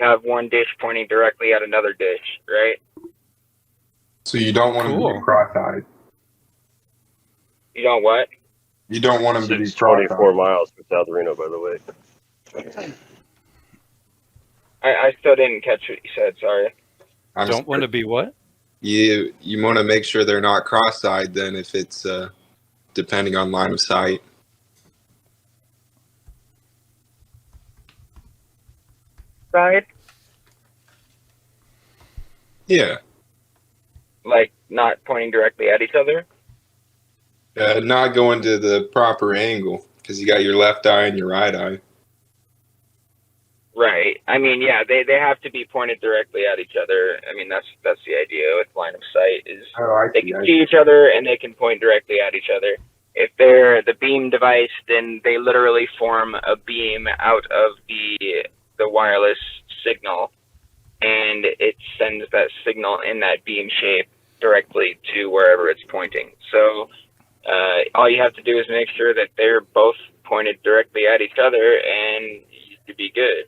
have one dish pointing directly at another dish, right? So you don't want them to be Cool. cross-eyed. You don't what? You don't want them to be It's 24 cross-eyed. miles from South Reno, by the way. I still didn't catch what you said. Sorry. I'm Don't want to be what? You want to make sure they're not cross-eyed then if it's depending on line of sight. Side? Yeah. Like not pointing directly at each other? Not going to the proper angle because you got your left eye and your right eye. Right. I mean, yeah, they have to be pointed directly at each other. I mean, that's the idea with line of sight is they can see each other and they can point directly at each other. If they're the beam device, then they literally form a beam out of the wireless signal, and it sends that signal in that beam shape directly to wherever it's pointing. So all you have to do is make sure that they're both pointed directly at each other, and you should be good.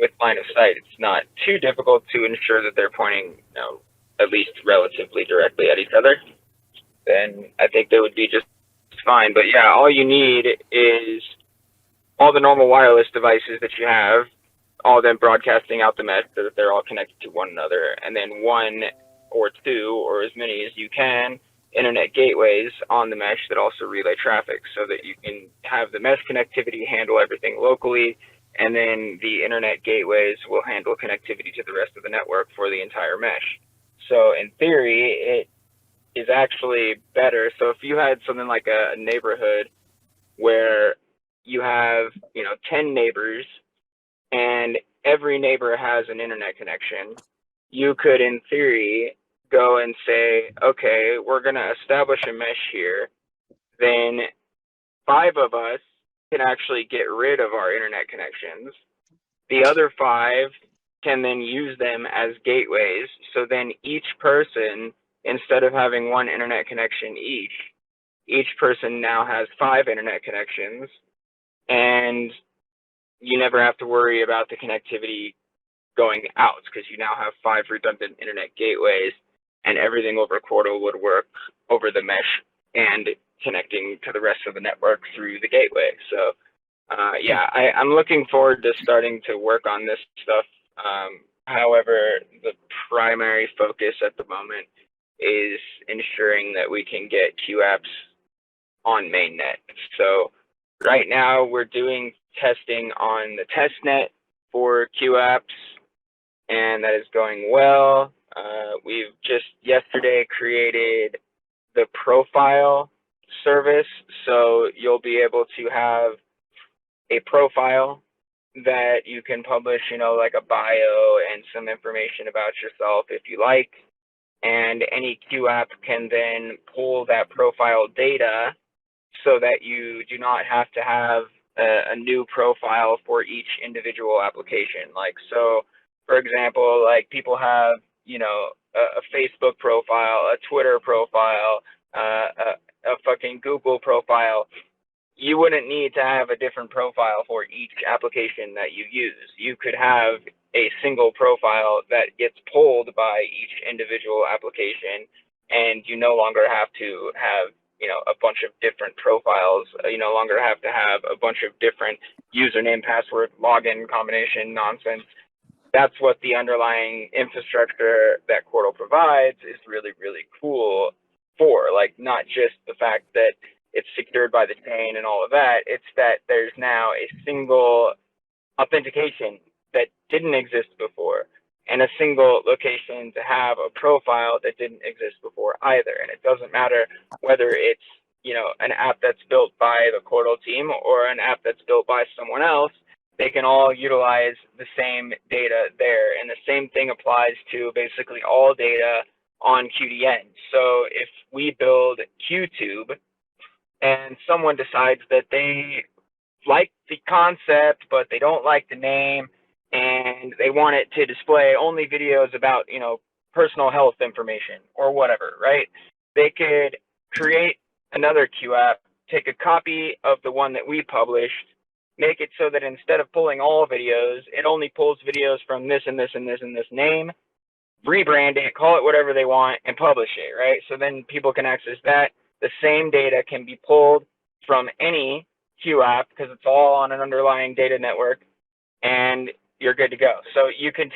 With line of sight, it's not too difficult to ensure that they're pointing, at least relatively directly at each other. Then I think they would be just fine. But yeah, all you need is all the normal wireless devices that you have, all of them broadcasting out the mesh so that they're all connected to one another, and then one or two or as many as you can internet gateways on the mesh that also relay traffic so that you can have the mesh connectivity handle everything locally, and then the internet gateways will handle connectivity to the rest of the network for the entire mesh. So in theory, it is actually better. So if you had something like a neighborhood where you have, 10 neighbors and every neighbor has an internet connection, you could, in theory, go and say, okay, we're going to establish a mesh here. Then 5 of us can actually get rid of our internet connections. The other 5 can then use them as gateways. So then each person, instead of having one internet connection each person now has 5 internet connections, and you never have to worry about the connectivity going out because you now have 5 redundant internet gateways, and everything over Qortal would work over the mesh and connecting to the rest of the network through the gateway. So yeah, I'm looking forward to starting to work on this stuff. However, the primary focus at the moment is ensuring that we can get QApps on mainnet. So right now we're doing testing on the testnet for QApps, and that is going well. We've just yesterday created the profile service, so you'll be able to have a profile that you can publish, like a bio and some information about yourself if you like, and any QApp can then pull that profile data so that you do not have to have a new profile for each individual application. Like, so for example, like people have, a Facebook profile, a Twitter profile, a fucking Google profile. You wouldn't need to have a different profile for each application that you use. You could have a single profile that gets pulled by each individual application, and you no longer have to have, a bunch of different profiles. You no longer have to have a bunch of different username, password, login combination nonsense. That's what the underlying infrastructure that Qortal provides is really, really cool for. Like, not just the fact that it's secured by the chain and all of that, it's that there's now a single authentication that didn't exist before, and a single location to have a profile that didn't exist before either. And it doesn't matter whether it's, an app that's built by the Qortal team or an app that's built by someone else. They can all utilize the same data there. And the same thing applies to basically all data on QDN. So if we build QTube and someone decides that they like the concept, but they don't like the name, and they want it to display only videos about, personal health information or whatever, right? They could create another QApp, take a copy of the one that we published, make it so that instead of pulling all videos, it only pulls videos from this and this and this and this name, rebrand it, call it whatever they want, and publish it, right? So then people can access that. The same data can be pulled from any Q app because it's all on an underlying data network, and you're good to go. So you can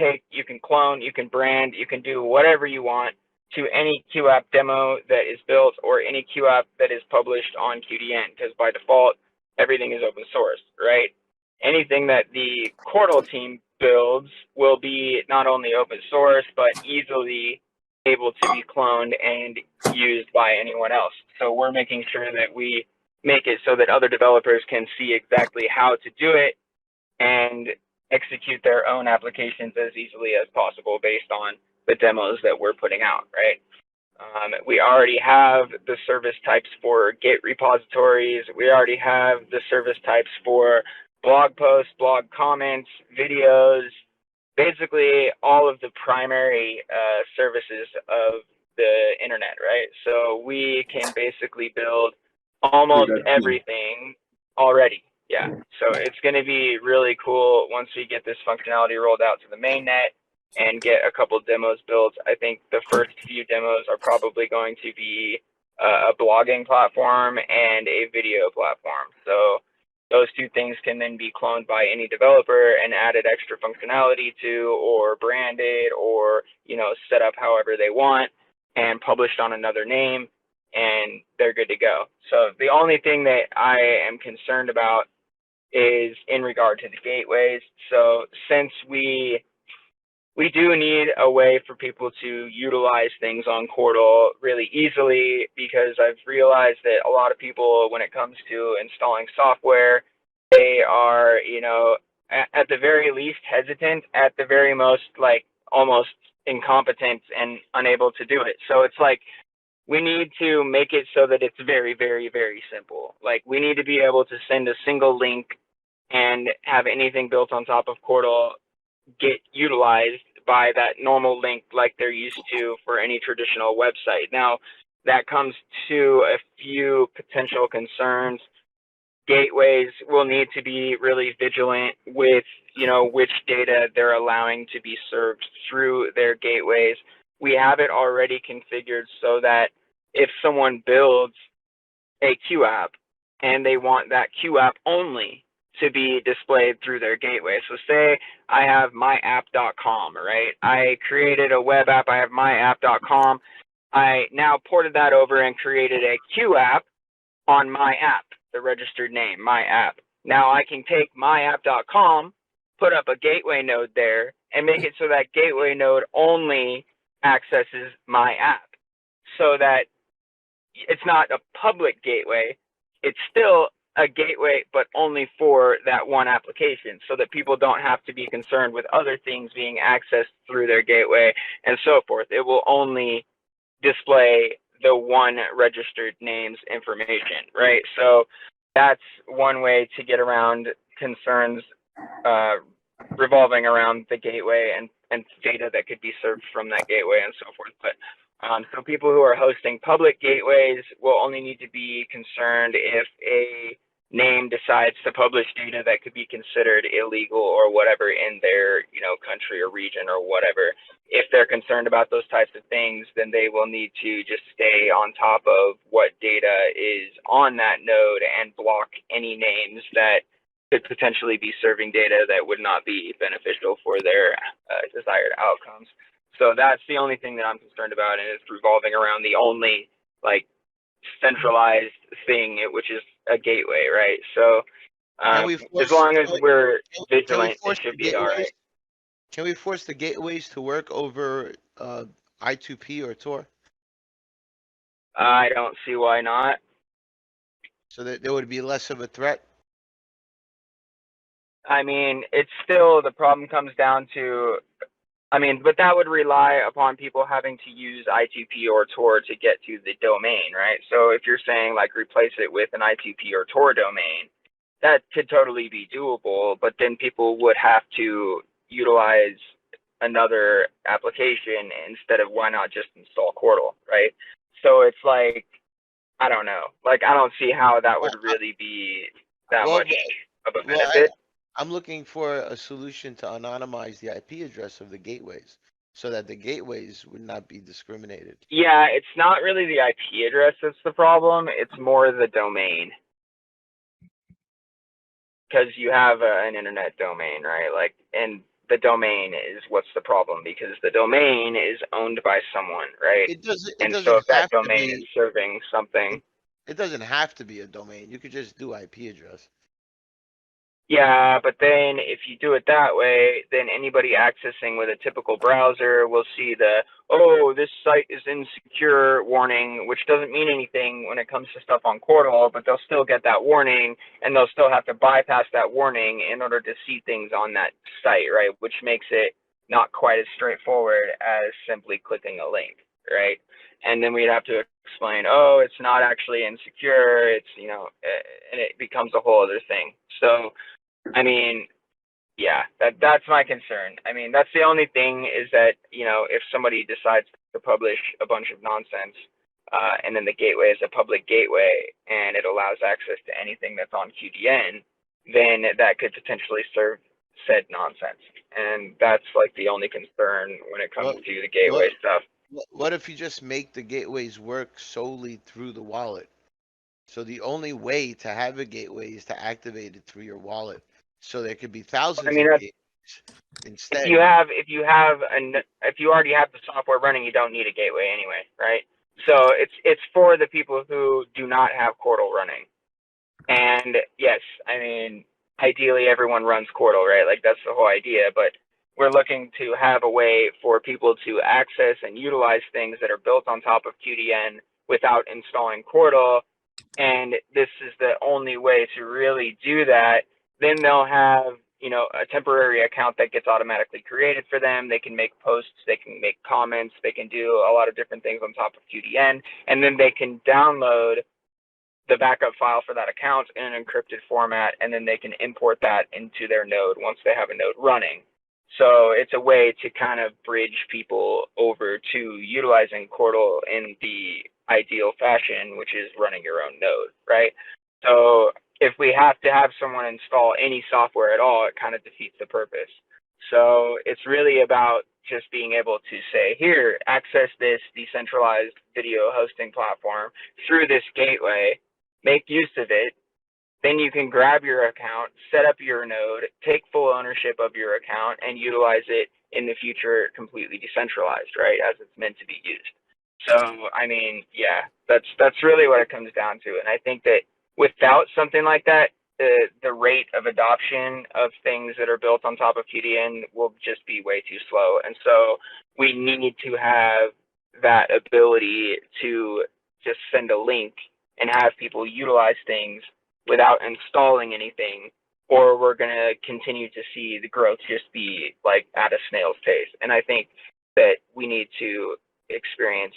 clone, you can brand, you can do whatever you want to any Q app demo that is built or any Q app that is published on QDN, because by default, everything is open source, right? Anything that the Qortal team builds will be not only open source, but easily able to be cloned and used by anyone else. So we're making sure that we make it so that other developers can see exactly how to do it and execute their own applications as easily as possible based on the demos that we're putting out, right? We already have the service types for Git repositories. We already have the service types for blog posts, blog comments, videos, basically all of the primary services of the internet, right? So we can basically build almost everything already. Yeah, so it's going to be really cool once we get this functionality rolled out to the mainnet and get a couple demos built. I think the first few demos are probably going to be a blogging platform and a video platform. So those two things can then be cloned by any developer and added extra functionality to, or branded, or set up however they want and published on another name, and they're good to go. So the only thing that I am concerned about is in regard to the gateways. So since we do need a way for people to utilize things on Qortal really easily, because I've realized that a lot of people, when it comes to installing software, they are, at the very least hesitant, at the very most, like, almost incompetent and unable to do it. So it's like, we need to make it so that it's very, very, very simple. Like, we need to be able to send a single link and have anything built on top of Qortal get utilized by that normal link like they're used to for any traditional website. Now, that comes to a few potential concerns. Gateways will need to be really vigilant with, which data they're allowing to be served through their gateways. We have it already configured so that if someone builds a Q app and they want that Q app only to be displayed through their gateway. So say I have myapp.com, right? I created a web app, I have myapp.com. I now ported that over and created a Q app on my app, the registered name, my app. Now I can take myapp.com, put up a gateway node there, and make it so that gateway node only accesses my app, so that it's not a public gateway. It's still a gateway, but only for that one application, so that people don't have to be concerned with other things being accessed through their gateway and so forth. It will only display the one registered name's information, right? So that's one way to get around concerns revolving around the gateway and data that could be served from that gateway and so forth. But so people who are hosting public gateways will only need to be concerned if a name decides to publish data that could be considered illegal or whatever in their country or region or whatever. If they're concerned about those types of things, then they will need to just stay on top of what data is on that node and block any names that could potentially be serving data that would not be beneficial for their desired outcomes. So that's the only thing that I'm concerned about, and it's revolving around the only centralized thing, which is a gateway, right? So as long as we're vigilant, it should be all right. Can we force the gateways to work over I2P or Tor? I don't see why not. So that there would be less of a threat? I mean, it's still, the problem comes down to, but that would rely upon people having to use I2P or Tor to get to the domain, right? So if you're saying like replace it with an I2P or Tor domain, that could totally be doable, but then people would have to utilize another application instead of, why not just install Qortal, right? So it's like, I don't know. Like, I don't see how that would really be that much of a Well, benefit. I'm looking for a solution to anonymize the IP address of the gateways so that the gateways would not be discriminated. Yeah, it's not really the IP address that's the problem. It's more the domain. Because you have an internet domain, right? Like, and the domain is what's the problem, because the domain is owned by someone, right? It doesn't. It And so doesn't if that have to domain is be. serving something, It doesn't have to be a domain. You could just do IP address. yeah, but then if you do it that way, then anybody accessing with a typical browser will see the, oh, this site is insecure warning, which doesn't mean anything when it comes to stuff on Qortal, but they'll still get that warning, and they'll still have to bypass that warning in order to see things on that site, right? Which makes it not quite as straightforward as simply clicking a link, right? And then we'd have to explain, oh, it's not actually insecure, it's, and it becomes a whole other thing. So, I mean, yeah, that's my concern. I mean, that's the only thing, is that, if somebody decides to publish a bunch of nonsense, and then the gateway is a public gateway and it allows access to anything that's on QDN, then that could potentially serve said nonsense. And that's like the only concern when it comes What? to the gateway What? stuff. What if you just make the gateways work solely through the wallet? So the only way to have a gateway is to activate it through your wallet. So there could be I thousands mean, of that's, gateways if instead. if you already have the software running, you don't need a gateway anyway, right? So it's for the people who do not have Qortal running. And yes, I mean, ideally everyone runs Qortal, right? Like, that's the whole idea, but we're looking to have a way for people to access and utilize things that are built on top of QDN without installing Qortal. And this is the only way to really do that. Then they'll have, a temporary account that gets automatically created for them. They can make posts, they can make comments, they can do a lot of different things on top of QDN, and then they can download the backup file for that account in an encrypted format, and then they can import that into their node once they have a node running. So it's a way to kind of bridge people over to utilizing Qortal in the ideal fashion, which is running your own node, right? So if we have to have someone install any software at all, it kind of defeats the purpose. So it's really about just being able to say, here, access this decentralized video hosting platform through this gateway, make use of it. Then you can grab your account, set up your node, take full ownership of your account, and utilize it in the future completely decentralized, right, as it's meant to be used. So, I mean, yeah, that's really what it comes down to. And I think that without something like that, the rate of adoption of things that are built on top of QDN will just be way too slow. And so we need to have that ability to just send a link and have people utilize things without installing anything, or we're going to continue to see the growth just be like at a snail's pace. And I think that we need to experience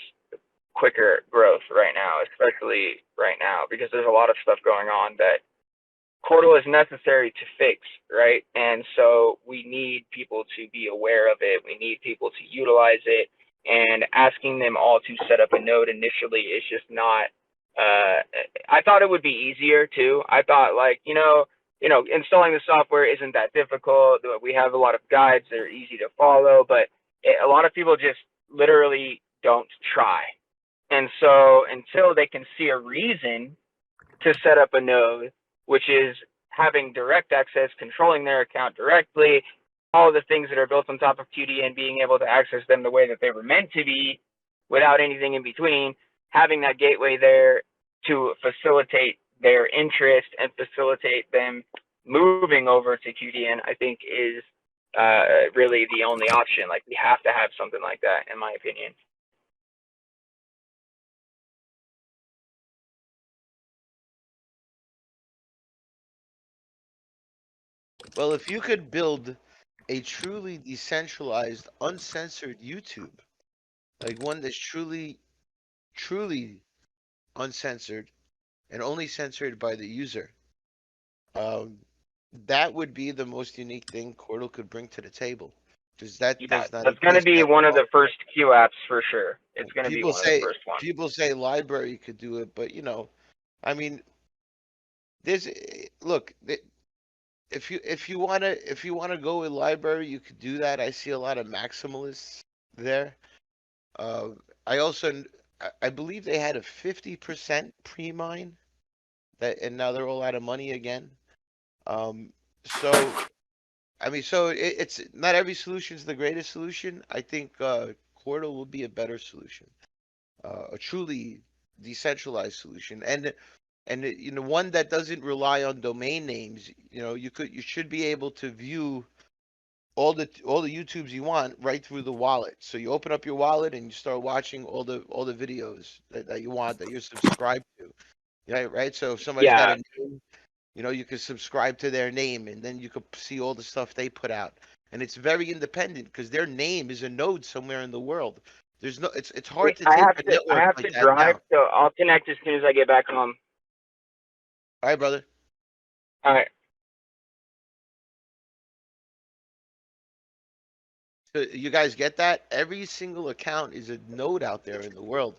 quicker growth right now, especially right now, because there's a lot of stuff going on that Qortal is necessary to fix, right? And so we need people to be aware of it. We need people to utilize it. And asking them all to set up a node initially is just not. I thought it would be easier too. I thought, like, installing the software isn't that difficult. We have a lot of guides that are easy to follow, but a lot of people just literally don't try. And so until they can see a reason to set up a node, which is having direct access, controlling their account directly, all the things that are built on top of QDN, being able to access them the way that they were meant to be without anything in between, having that gateway there to facilitate their interest and facilitate them moving over to QDN, I think is really the only option. Like, we have to have something like that, in my opinion. Well, if you could build a truly decentralized, uncensored YouTube, like one that's truly, truly uncensored and only censored by the user, um, that would be the most unique thing Qortal could bring to the table, because that Yeah, does not that's going to exist be at one of all. the first Q apps for sure. It's going to be People one of the say first ones. people say library could do it, but I mean, there's look, if you wanna go with library, you could do that. I see a lot of maximalists there. Uh, I also I believe they had a 50% pre-mine that, and now they're all out of money again. Um, so I mean, so it's not every solution is the greatest solution. I think Qortal will be a better solution, a truly decentralized solution, and you know, one that doesn't rely on domain names. You know, you should be able to view all the YouTubes you want right through the wallet. So you open up your wallet and you start watching all the videos that you want, that you're subscribed to. Yeah, right. So if somebody's got Yeah, a name, you know, you can subscribe to their name, and then you could see all the stuff they put out. And it's very independent because their name is a node somewhere in the world. There's no, it's hard to take a I network have like to that drive, down. so I'll connect as soon as I get back home. All right, brother. All right. So you guys get that? Every single account is a node out there in the world.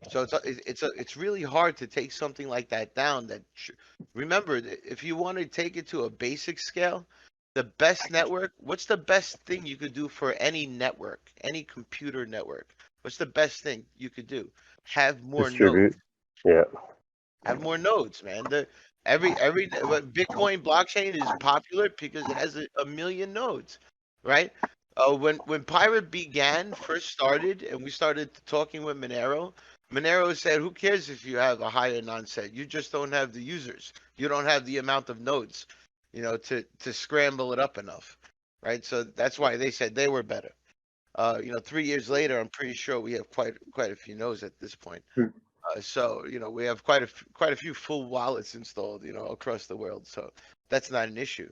So it's really hard to take something like that down. Remember, if you want to take it to a basic scale, the best network. What's the best thing you could do for any network, any computer network? What's the best thing you could do? Have more nodes. Distribute. Yeah. Have more nodes, man. Bitcoin blockchain is popular because it has a million nodes, right? When Pirate began first started and we started talking with Monero, Monero said, "Who cares if you have a higher non-set? You just don't have the users. You don't have the amount of nodes, you know, to scramble it up enough, right?" So that's why they said they were better. You know, 3 years later, I'm pretty sure we have quite a few nodes at this point. So you know we have quite a few full wallets installed, you know, across the world. So that's not an issue.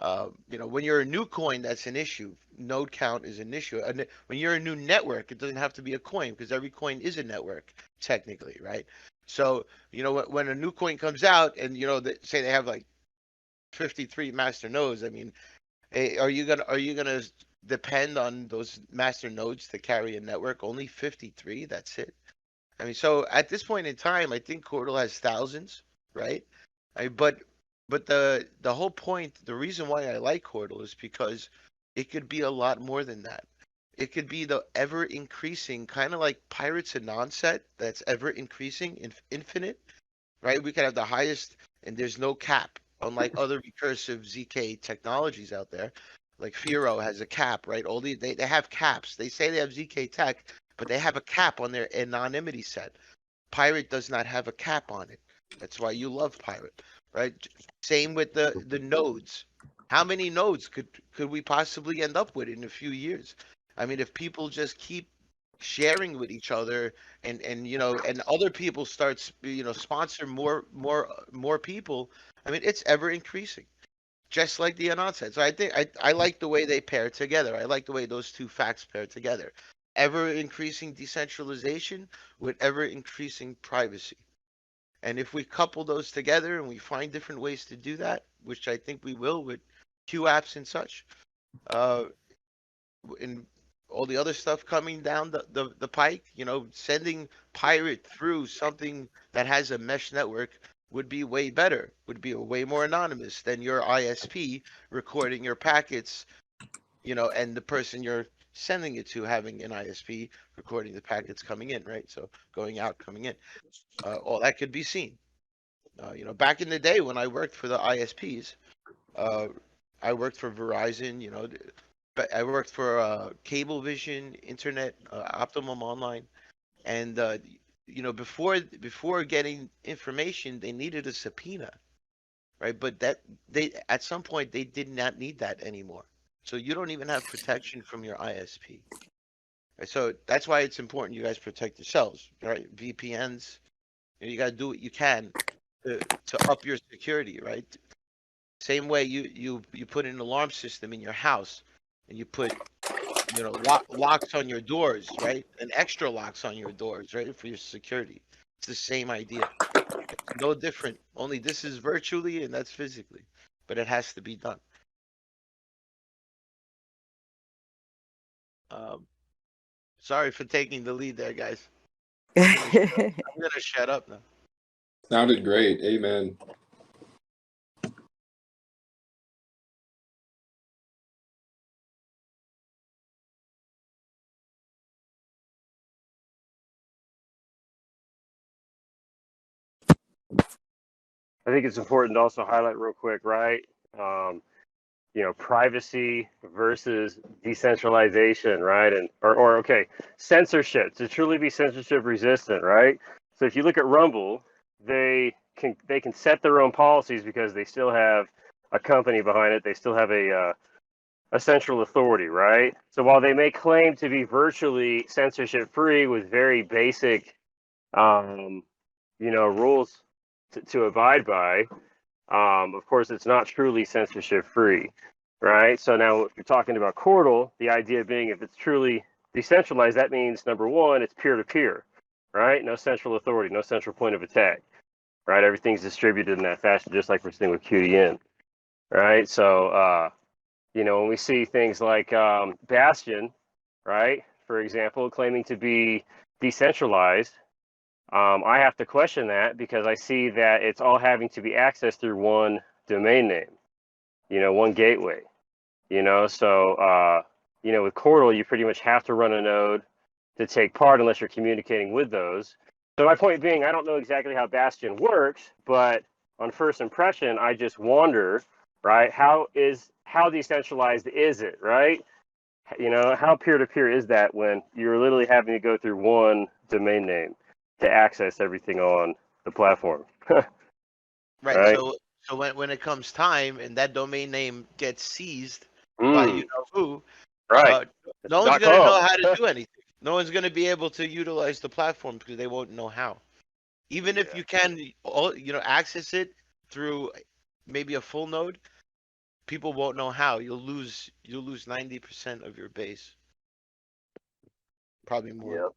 You know, when you're a new coin, that's an issue. Node count is an issue. And when you're a new network, it doesn't have to be a coin because every coin is a network technically, right? So you know when a new coin comes out, and you know say they have like 53 master nodes. I mean, are you gonna depend on those master nodes to carry a network? Only 53. That's it. I mean, so at this point in time, I think Qortal has thousands, right? But the whole point, the reason why I like Qortal is because it could be a lot more than that. It could be the ever increasing, kind of like Pirates and non-set, that's ever increasing, infinite, right? We could have the highest, and there's no cap, unlike other recursive ZK technologies out there. Like Firo has a cap, right? They have caps. They say they have ZK tech, but they have a cap on their anonymity set. Pirate does not have a cap on it. That's why you love Pirate, right? Same with the nodes. How many nodes could we possibly end up with in a few years? I mean, if people just keep sharing with each other, and you know, and other people start, you know, sponsor more people, I mean, it's ever increasing, just like the announcement. So I think I like the way they pair together. I like the way those two facts pair together. Ever increasing decentralization with ever increasing privacy. And if we couple those together and we find different ways to do that, which I think we will with Q apps and such, uh, and all the other stuff coming down the pike, you know, sending Pirate through something that has a mesh network would be way better, would be way more anonymous than your ISP recording your packets, you know, and the person you're sending it to having an ISP recording the packets coming in, right? So going out, coming in, all that could be seen. You know, back in the day when I worked for the ISPs, uh, I worked for Verizon, you know, but I worked for Cablevision, Internet, Optimum Online, and you know, before getting information, they needed a subpoena, right? But that they at some point they did not need that anymore. So you don't even have protection from your ISP. Right? So that's why it's important you guys protect yourselves, right? VPNs, you got to do what you can to up your security, right? Same way you put an alarm system in your house, and you put, you know, locks on your doors, right? And extra locks on your doors, right, for your security. It's the same idea. It's no different. Only this is virtually and that's physically, but it has to be done. Um, Sorry for taking the lead there, guys. I'm gonna shut up now. Sounded great. Amen. I think it's important to also highlight real quick, right? Privacy versus decentralization, right? Or okay, censorship, to truly be censorship resistant, right? So if you look at Rumble, they can set their own policies because they still have a company behind it. They still have a central authority, right? So while they may claim to be virtually censorship free with very basic, rules to abide by, of course, it's not truly censorship free, right? So now if you're talking about Qortal, the idea being if it's truly decentralized, that means number one, it's peer to peer, right? No central authority, no central point of attack, right? Everything's distributed in that fashion, just like we're seeing with QDN, right? So, when we see things like Bastion, right, for example, claiming to be decentralized, I have to question that because I see that it's all having to be accessed through one domain name, one gateway, So, with Qortal, you pretty much have to run a node to take part unless you're communicating with those. So my point being, I don't know exactly how Bastion works, but on first impression, I just wonder, right? How decentralized is it, right? How peer-to-peer is that when you're literally having to go through one domain name to access everything on the platform? Right. Right? So when it comes time and that domain name gets seized by Mm, you know who, right. uh, no one's gonna know .com. how to do anything. No one's gonna be able to utilize the platform because they won't know how. Even if Yeah. you can, access it through maybe a full node, people won't know how. You'll lose 90% of your base, probably more. Yep.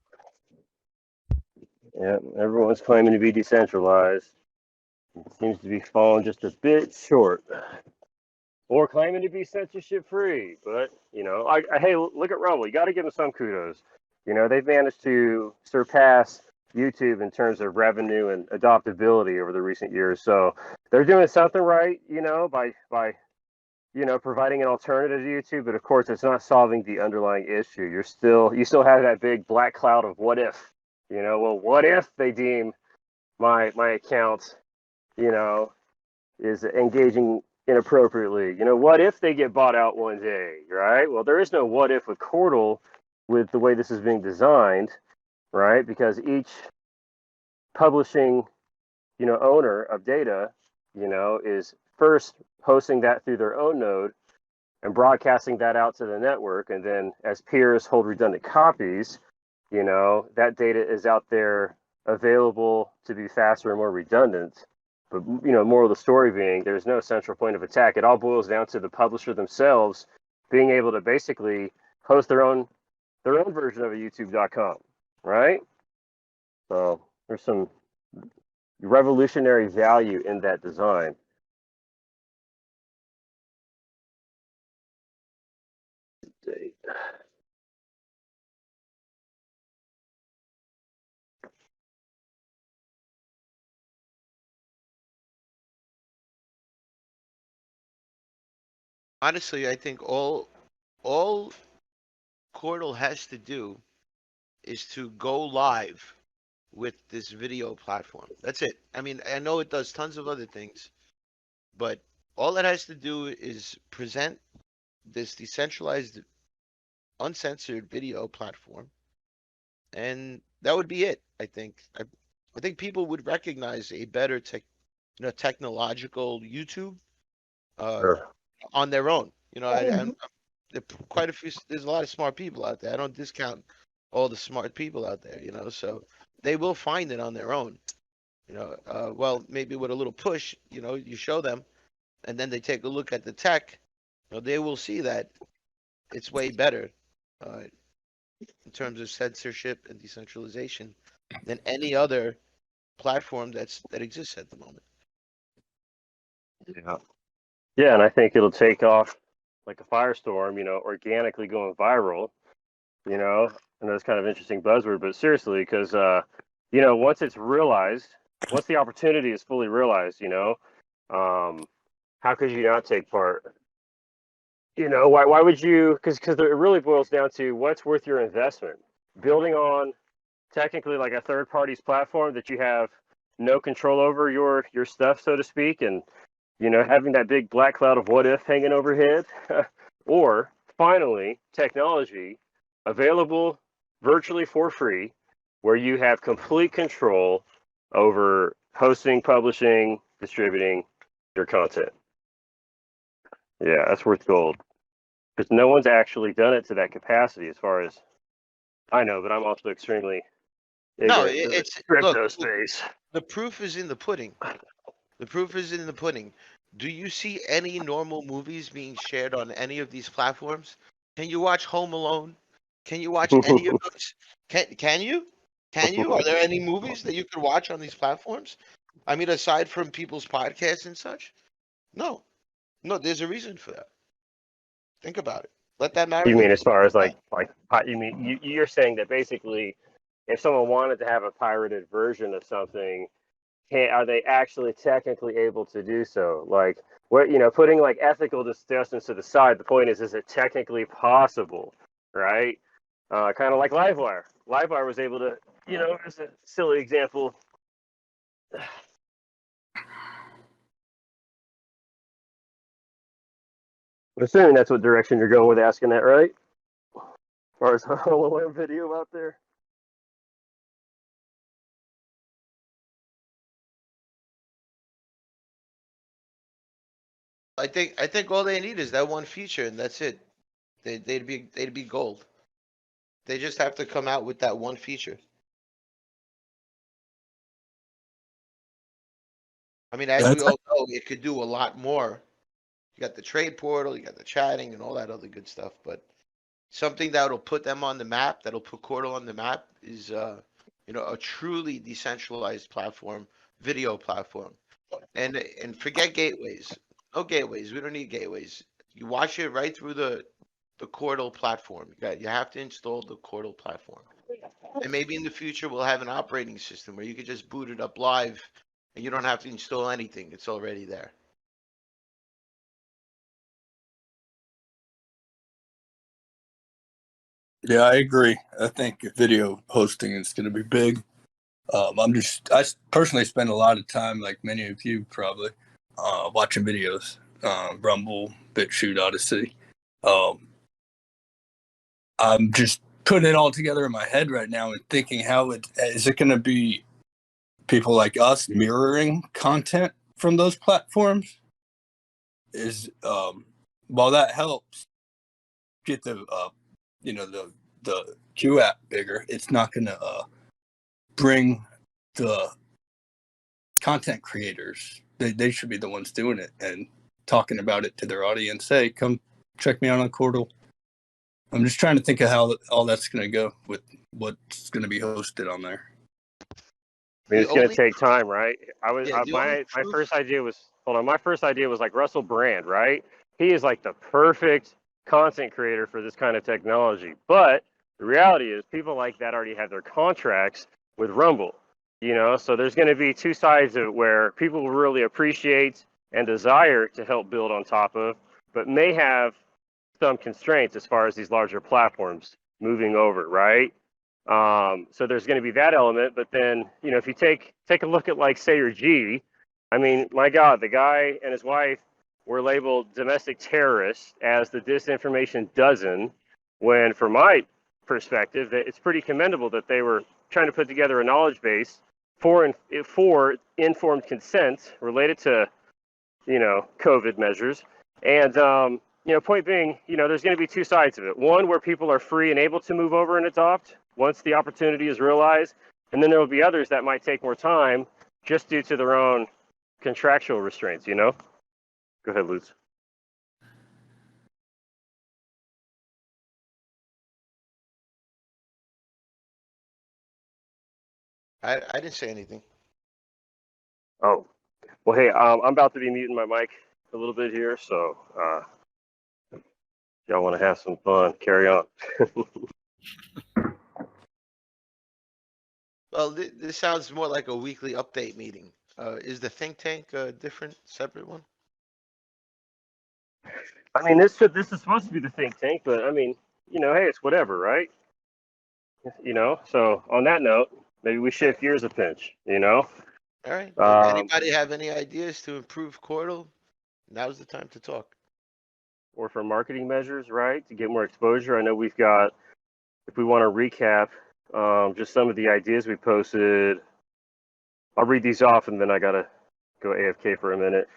Yep. Everyone's claiming to be decentralized. It seems to be falling just a bit short. Or claiming to be censorship free. But, hey, look at Rumble. You got to give them some kudos. They've managed to surpass YouTube in terms of revenue and adoptability over the recent years. So they're doing something right, by providing an alternative to YouTube. But of course, it's not solving the underlying issue. You still have that big black cloud of what if. Well, what if they deem my account, is engaging inappropriately? What if they get bought out one day, right? Well, there is no what if with Qortal with the way this is being designed, right? Because each publishing, owner of data, is first hosting that through their own node and broadcasting that out to the network. And then as peers hold redundant copies, that data is out there available to be faster and more redundant. But more of the story being, there's no central point of attack. It all boils down to the publisher themselves being able to basically host their own version of a YouTube.com, right? So there's some revolutionary value in that design. Honestly, I think all Qortal has to do is to go live with this video platform. That's it. I mean, I know it does tons of other things, but all it has to do is present this decentralized, uncensored video platform, and that would be it. I think people would recognize a better technological YouTube uh, Sure. on their own. Quite a few. There's a lot of smart people out there. I don't discount all the smart people out there. So they will find it on their own. Well, maybe with a little push, you show them, and then they take a look at the tech. They will see that it's way better uh, in terms of censorship and decentralization than any other platform that exists at the moment. Yeah. Yeah, and I think it'll take off like a firestorm, organically going viral, and that's kind of interesting buzzword, but seriously, because, once it's realized, once the opportunity is fully realized, how could you not take part? Why would you? Because it really boils down to what's worth your investment. Building on technically like a third party's platform that you have no control over your stuff, so to speak, and having that big black cloud of what if hanging overhead, or finally technology available virtually for free, where you have complete control over hosting, publishing, distributing your content. Yeah, that's worth gold. Because no one's actually done it to that capacity, as far as I know. But I'm also extremely No, ignorant to the it's crypto look. space. The proof is in the pudding. The proof is in the pudding. Do you see any normal movies being shared on any of these platforms? Can you watch Home Alone? Can you watch any of those? Can you? Can you? Are there any movies that you could watch on these platforms? I mean, aside from people's podcasts and such? No. No, there's a reason for that. Think about it. Let that You mean marinate. as far as like you mean you're saying that basically, if someone wanted to have a pirated version of something, are they actually technically able to do so? Like, what putting like ethical discussions to the side, the point is it technically possible, right? Kind of like Livewire. Livewire was able to, as a silly example. I'm assuming that's what direction you're going with asking that, right? As far as HoloLens video out there. I think all they need is that one feature, and that's it. They'd be gold. They just have to come out with that one feature. I mean, as we all know, it could do a lot more. You got the trade portal, you got the chatting, and all that other good stuff. But something that'll put them on the map, that'll put Qortal on the map, is a truly decentralized platform, video platform. And forget gateways. No gateways. We don't need gateways. You watch it right through the Qortal platform. You have to install the Qortal platform. And maybe in the future we'll have an operating system where you could just boot it up live and you don't have to install anything. It's already there. Yeah, I agree. I think video hosting is going to be big. I personally spend a lot of time, like many of you probably, watching videos, Rumble, BitChute, Odyssey. I'm just putting it all together in my head right now and thinking is it going to be people like us mirroring content from those platforms? While that helps get the Q app bigger, it's not going to bring the content creators. They should be the ones doing it and talking about it to their audience. Hey, come check me out on Qortal. I'm just trying to think of how all that's going to go with what's going to be hosted on there. I mean, it's going to take time, right? My first idea was like Russell Brand, right? He is like the perfect content creator for this kind of technology. But the reality is people like that already have their contracts with Rumble, so there's going to be two sides of it where people will really appreciate and desire to help build on top of, but may have some constraints as far as these larger platforms moving over, right? So there's going to be that element, but then if you take a look at like Sayer G, I mean, my God, the guy and his wife were labeled domestic terrorists as the disinformation dozen, when from my perspective, it's pretty commendable that they were trying to put together a knowledge base for informed consent related to COVID measures. And point being, there's going to be two sides of it. One where people are free and able to move over and adopt once the opportunity is realized, and then there will be others that might take more time just due to their own contractual restraints. Go ahead, Lutz. I didn't say anything. Oh, well, hey, I'm about to be muting my mic a little bit here, so y'all want to have some fun, carry on. Well, this sounds more like a weekly update meeting. Is the think tank a different, separate one? I mean, this is supposed to be the think tank, but I mean, hey, it's whatever, right? So on that note, maybe we shift gears a pinch, All right. Well, anybody have any ideas to improve Qortal? Now's the time to talk. Or for marketing measures, right? To get more exposure. I know we've got, if we want to recap, just some of the ideas we posted. I'll read these off and then I got to go AFK for a minute.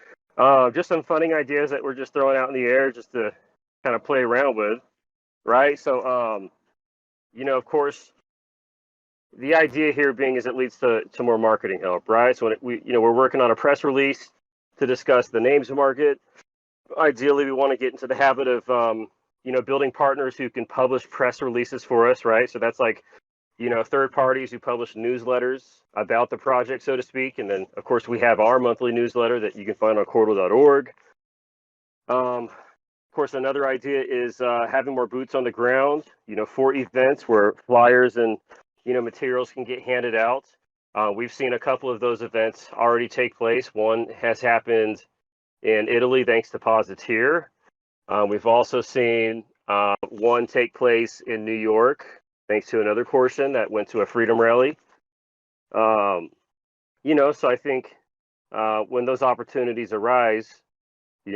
Just some funding ideas that we're just throwing out in the air just to kind of play around with, right? So, of course, the idea here being is it leads to more marketing help, right? So when we're working on a press release to discuss the names market. Ideally, we want to get into the habit of, building partners who can publish press releases for us, right? So that's like, third parties who publish newsletters about the project, so to speak. And then, of course, we have our monthly newsletter that you can find on Qortal.org. Of course, another idea is having more boots on the ground, for events where flyers and, materials can get handed out. We've seen a couple of those events already take place. One has happened in Italy, thanks to Positier. We've also seen one take place in New York, thanks to another portion that went to a freedom rally. So I think when those opportunities arise, we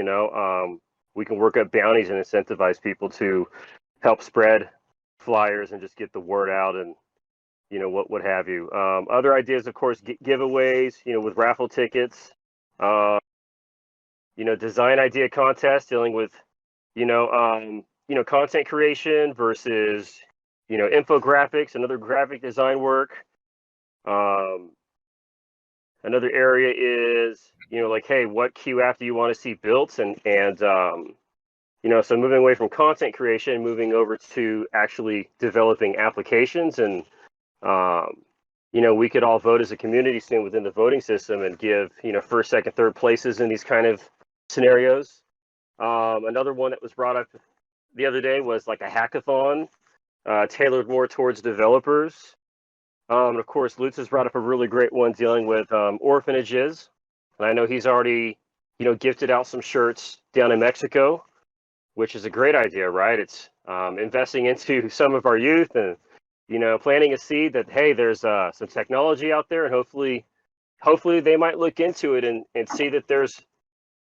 can work up bounties and incentivize people to help spread flyers and just get the word out and, what have you. Other ideas, of course, giveaways, with raffle tickets. Design idea contest dealing with, content creation versus, infographics and other graphic design work. Another area is, like, hey, what queue app do you want to see built? And so moving away from content creation, moving over to actually developing applications. And, we could all vote as a community soon within the voting system and give, first, second, third places in these kind of scenarios. Another one that was brought up the other day was like a hackathon tailored more towards developers. Of course, Lutz has brought up a really great one dealing with orphanages. And I know he's already, gifted out some shirts down in Mexico, which is a great idea, right? It's investing into some of our youth and, planting a seed that, hey, there's some technology out there, and hopefully they might look into it and see that there's,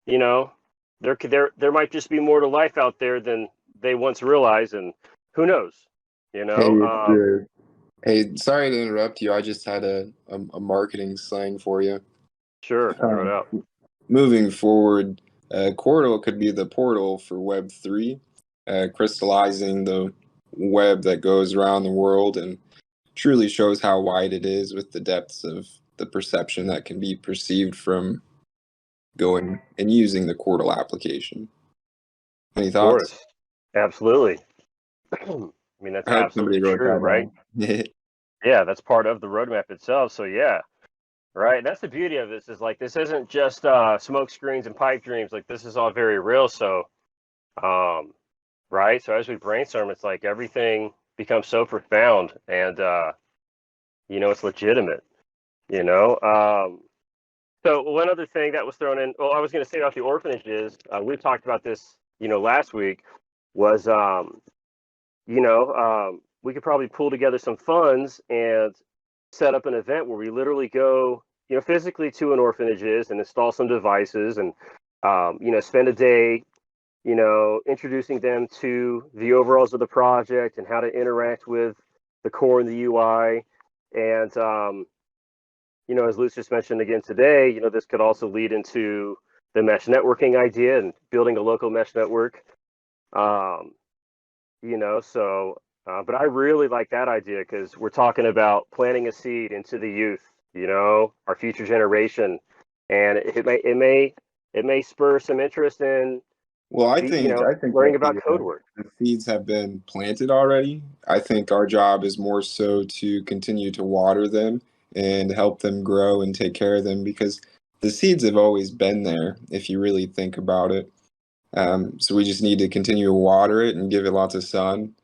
there might just be more to life out there than they once realized, and who knows, Hey, sorry to interrupt you. I just had a marketing slang for you. Sure, throw it out. Moving forward, Qortal could be the portal for Web3, crystallizing the web that goes around the world and truly shows how wide it is with the depths of the perception that can be perceived from going and using the Qortal application. Any thoughts? Of course. Absolutely. I mean, that's absolutely true, right? Yeah, that's part of the roadmap itself. So yeah, right. That's the beauty of this is like this isn't just smoke screens and pipe dreams. Like this is all very real. So, right. So as we brainstorm, it's like everything becomes so profound and it's legitimate. So one other thing that was thrown in. Well, I was going to say about the orphanages. We talked about this, last week. Was we could probably pull together some funds and set up an event where we literally go, physically to an orphanages and install some devices and, spend a day, introducing them to the overalls of the project and how to interact with the core and the UI. And, as Luce just mentioned again today, this could also lead into the mesh networking idea and building a local mesh network. But I really like that idea because we're talking about planting a seed into the youth, our future generation, and it may spur some interest in. Well, I think learning about code work. The seeds have been planted already. I think our job is more so to continue to water them and help them grow and take care of them because the seeds have always been there if you really think about it. So we just need to continue to water it and give it lots of sun,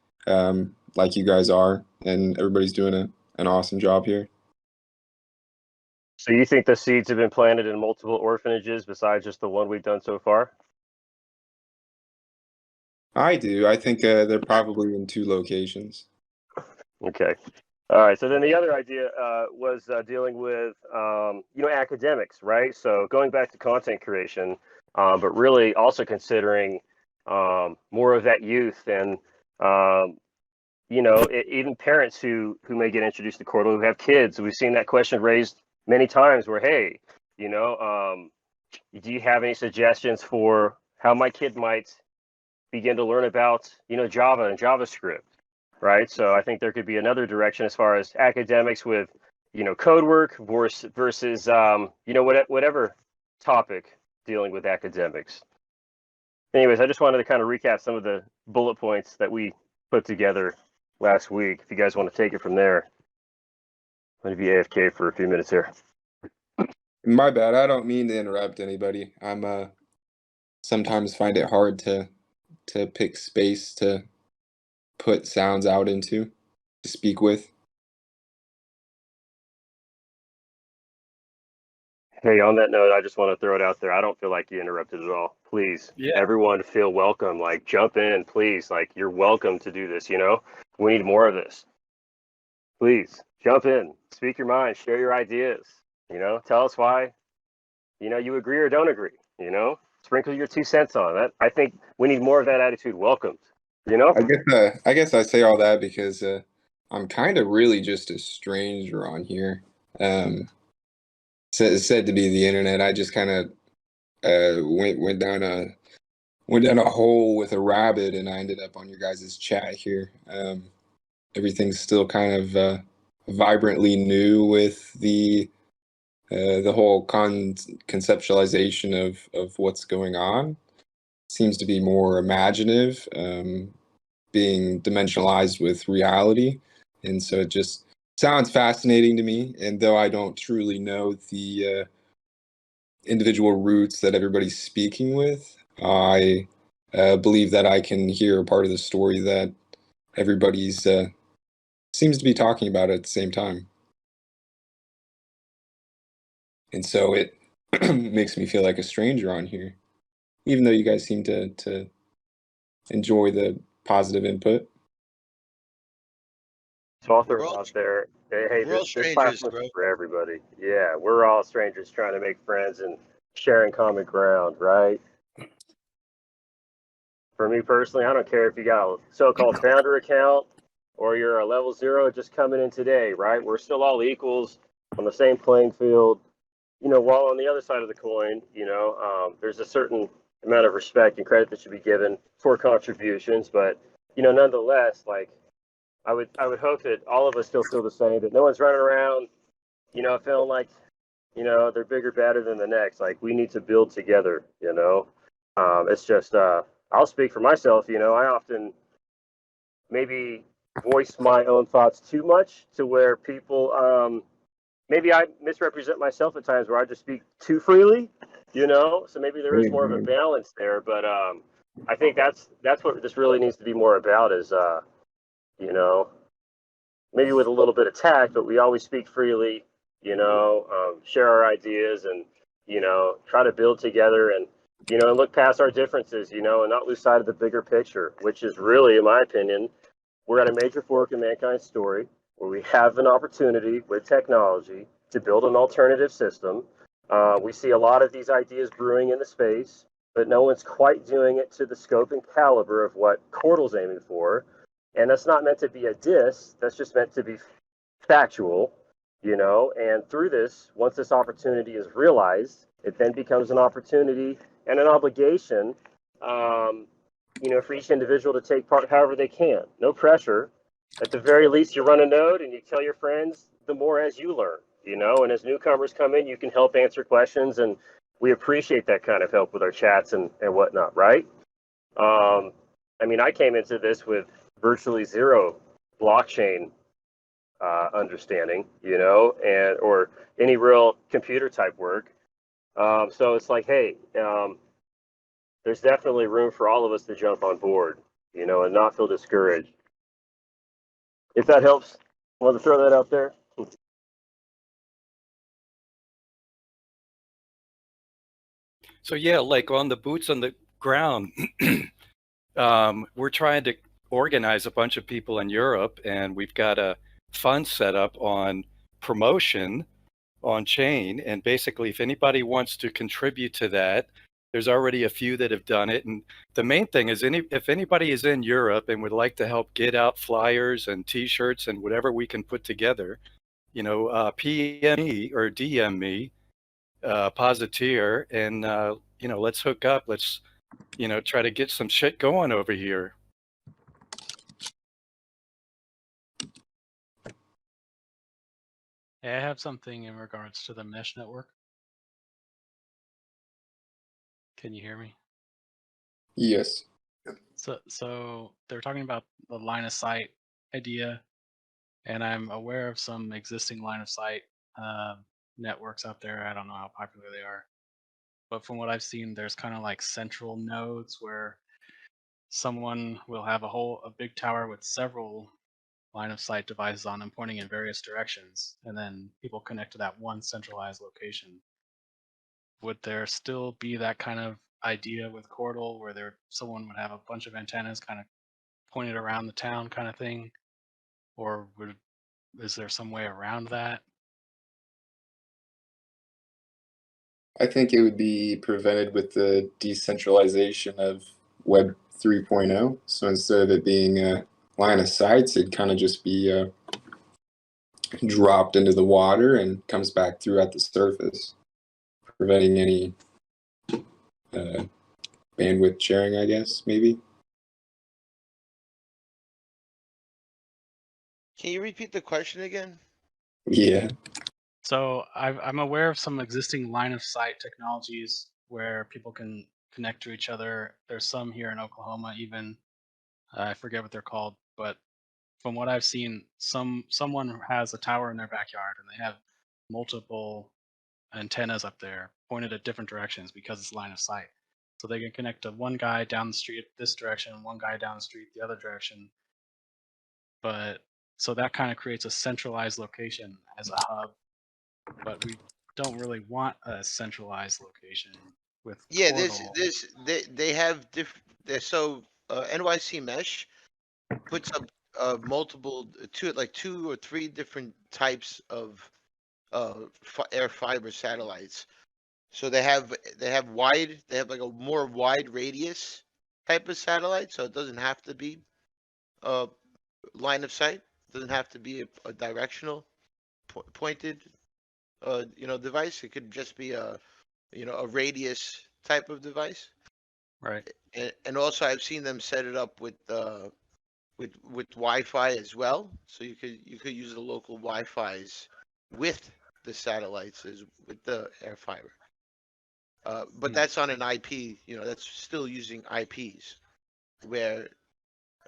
like you guys are, and everybody's doing an awesome job here. So you think the seeds have been planted in multiple orphanages besides just the one we've done so far? I do. I think they're probably in 2 locations. Okay. All right. So then the other idea was dealing with, academics, right? So going back to content creation, but really also considering more of that youth and, even parents who may get introduced to Qortal who have kids. We've seen that question raised many times where, hey, do you have any suggestions for how my kid might begin to learn about, Java and JavaScript? Right. So I think there could be another direction as far as academics with, code work versus, whatever topic dealing with academics. Anyways, I just wanted to kind of recap some of the bullet points that we put together last week. If you guys want to take it from there, I'm going to be AFK for a few minutes here. My bad. I don't mean to interrupt anybody. I'm sometimes find it hard to pick space to put sounds out into, to speak with. Hey, on that note, I just want to throw it out there. I don't feel like you interrupted at all. Please, everyone feel welcome. Like, jump in, please. Like, you're welcome to do this, We need more of this. Please, jump in. Speak your mind. Share your ideas. Tell us why, you agree or don't agree, Sprinkle your 2 cents on that. I think we need more of that attitude welcomed, I guess I say all that because I'm kind of really just a stranger on here. Said to be the internet. I just kind of went down a hole with a rabbit, and I ended up on your guys' chat here. Everything's still kind of vibrantly new with the whole conceptualization of what's going on. Seems to be more imaginative, being dimensionalized with reality, and so it just sounds fascinating to me. And though I don't truly know the individual roots that everybody's speaking with, I believe that I can hear a part of the story that everybody's seems to be talking about at the same time. And so it makes me feel like a stranger on here, even though you guys seem to enjoy the positive input. So I'll throw it out there. Hey, we're all this strangers, platform bro. is for everybody. Yeah, we're all strangers trying to make friends and sharing common ground, right? For me personally, I don't care if you got a so-called founder account or you're a level 0 just coming in today, right? We're still all equals on the same playing field. While on the other side of the coin, there's a certain amount of respect and credit that should be given for contributions. But, nonetheless, like, I would hope that all of us still feel the same, that no one's running around, feeling like, they're bigger, better than the next. Like, we need to build together, It's just, I'll speak for myself, I often maybe voice my own thoughts too much to where people, maybe I misrepresent myself at times where I just speak too freely, so maybe there is more of a balance there. But I think that's what this really needs to be more about is, maybe with a little bit of tact, but we always speak freely, share our ideas and, try to build together and, and look past our differences, and not lose sight of the bigger picture, which is really, in my opinion, we're at a major fork in mankind's story where we have an opportunity with technology to build an alternative system. We see a lot of these ideas brewing in the space, but no one's quite doing it to the scope and caliber of what Qortal's aiming for. And that's not meant to be a diss, that's just meant to be factual, and through this, once this opportunity is realized, it then becomes an opportunity and an obligation, for each individual to take part however they can. No pressure. At the very least, you run a node and you tell your friends the more as you learn, and as newcomers come in, you can help answer questions, and we appreciate that kind of help with our chats and whatnot, right? I came into this with virtually zero blockchain understanding, and or any real computer type work. So it's like, hey, there's definitely room for all of us to jump on board, and not feel discouraged. If that helps, I want to throw that out there. So yeah, like on the boots on the ground, we're trying to organize a bunch of people in Europe, and we've got a fund set up on promotion on chain. And basically, if anybody wants to contribute to that, there's already a few that have done it. And the main thing is, if anybody is in Europe and would like to help get out flyers and T-shirts and whatever we can put together, PM me or DM me, Positier, and let's hook up. Let's try to get some shit going over here. Yeah, I have something in regards to the mesh network. Can you hear me? Yes. So they're talking about the line of sight idea, and I'm aware of some existing line of sight networks out there. I don't know how popular they are, but from what I've seen, there's kind of like central nodes where someone will have a big tower with several line of sight devices on them pointing in various directions, and then people connect to that one centralized location. Would there still be that kind of idea with Qortal where someone would have a bunch of antennas kind of pointed around the town kind of thing? Or is there some way around that? I think it would be prevented with the decentralization of Web 3.0. So instead of it being a line of sights, it'd kind of just be dropped into the water and comes back through at the surface, preventing any bandwidth sharing, I guess, maybe. Can you repeat the question again? Yeah. So I'm aware of some existing line of sight technologies where people can connect to each other. There's some here in Oklahoma, even I forget what they're called, but from what I've seen, someone has a tower in their backyard and they have multiple antennas up there pointed at different directions because it's line of sight. So they can connect to one guy down the street this direction, one guy down the street the other direction. But so that kind of creates a centralized location as a hub, but we don't really want a centralized location with Yeah, Qortal. they have so NYC Mesh puts up multiple two or three different types of air fiber satellites. So they have like a more wide radius type of satellite, so it doesn't have to be line of sight. It doesn't have to be a directional pointed device. It could just be a radius type of device. Right. And also I've seen them set it up with Wi-Fi as well. So you could use the local Wi-Fi's with the satellites with the air fiber. But that's on an IP, that's still using IPs, where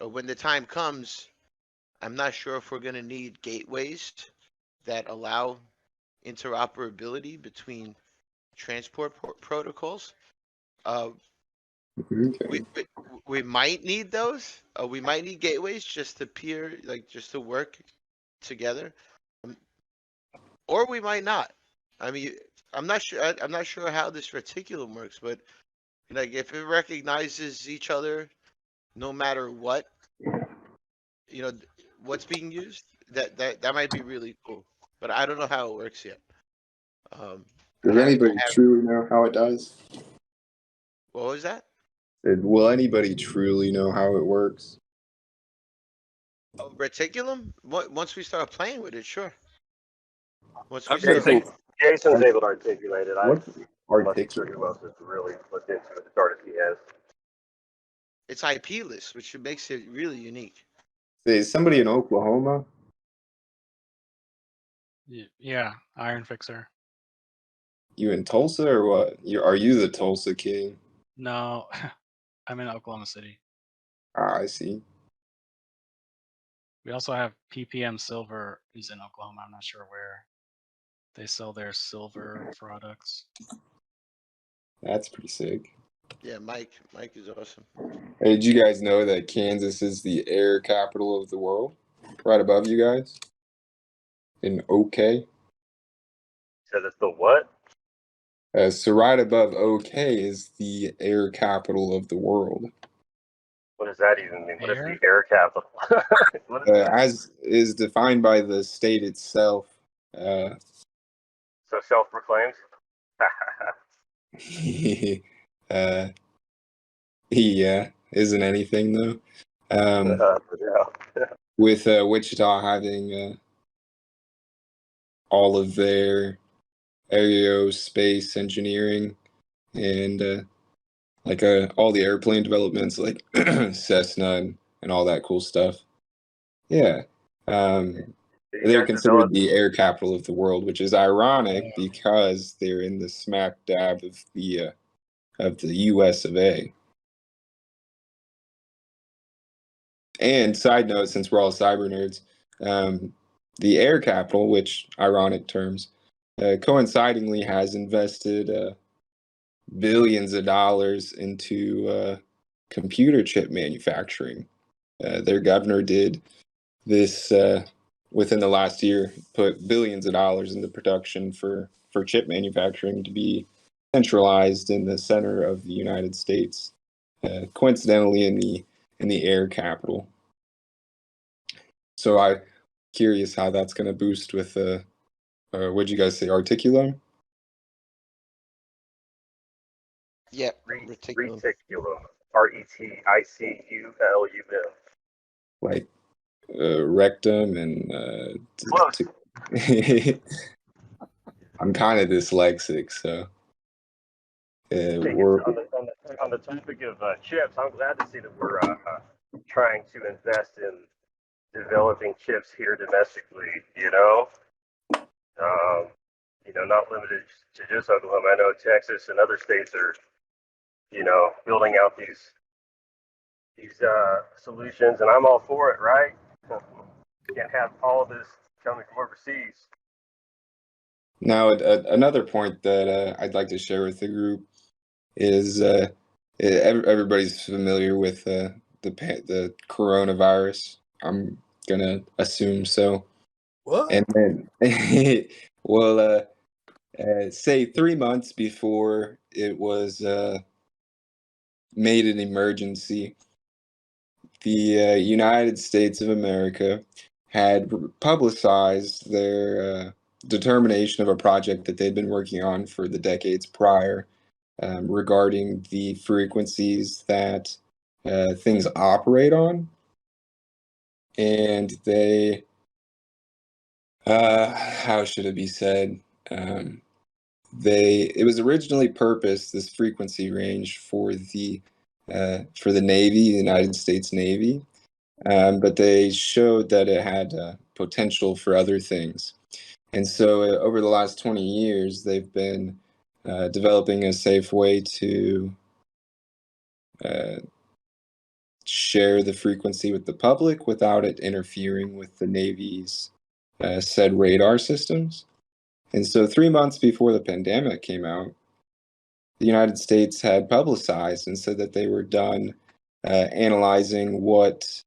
when the time comes, I'm not sure if we're going to need gateways that allow interoperability between transport protocols. Okay. We might need those. We might need gateways just to work together, or we might not. I mean, I'm not sure. I'm not sure how this reticulum works, but like if it recognizes each other, no matter what, what's being used, that might be really cool. But I don't know how it works yet. Does anybody truly know how it does? What was that? Will anybody truly know how it works? Oh, reticulum? Once we start playing with it, sure. Once we Jason's able to articulate it. What's I'm not sure articulate? who else has really looked into it as hard as he has. It's IP-less, which makes it really unique. Is somebody in Oklahoma? Yeah, Iron Fixer. You in Tulsa or what? Are you the Tulsa king? No, I'm in Oklahoma City. Ah, I see. We also have PPM Silver, who's in Oklahoma. I'm not sure where. They sell their silver products. That's pretty sick. Yeah, Mike is awesome. Hey, did you guys know that Kansas is the air capital of the world? Right above you guys? In OK? Said it's the what? So right above OK is the air capital of the world. What does that even mean? What is Air? the air capital? What is that? As is defined by the state itself. So self-proclaimed. Yeah, isn't anything though. Yeah. With Wichita having all of their aerospace engineering and all the airplane developments like Cessna and all that cool stuff. Yeah. They're considered the air capital of the world, which is ironic because they're in the smack dab of the US of A. And side note, since we're all cyber nerds, the air capital, which ironic terms, coincidingly has invested billions of dollars into computer chip manufacturing. Their governor did this within the last year, put billions of dollars into production for chip manufacturing to be centralized in the center of the United States, coincidentally in the air capital. So I'm curious how that's going to boost with what'd you guys say, Articulum? Yep. Reticulum. RETICULUM. Like rectum and Close. I'm kind of dyslexic, so we're on the topic of chips. I'm glad to see that we're trying to invest in developing chips here domestically. Not limited to just Oklahoma. I know Texas and other states are, building out these solutions, and I'm all for it. Right? Can't have all of this coming from overseas. Now, another point that I'd like to share with the group is everybody's familiar with the coronavirus. I'm gonna assume so. What? And then, well, say 3 months before it was made an emergency, the United States of America had publicized their determination of a project that they'd been working on for the decades prior, regarding the frequencies that things operate on. And they, how should it be said? It was originally purposed, this frequency range, for the Navy, the United States Navy, but they showed that it had potential for other things. And so over the last 20 years, they've been developing a safe way to share the frequency with the public without it interfering with the Navy's said radar systems. And so 3 months before the pandemic came out, the United States had publicized and said that they were done analyzing what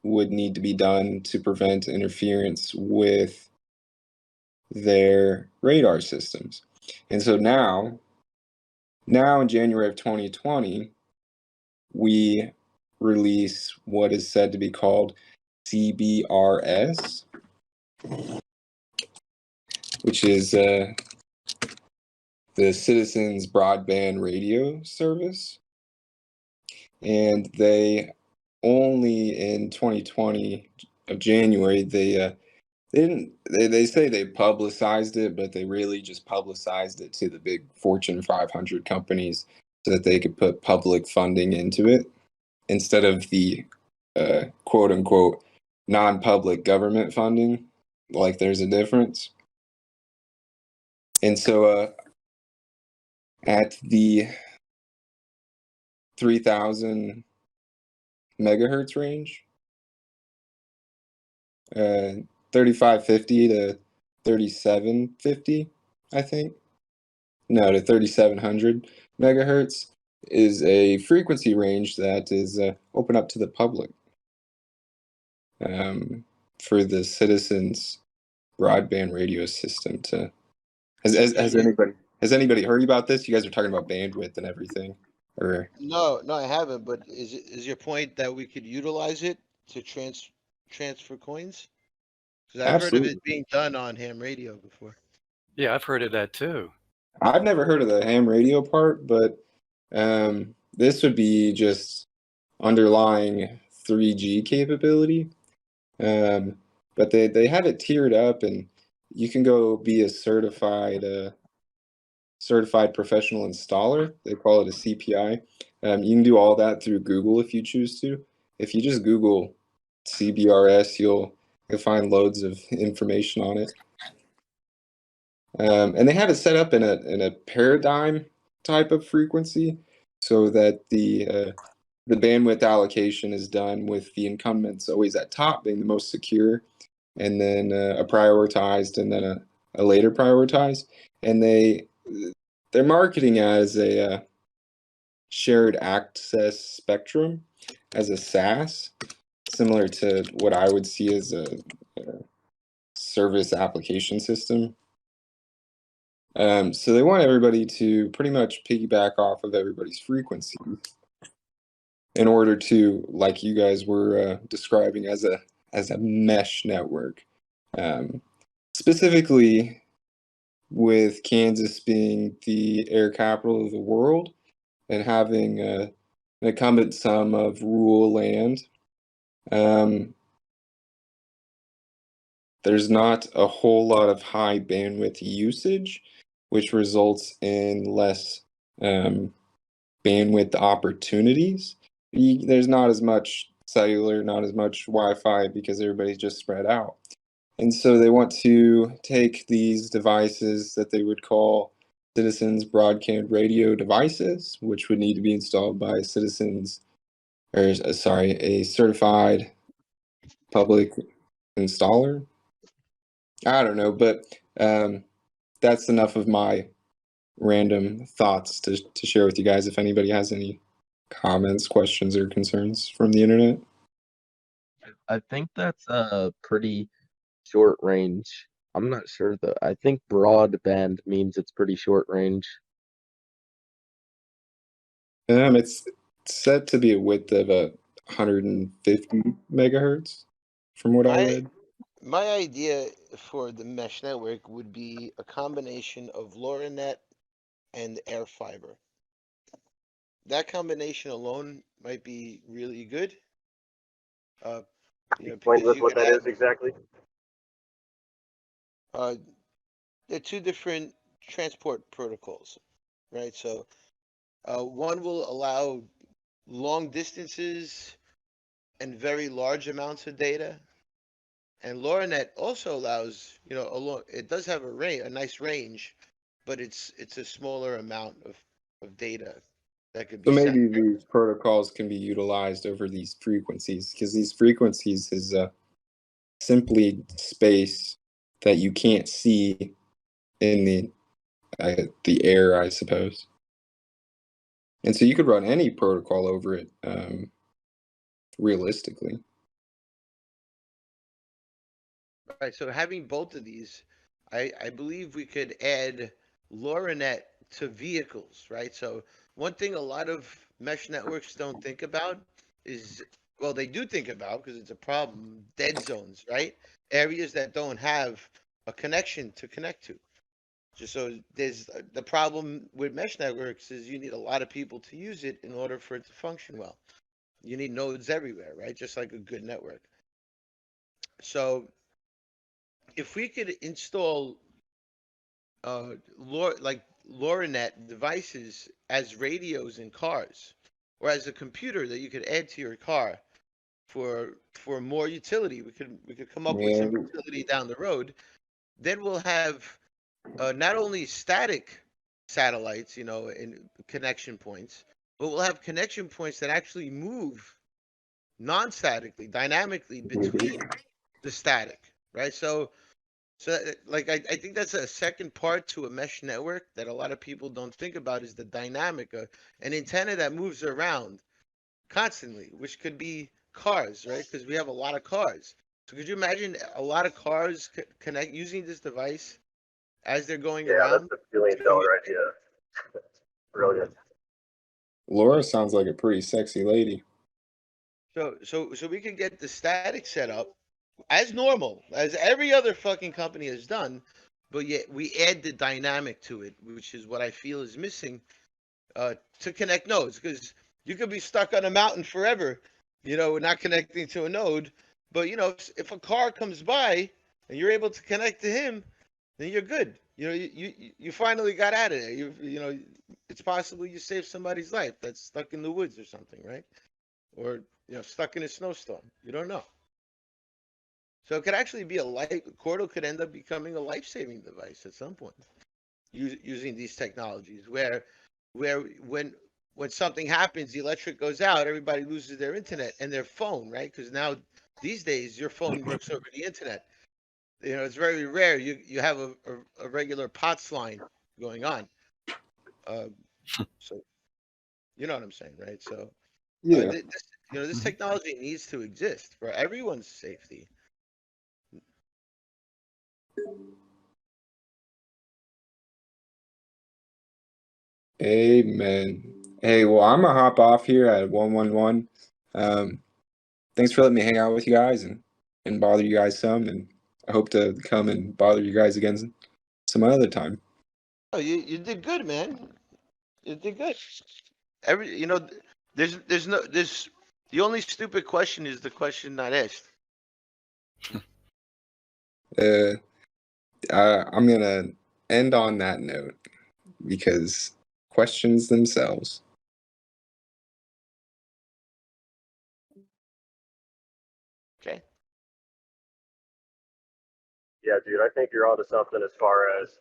would need to be done to prevent interference with their radar systems. And so now in January of 2020, we release what is said to be called CBRS, which is the Citizens Broadband Radio Service. And they only in 2020 of January, they say they publicized it, but they really just publicized it to the big Fortune 500 companies so that they could put public funding into it instead of the quote unquote non-public government funding. Like there's a difference. And so at the 3,000 megahertz range, 3550 to 3750, I think. No, to 3700 megahertz is a frequency range that is open up to the public for the citizens broadband radio system to. Has anybody heard about this? You guys are talking about bandwidth and everything, or No, I haven't. But is your point that we could utilize it to transfer coins? Because I've heard of Absolutely. it being done on ham radio before. Yeah, I've heard of that too. I've never heard of the ham radio part, but this would be just underlying 3G capability. But they have it tiered up, and you can go be a certified professional installer. They call it a CPI. You can do all that through Google if you choose to. If you just Google CBRS, you'll find loads of information on it. And they have it set up in a paradigm type of frequency, so that the bandwidth allocation is done with the incumbents always at top being the most secure, and then a prioritized, and then a later prioritized. And they're marketing as a shared access spectrum, as a SAS, similar to what I would see as a service application system. So they want everybody to pretty much piggyback off of everybody's frequency in order to, like you guys were describing, as a mesh network. Specifically, with Kansas being the air capital of the world and having an incumbent sum of rural land, there's not a whole lot of high bandwidth usage, which results in less bandwidth opportunities. There's not as much cellular, not as much Wi-Fi, because everybody's just spread out. And so they want to take these devices that they would call citizens broadband radio devices, which would need to be installed by a certified public installer. I don't know, but that's enough of my random thoughts to share with you guys. If anybody has any comments, questions, or concerns from the internet. I think that's pretty short range. I'm not sure though. I think broadband means it's pretty short range. It's set to be a width of 150 megahertz, from what I read. My idea for the mesh network would be a combination of LoRaNet and air fiber. That combination alone might be really good. Explain because you what could that have, is exactly. they're two different transport protocols, right? So one will allow long distances and very large amounts of data. And LoRaNet also allows, it does have a nice range, but it's a smaller amount of data that could be So sent. maybe these protocols can be utilized over these frequencies, because these frequencies is simply space that you can't see in the air, I suppose. And so you could run any protocol over it, realistically. Right. So having both of these, I believe we could add LoRaNet to vehicles, right? So one thing a lot of mesh networks don't think about is, well, they do think about, because it's a problem, dead zones, right? Areas that don't have a connection to connect to. Just so there's the problem with mesh networks is you need a lot of people to use it in order for it to function well. You need nodes everywhere, right? Just like a good network. So if we could install LoRaNet devices as radios in cars, or as a computer that you could add to your car for more utility, we could come up with some utility down the road. Then we'll have not only static satellites, and connection points, but we'll have connection points that actually move non-statically, dynamically between the static, right? So like I think that's a second part to a mesh network that a lot of people don't think about, is the dynamic of an antenna that moves around constantly, which could be cars, right? Because we have a lot of cars. So could you imagine a lot of cars connect using this device as they're going around? That's a $1 billion idea. Brilliant. Laura sounds like a pretty sexy lady. So we can get the static set up as normal, as every other fucking company has done, but yet we add the dynamic to it, which is what I feel is missing to connect nodes. Because you could be stuck on a mountain forever, not connecting to a node. But if a car comes by and you're able to connect to him, then you're good. You finally got out of there. It's possible you saved somebody's life that's stuck in the woods or something, right? Or stuck in a snowstorm. You don't know. So it could actually be Qortal could end up becoming a life-saving device at some point, using these technologies. Where when something happens, the electric goes out, everybody loses their internet and their phone, right? Because now these days your phone works over the internet. It's very rare you have a regular POTS line going on. So you know what I'm saying, right? So Yeah. this technology needs to exist for everyone's safety. Amen. Hey, well, I'm gonna hop off here at 111. Thanks for letting me hang out with you guys and bother you guys some, and I hope to come and bother you guys again some other time. Oh, you did good, man. You did good. There's the only stupid question is the question not asked. I'm gonna end on that note because questions themselves. Okay. Yeah, dude, I think you're onto something as far as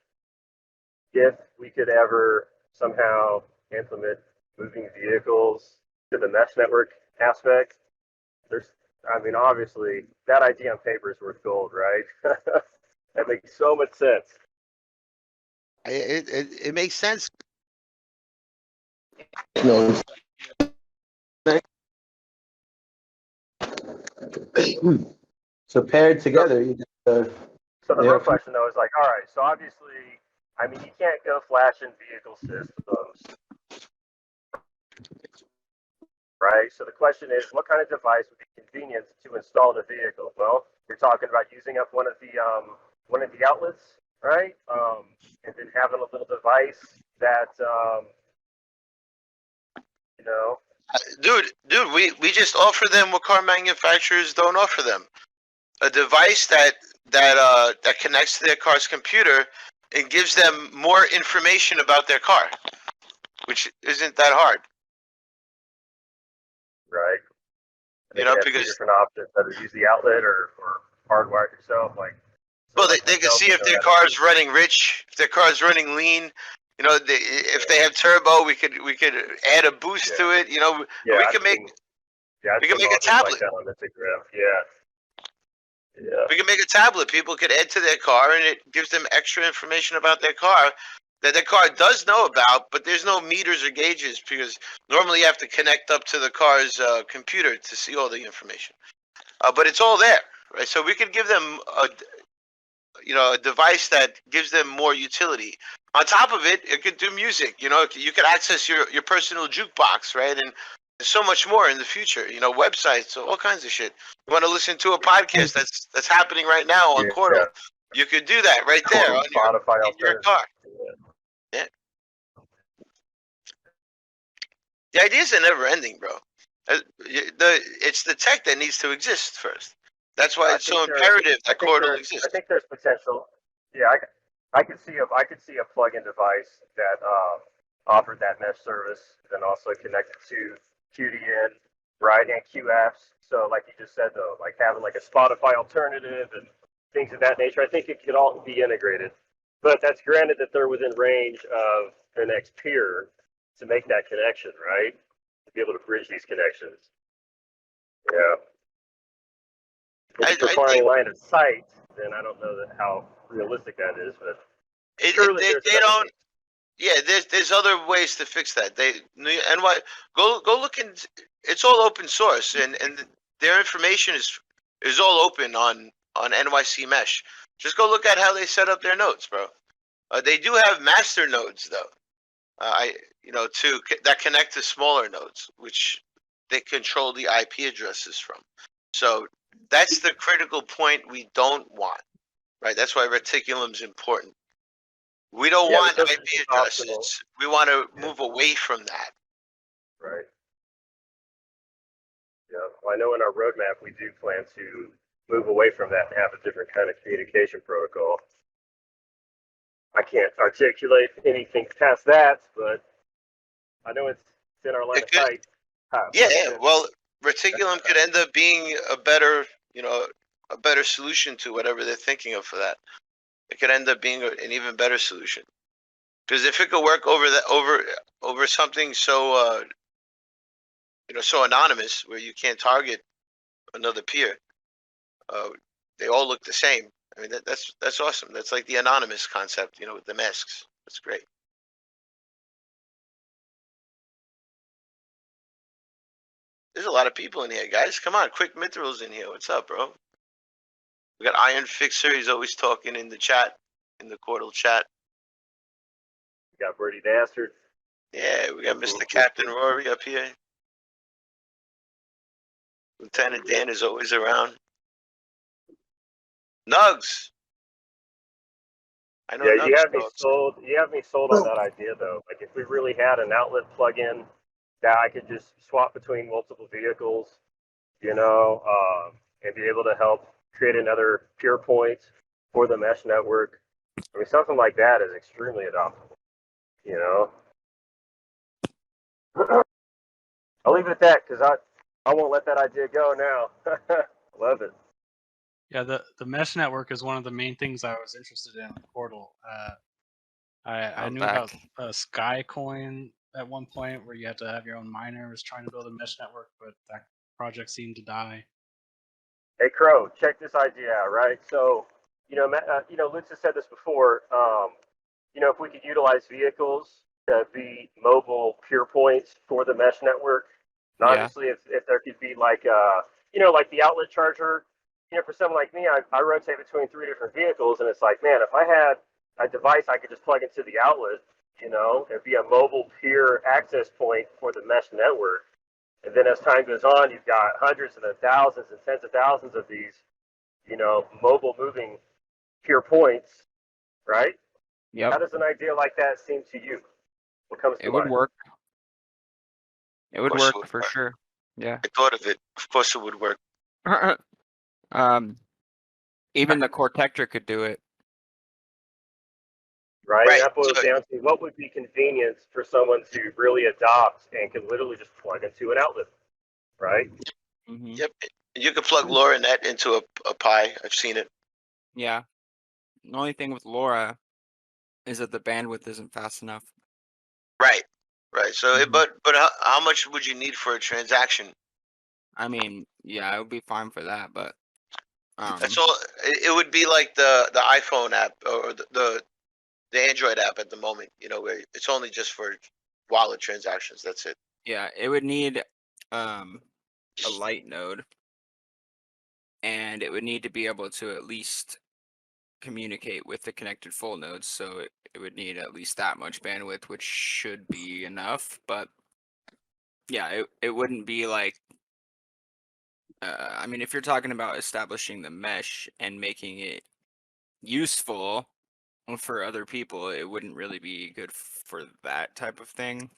if we could ever somehow implement moving vehicles to the mesh network aspect. Obviously, that idea on paper is worth gold, right? That makes so much sense. It makes sense. So paired together, So the real question though is like, all right, so obviously, you can't go flashing vehicle systems, right? So the question is, what kind of device would be convenient to install in a vehicle? Well, you're talking about using up one of the outlets, right? And then having a little device that Dude, we just offer them what car manufacturers don't offer them. A device that connects to their car's computer and gives them more information about their car, which isn't that hard. right? Because two different options, whether use the outlet or hardwire it yourself. Well, they can see if their car is running rich, if their car is running lean. If they have turbo, we could add a boost to it. We can make a tablet. We can make a tablet people could add to their car, and it gives them extra information about their car that their car does know about, but there's no meters or gauges because normally you have to connect up to the car's computer to see all the information. But it's all there, right? So we could give them a device that gives them more utility. On top of it, it could do music. You could access your personal jukebox, right? And there's so much more in the future. Websites, all kinds of shit. You want to listen to a podcast that's happening right now on Qortal? You could do that right there on Spotify in your car. Yeah. The ideas are never ending, bro. It's the tech that needs to exist first. That's why it's so imperative that Qortal exists. I think there's potential. Yeah, I could see a plug-in device that offered that mesh service, then also connected to QDN, right, and QFs. So, like you just said, though, like having like a Spotify alternative and things of that nature, I think it could all be integrated. But that's granted that they're within range of their next peer to make that connection, right? To be able to bridge these connections. Yeah. If it's requiring line of sight, then I don't know how realistic that is, but they don't. Yeah, there's other ways to fix that. Go look in. It's all open source, and their information is all open on NYC Mesh. Just go look at how they set up their nodes, bro. They do have master nodes though. That connect to smaller nodes, which they control the IP addresses from. So that's the critical point we don't want, right? That's why reticulum's important. We don't Yeah, want because IP it's addresses. optional. We want to move away from that. Right. Yeah. Well, I know in our roadmap we do plan to move away from that and have a different kind of communication protocol. I can't articulate anything past that, but I know it's in our line of sight. Yeah, well, reticulum could end up being a better, a better solution to whatever they're thinking of for that. It could end up being an even better solution. Because if it could work over something so so anonymous where you can't target another peer, they all look the same. I mean that's awesome. That's like the anonymous concept, with the masks. That's great. There's a lot of people in here, guys. Come on, Quick Mithril's in here. What's up, bro? We got Iron Fixer. He's always talking in the chat, in the Qortal chat. We got Birdie Dastard. Yeah, we got Mr. Captain Rory up here. Lieutenant Dan is always around. Nugs. I know. Yeah, Nugs you have me talks. sold. You have me sold on that idea, though. Like if we really had an outlet plug-in that I could just swap between multiple vehicles, and be able to help create another peer point for the mesh network. I mean, something like that is extremely adoptable. I'll leave it at that because I won't let that idea go now. Love it. Yeah, the mesh network is one of the main things I was interested in with Qortal. I knew about Skycoin at one point where you had to have your own miner. Was trying to build a mesh network, but that project seemed to die. Hey Crow, check this idea out, right? So, Lutz has said this before. If we could utilize vehicles to be mobile peer points for the mesh network, and obviously if there could be like like the outlet charger, for someone like me, I rotate between 3 different vehicles, and it's like, man, if I had a device I could just plug into the outlet, it'd be a mobile peer access point for the mesh network. And then as time goes on, you've got hundreds and thousands and tens of thousands of these, mobile moving peer points, right? Yep. How does an idea like that seem to you? What comes to It mind? would work. It would Of course work it would for work. sure. Yeah. I thought of it. Of course it would work. Even the Cortector could do it. Right? Right. And that boils down to what would be convenient for someone to really adopt and can literally just plug into an outlet, right? Mm-hmm. Yep. You could plug LoRaNet into a Pi. I've seen it. Yeah. The only thing with LoRa is that the bandwidth isn't fast enough. Right. Right. So, Mhm. but how much would you need for a transaction? I mean, yeah, it would be fine for that, but That's all. It would be like the iPhone app or the Android app at the moment. Where it's only just for wallet transactions. That's it. yeah, it would need a light node, and it would need to be able to at least communicate with the connected full nodes, so it would need at least that much bandwidth, which should be enough. But yeah, it wouldn't be like I mean, if you're talking about establishing the mesh and making it useful for other people, it wouldn't really be good for that type of thing.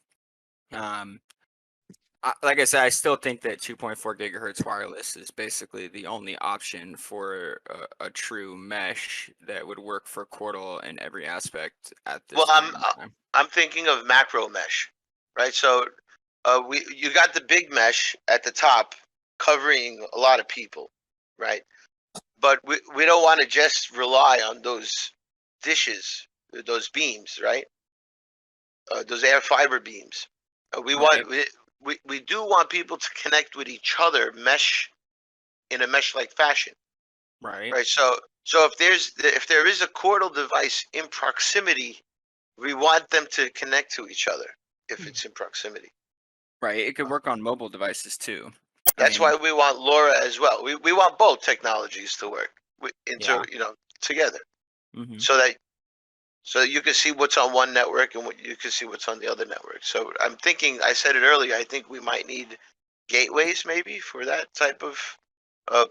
Like I said, I still think that 2.4 gigahertz wireless is basically the only option for a true mesh that would work for Qortal in every aspect at this point in time. I'm thinking of macro mesh, right? So, you got the big mesh at the top covering a lot of people, right? But we don't want to just rely on those dishes, those beams, right? Those air fiber beams. We do want people to connect with each other, mesh in a mesh-like fashion, right? So if there is a Qortal device in proximity, we want them to connect to each other if it's in proximity. Right. It could work on mobile devices too. That's why we want LoRa as well. We want both technologies to work together, Mm-hmm. so that you can see what's on one network and what you can see what's on the other network. So I'm thinking, I said it earlier, I think we might need gateways maybe for that type of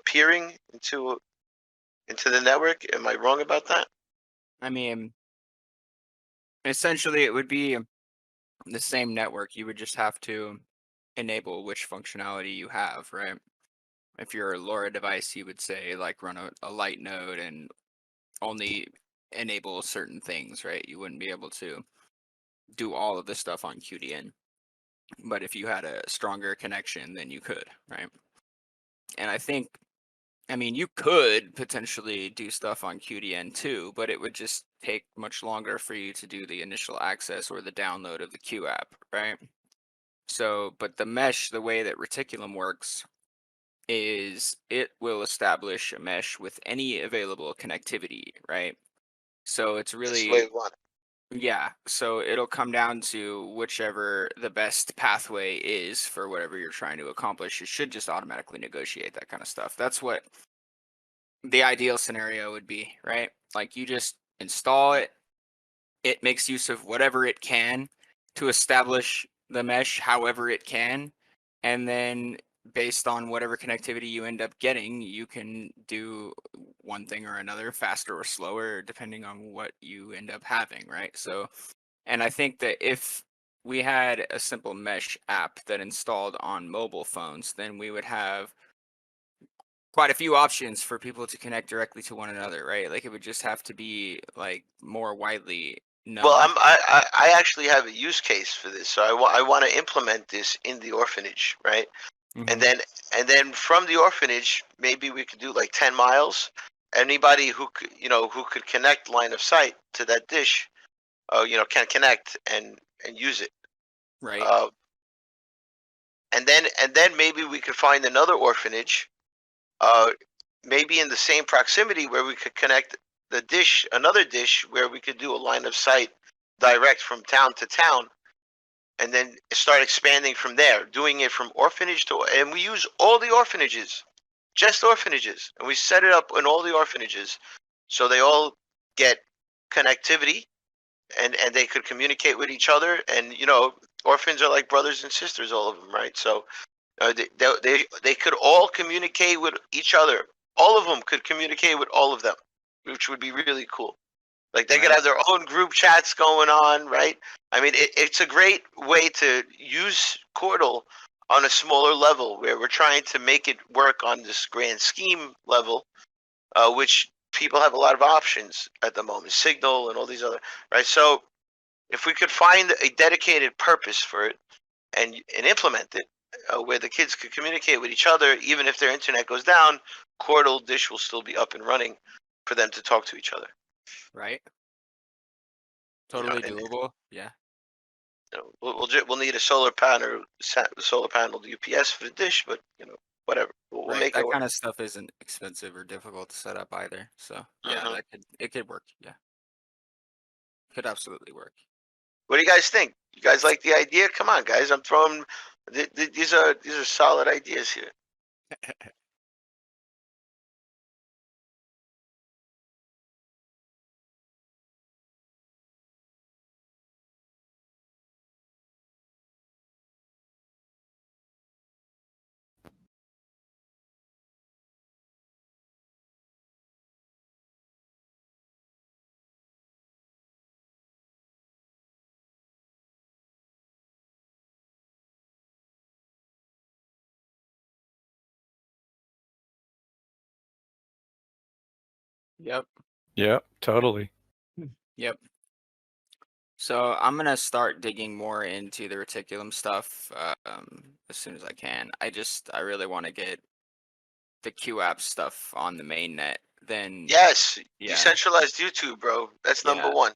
peering into the network. Am I wrong about that? I mean, essentially, it would be the same network. You would just have to enable which functionality you have, right? If you're a LoRa device, you would say like run a light node and only enable certain things, right? You wouldn't be able to do all of the stuff on QDN. But if you had a stronger connection, then you could, right? And I mean, you could potentially do stuff on QDN too, but it would just take much longer for you to do the initial access or the download of the Q app, right? So, but the mesh, the way that Reticulum works is it will establish a mesh with any available connectivity, right? So it's That's the way really, we want it. yeah, so it'll come down to whichever the best pathway is for whatever you're trying to accomplish. It should just automatically negotiate that kind of stuff. That's what the ideal scenario would be, right? Like you just install it, it makes use of whatever it can to establish the mesh however it can, and then based on whatever connectivity you end up getting, you can do one thing or another, faster or slower, depending on what you end up having, right? So, and I think that if we had a simple mesh app that installed on mobile phones, then we would have quite a few options for people to connect directly to one another, right? Like it would just have to be like more widely known. Well, I actually have a use case for this. So I want to implement this in the orphanage, right? And then from the orphanage, maybe we could do like 10 miles. Anybody who could, who could connect line of sight to that dish, can connect and use it. Right. And then maybe we could find another orphanage, maybe in the same proximity where we could connect the dish, another dish where we could do a line of sight direct from town to town, and then start expanding from there, doing it from orphanage to, and we use all the orphanages, just orphanages, and we set it up in all the orphanages so they all get connectivity and they could communicate with each other. And orphans are like brothers and sisters, all of them, right? So they could all communicate with each other. All of them could communicate with all of them, which would be really cool. Like they could have their own group chats going on, right? I mean, it's a great way to use Qortal on a smaller level where we're trying to make it work on this grand scheme level, which people have a lot of options at the moment, Signal and all these other, right? So if we could find a dedicated purpose for it and implement it, where the kids could communicate with each other, even if their internet goes down, Qortal Dish will still be up and running for them to talk to each other. Right. Totally doable. Yeah. We'll need a solar panel UPS for the dish, but whatever. We'll make it that work. kind of stuff isn't expensive or difficult to set up either. So yeah, it could work. Yeah. Could absolutely work. What do you guys think? You guys like the idea? Come on, guys! I'm throwing. These are solid ideas here. Yep. Yep, totally. Yep. So I'm gonna start digging more into the reticulum stuff as soon as I can. I really want to get the QApp stuff on the main net. Then Yes, yeah, decentralized YouTube, bro. That's number one.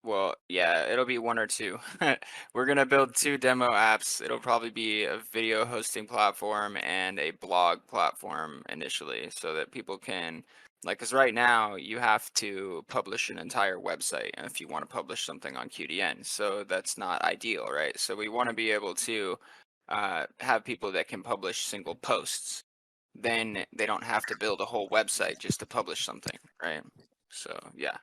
Well, yeah, it'll be one or two. We're gonna build 2 demo apps. It'll probably be a video hosting platform and a blog platform initially, so that people can, like, because right now you have to publish an entire website if you want to publish something on QDN. So that's not ideal, right? So we want to be able to have people that can publish single posts. Then they don't have to build a whole website just to publish something, right? So yeah.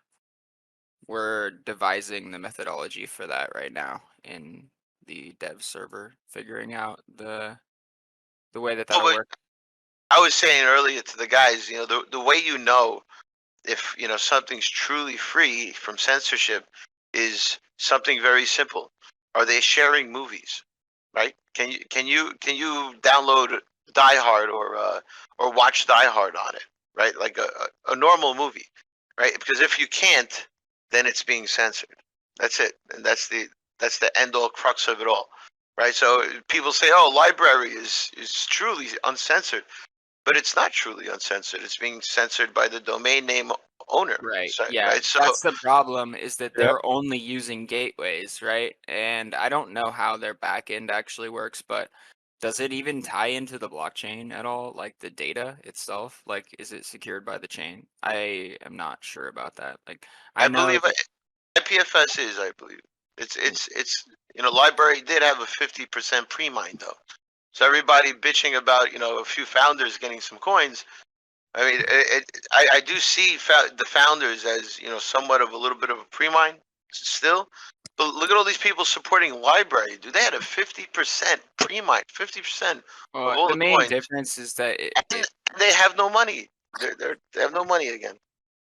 We're devising the methodology for that right now in the dev server, figuring out the the way that Well, that'll but work? I was saying earlier to the guys, the way you know if something's truly free from censorship is something very simple. Are they sharing movies? Right? Can you download Die Hard or watch Die Hard on it? Right? Like a normal movie, right? Because if you can't, then it's being censored. That's it, and that's the end all crux of it all, right? So people say, "Oh, library is truly uncensored," but it's not truly uncensored. It's being censored by the domain name owner, Right. so, Yeah, right? So that's the problem is that Yep. they're only using gateways, right? And I don't know how their backend actually works, but does it even tie into the blockchain at all? Like the data itself? Like, is it secured by the chain? I am not sure about that. Like, I I know believe that. IPFS is. I believe it's library did have a 50% pre-mine though. So everybody bitching about a few founders getting some coins. I mean, I do see the founders as somewhat of a little bit of a pre-mine still, but look at all these people supporting library. Dude, they had a 50% pre-mine, 50% of all The the main coins, difference is that and they have no money. They have no money again.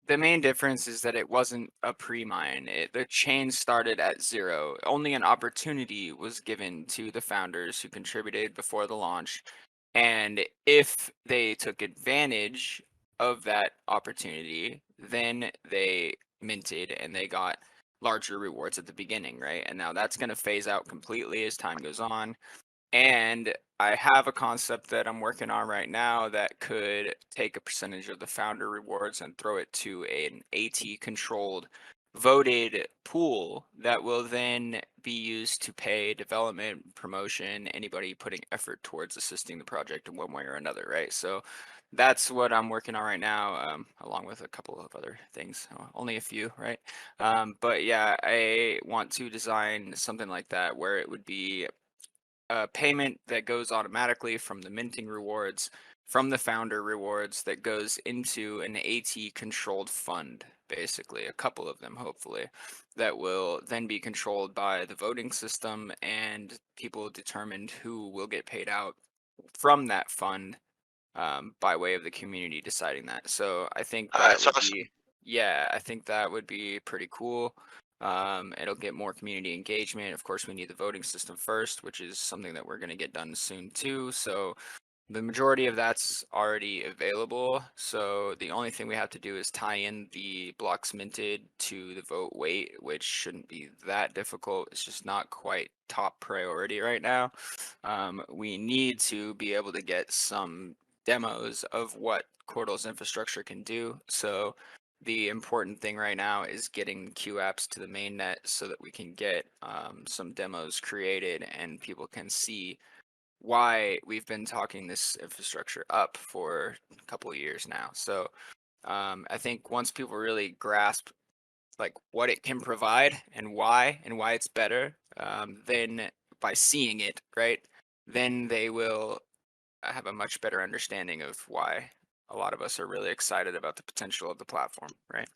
the main difference is that it wasn't a pre-mine. The chain started at 0. Only an opportunity was given to the founders who contributed before the launch. And if they took advantage of that opportunity, then they minted and they got larger rewards at the beginning, right? And now that's going to phase out completely as time goes on. And I have a concept that I'm working on right now that could take a percentage of the founder rewards and throw it to an AT controlled voted pool that will then be used to pay development, promotion, anybody putting effort towards assisting the project in one way or another, right? So that's what I'm working on right now, along with a couple of other things, only a few, right? But yeah, I want to design something like that where it would be a payment that goes automatically from the minting rewards, from the founder rewards that goes into an AT controlled fund, basically, a couple of them, hopefully, that will then be controlled by the voting system and people determined who will get paid out from that fund by way of the community deciding that. So I think that It's would awesome. be, yeah, I think that would be pretty cool. It'll get more community engagement. Of course, we need the voting system first, which is something that we're going to get done soon too. So the majority of that's already available. So the only thing we have to do is tie in the blocks minted to the vote weight, which shouldn't be that difficult. It's just not quite top priority right now. We need to be able to get some demos of what Qortal's infrastructure can do. So the important thing right now is getting Q apps to the mainnet so that we can get some demos created and people can see why we've been talking this infrastructure up for a couple of years now. So I think once people really grasp like what it can provide and why it's better, then by seeing it, right, then they will have a much better understanding of why a lot of us are really excited about the potential of the platform, right?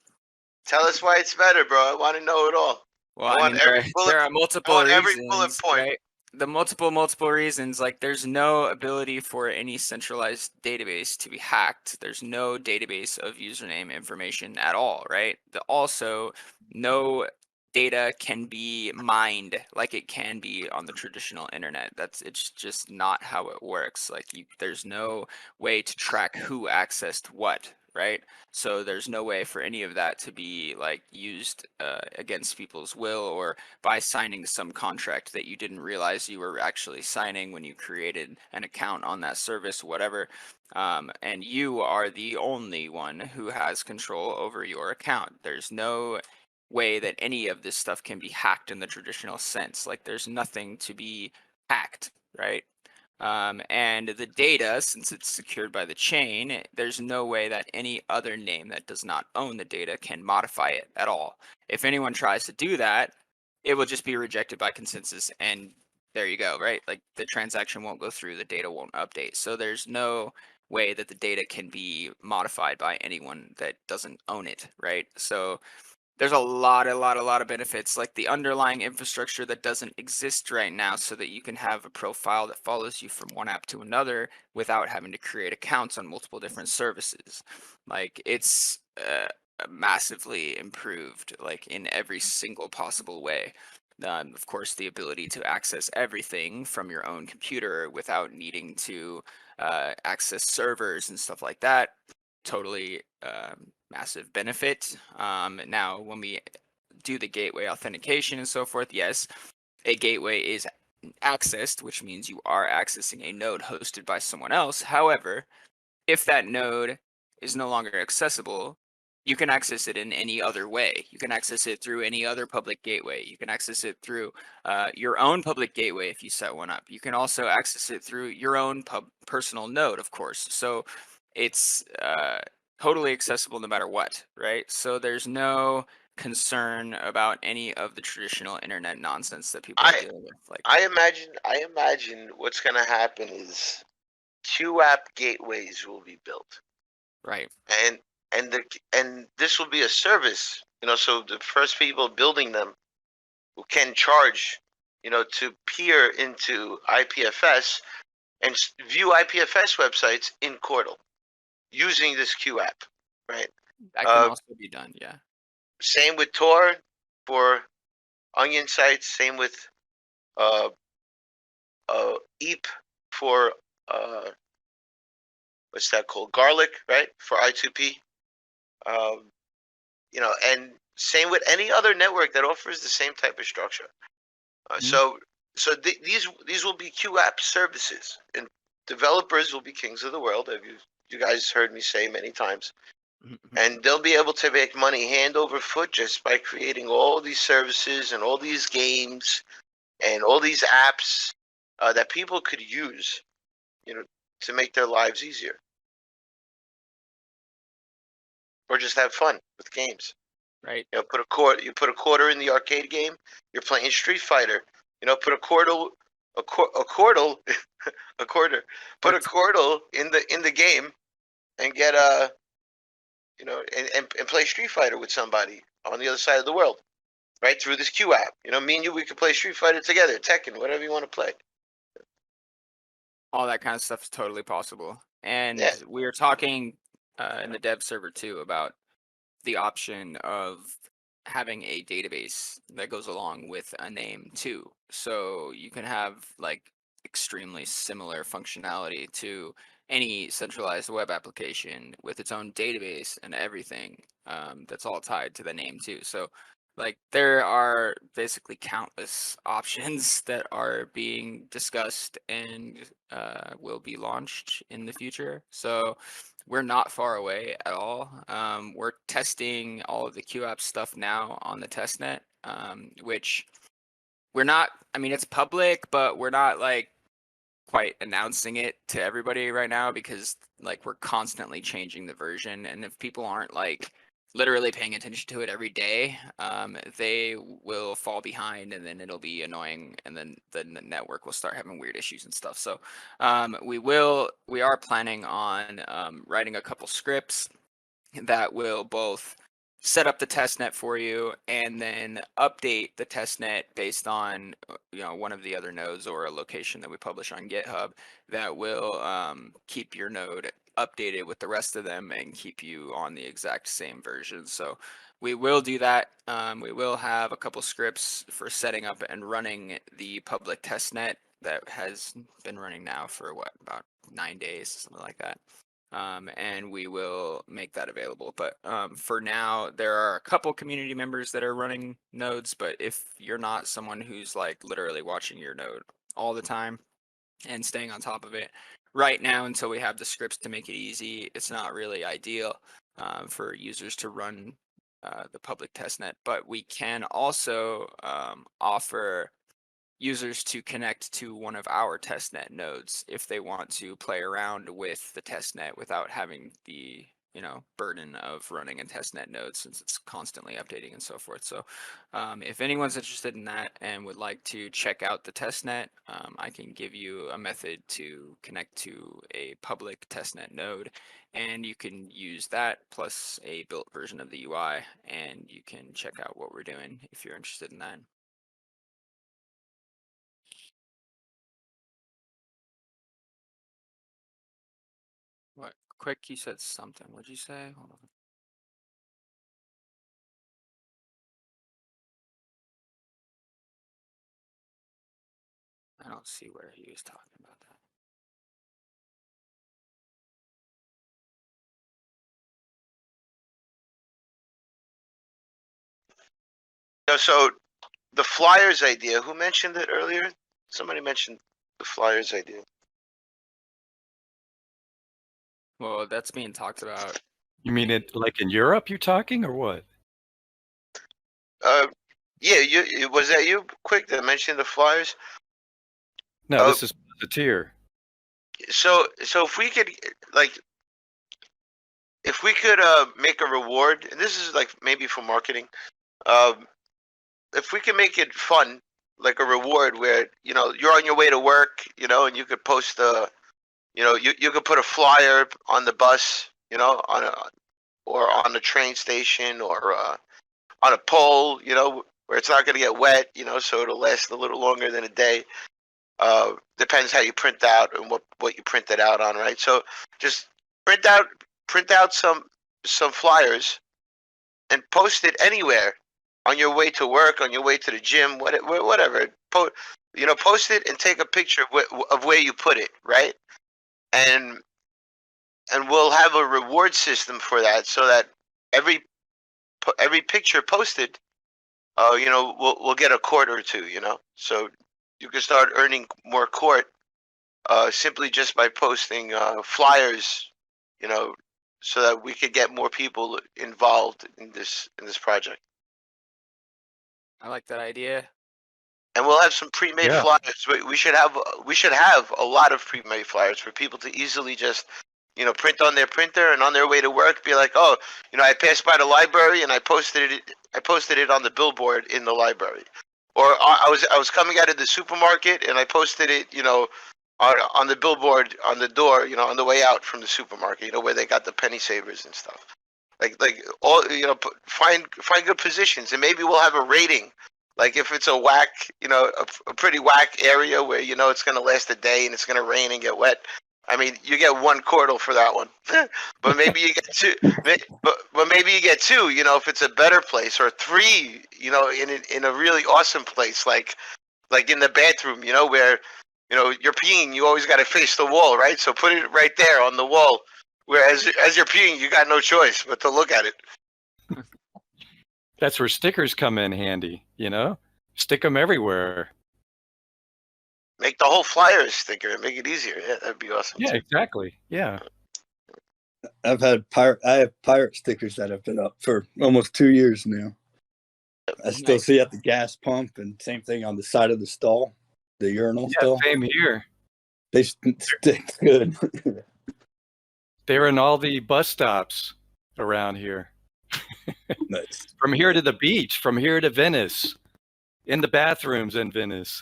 Tell us why it's better, bro. I want to know it all. Well, I I want mean, every bullet. there are I multiple want every bullet reasons, point. right? The multiple reasons, like there's no ability for any centralized database to be hacked. There's no database of username information at all, right? Also, no data can be mined like it can be on the traditional internet. It's just not how it works. Like there's no way to track who accessed what, right? So there's no way for any of that to be like used against people's will or by signing some contract that you didn't realize you were actually signing when you created an account on that service, whatever. And you are the only one who has control over your account. There's no way that any of this stuff can be hacked in the traditional sense. Like there's nothing to be hacked, right? And the data, since it's secured by the chain, there's no way that any other name that does not own the data can modify it at all. If anyone tries to do that, it will just be rejected by consensus and there you go, right? Like the transaction won't go through, the data won't update. So there's no way that the data can be modified by anyone that doesn't own it, right? So there's a lot of benefits, like the underlying infrastructure that doesn't exist right now, so that you can have a profile that follows you from one app to another without having to create accounts on multiple different services. Like it's massively improved, like in every single possible way. Of course, the ability to access everything from your own computer without needing to access servers and stuff like that. Totally massive benefit. Now, when we do the gateway authentication and so forth, yes, a gateway is accessed, which means you are accessing a node hosted by someone else. However, if that node is no longer accessible, you can access it in any other way. You can access it through any other public gateway. You can access it through your own public gateway if you set one up. You can also access it through your own personal node, of course. So it's totally accessible no matter what, right? So there's no concern about any of the traditional internet nonsense that people are dealing with. Like, I imagine what's gonna happen is QApp gateways will be built, right? and and this will be a service, so the first people building them who can charge, to peer into IPFS and view IPFS websites in Qortal using this QApp, right? That can also be done, yeah. Same with Tor for onion sites. Same with EAP for what's that called? Garlic, right? For I2P. And same with any other network that offers the same type of structure. So these will be QApp services, and developers will be kings of the world. Have you guys heard me say many times? And they'll be able to make money hand over foot just by creating all these services and all these games and all these apps that people could use, to make their lives easier, or just have fun with games. Right. You put a quarter in the arcade game. You're playing Street Fighter. Put a quarter, a quarter. Put a quarter in the game, and get and play Street Fighter with somebody on the other side of the world, right, through this Q app. Me and you, we could play Street Fighter together, Tekken, whatever you want to play. All that kind of stuff is totally possible. And Yeah. we are talking in the dev server too about the option of having a database that goes along with a name too. So you can have like extremely similar functionality to any centralized web application with its own database and everything, that's all tied to the name too. So like there are basically countless options that are being discussed and will be launched in the future. So we're not far away at all. We're testing all of the QApp stuff now on the testnet, which we're not, I mean, it's public, but we're not like quite announcing it to everybody right now because like we're constantly changing the version. And if people aren't like literally paying attention to it every day, they will fall behind and then it'll be annoying and then the network will start having weird issues and stuff. So we are planning on writing a couple scripts that will both set up the test net for you and then update the test net based on one of the other nodes or a location that we publish on GitHub that will keep your node updated with the rest of them and keep you on the exact same version. So we will do that. We will have a couple scripts for setting up and running the public test net that has been running now for about 9 days, something like that. And we will make that available. But for now, there are a couple community members that are running nodes, but if you're not someone who's like literally watching your node all the time and staying on top of it, right now, until we have the scripts to make it easy, it's not really ideal for users to run the public testnet. But we can also offer users to connect to one of our testnet nodes if they want to play around with the testnet without having the burden of running a testnet node since it's constantly updating and so forth. So if anyone's interested in that and would like to check out the testnet, I can give you a method to connect to a public testnet node, and you can use that plus a built version of the UI, and you can check out what we're doing if you're interested in that. What? Quick, you said something. What'd you say? Hold on. I don't see where he was talking about that. So the flyers idea, who mentioned it earlier? Somebody mentioned the flyers idea. Well, that's being talked about. You mean it like in Europe? You talking or what? Yeah, was that you, Quick, that mentioned the flyers? No, this is the tier. So if we could make a reward, and this is like maybe for marketing, if we can make it fun, like a reward where you're on your way to work, and you could post you could put a flyer on the bus, or on the train station, or on a pole, where it's not going to get wet, so it'll last a little longer than a day. Depends how you print out and what you print it out on, right? So just print out some flyers and post it anywhere on your way to work, on your way to the gym, whatever. Post it and take a picture of where you put it, right? And we'll have a reward system for that, so that every picture posted, we'll get a quart or two, so you can start earning more quart simply just by posting flyers, so that we could get more people involved in this project. I like that idea. And we'll have some pre-made flyers. We should have a lot of pre-made flyers for people to easily just print on their printer, and on their way to work be like, oh, I passed by the library and I posted it on the billboard in the library. Or I was coming out of the supermarket and I posted it, on the billboard on the door, on the way out from the supermarket, where they got the penny savers and stuff. Like all, find good positions, and maybe we'll have a rating. Like if it's a whack, a pretty whack area where it's going to last a day and it's going to rain and get wet. I mean, you get one Qortal for that one, but maybe you get two. But maybe you get two. If it's a better place, or three. In a really awesome place, like in the bathroom. Where you're peeing, you always got to face the wall, right? So put it right there on the wall. Whereas as you're peeing, you got no choice but to look at it. That's where stickers come in handy. Stick them everywhere. Make the whole flyer a sticker and make it easier. Yeah, that'd be awesome. Yeah, exactly. Yeah. I have pirate stickers that have been up for almost 2 years now. I still see at the gas pump, and same thing on the side of the stall, the urinal stall. Same here. They stick good. They're in all the bus stops around here. Nice. From here to the beach, from here to Venice, in the bathrooms in Venice.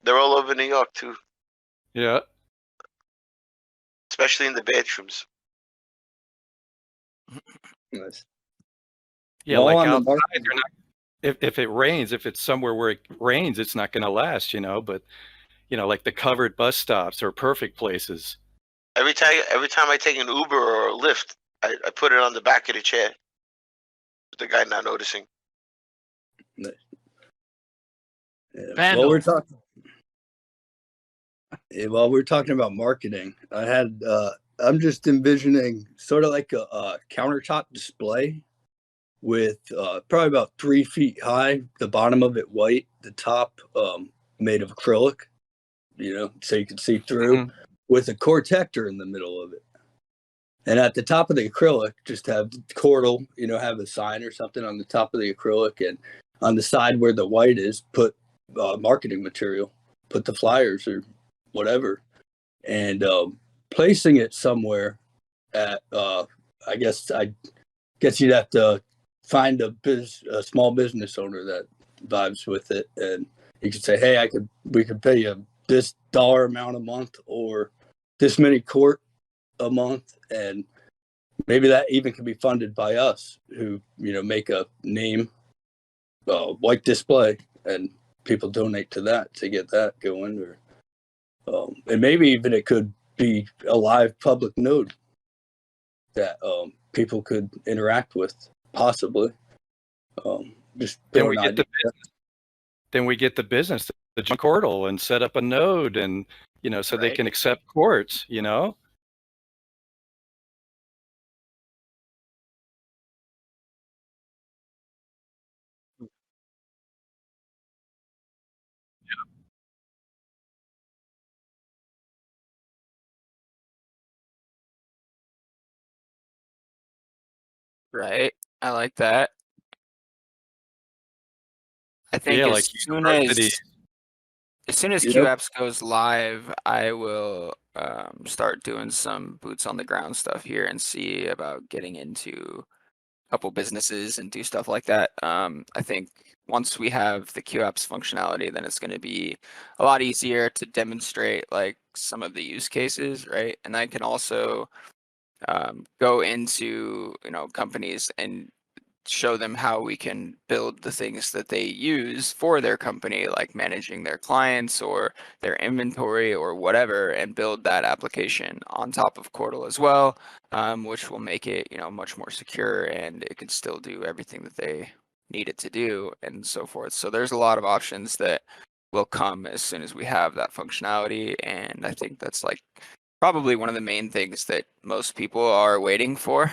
They're all over New York too. Yeah. Especially in the bathrooms. Nice. Yeah, Well, like outside, they're not. If it rains, if it's somewhere where it rains, it's not going to last, But, like the covered bus stops are perfect places. Every time I take an Uber or a Lyft, I put it on the back of the chair. The guy not noticing. Nice. Yeah, while we're talking about marketing, I'm just envisioning sort of like a countertop display with probably about 3 feet high, the bottom of it white, the top made of acrylic, so you can see through, with a Cortector in the middle of it. And at the top of the acrylic, just have Qortal, have a sign or something on the top of the acrylic, and on the side where the white is, put marketing material, put the flyers or whatever, and placing it somewhere at, I guess you'd have to find a small business owner that vibes with it, and you could say, hey, we could pay you this dollar amount a month or this many court a month, and maybe that even can be funded by us who, make a name, white display, and people donate to that to get that going, or and maybe even it could be a live public node that people could interact with, possibly. Just then we get the business to join Qortal and set up a node, and so they can accept courts. Right. I like that. I think Yeah, as like soon as universities. QApps goes live, I will start doing some boots on the ground stuff here and see about getting into a couple businesses and do stuff like that. I think once we have the QApps functionality, then it's going to be a lot easier to demonstrate like some of the use cases, right? And I can also go into companies and show them how we can build the things that they use for their company, like managing their clients or their inventory or whatever, and build that application on top of Qortal as well, which will make it much more secure, and it can still do everything that they need it to do and so forth. So there's a lot of options that will come as soon as we have that functionality, and I think that's like probably one of the main things that most people are waiting for.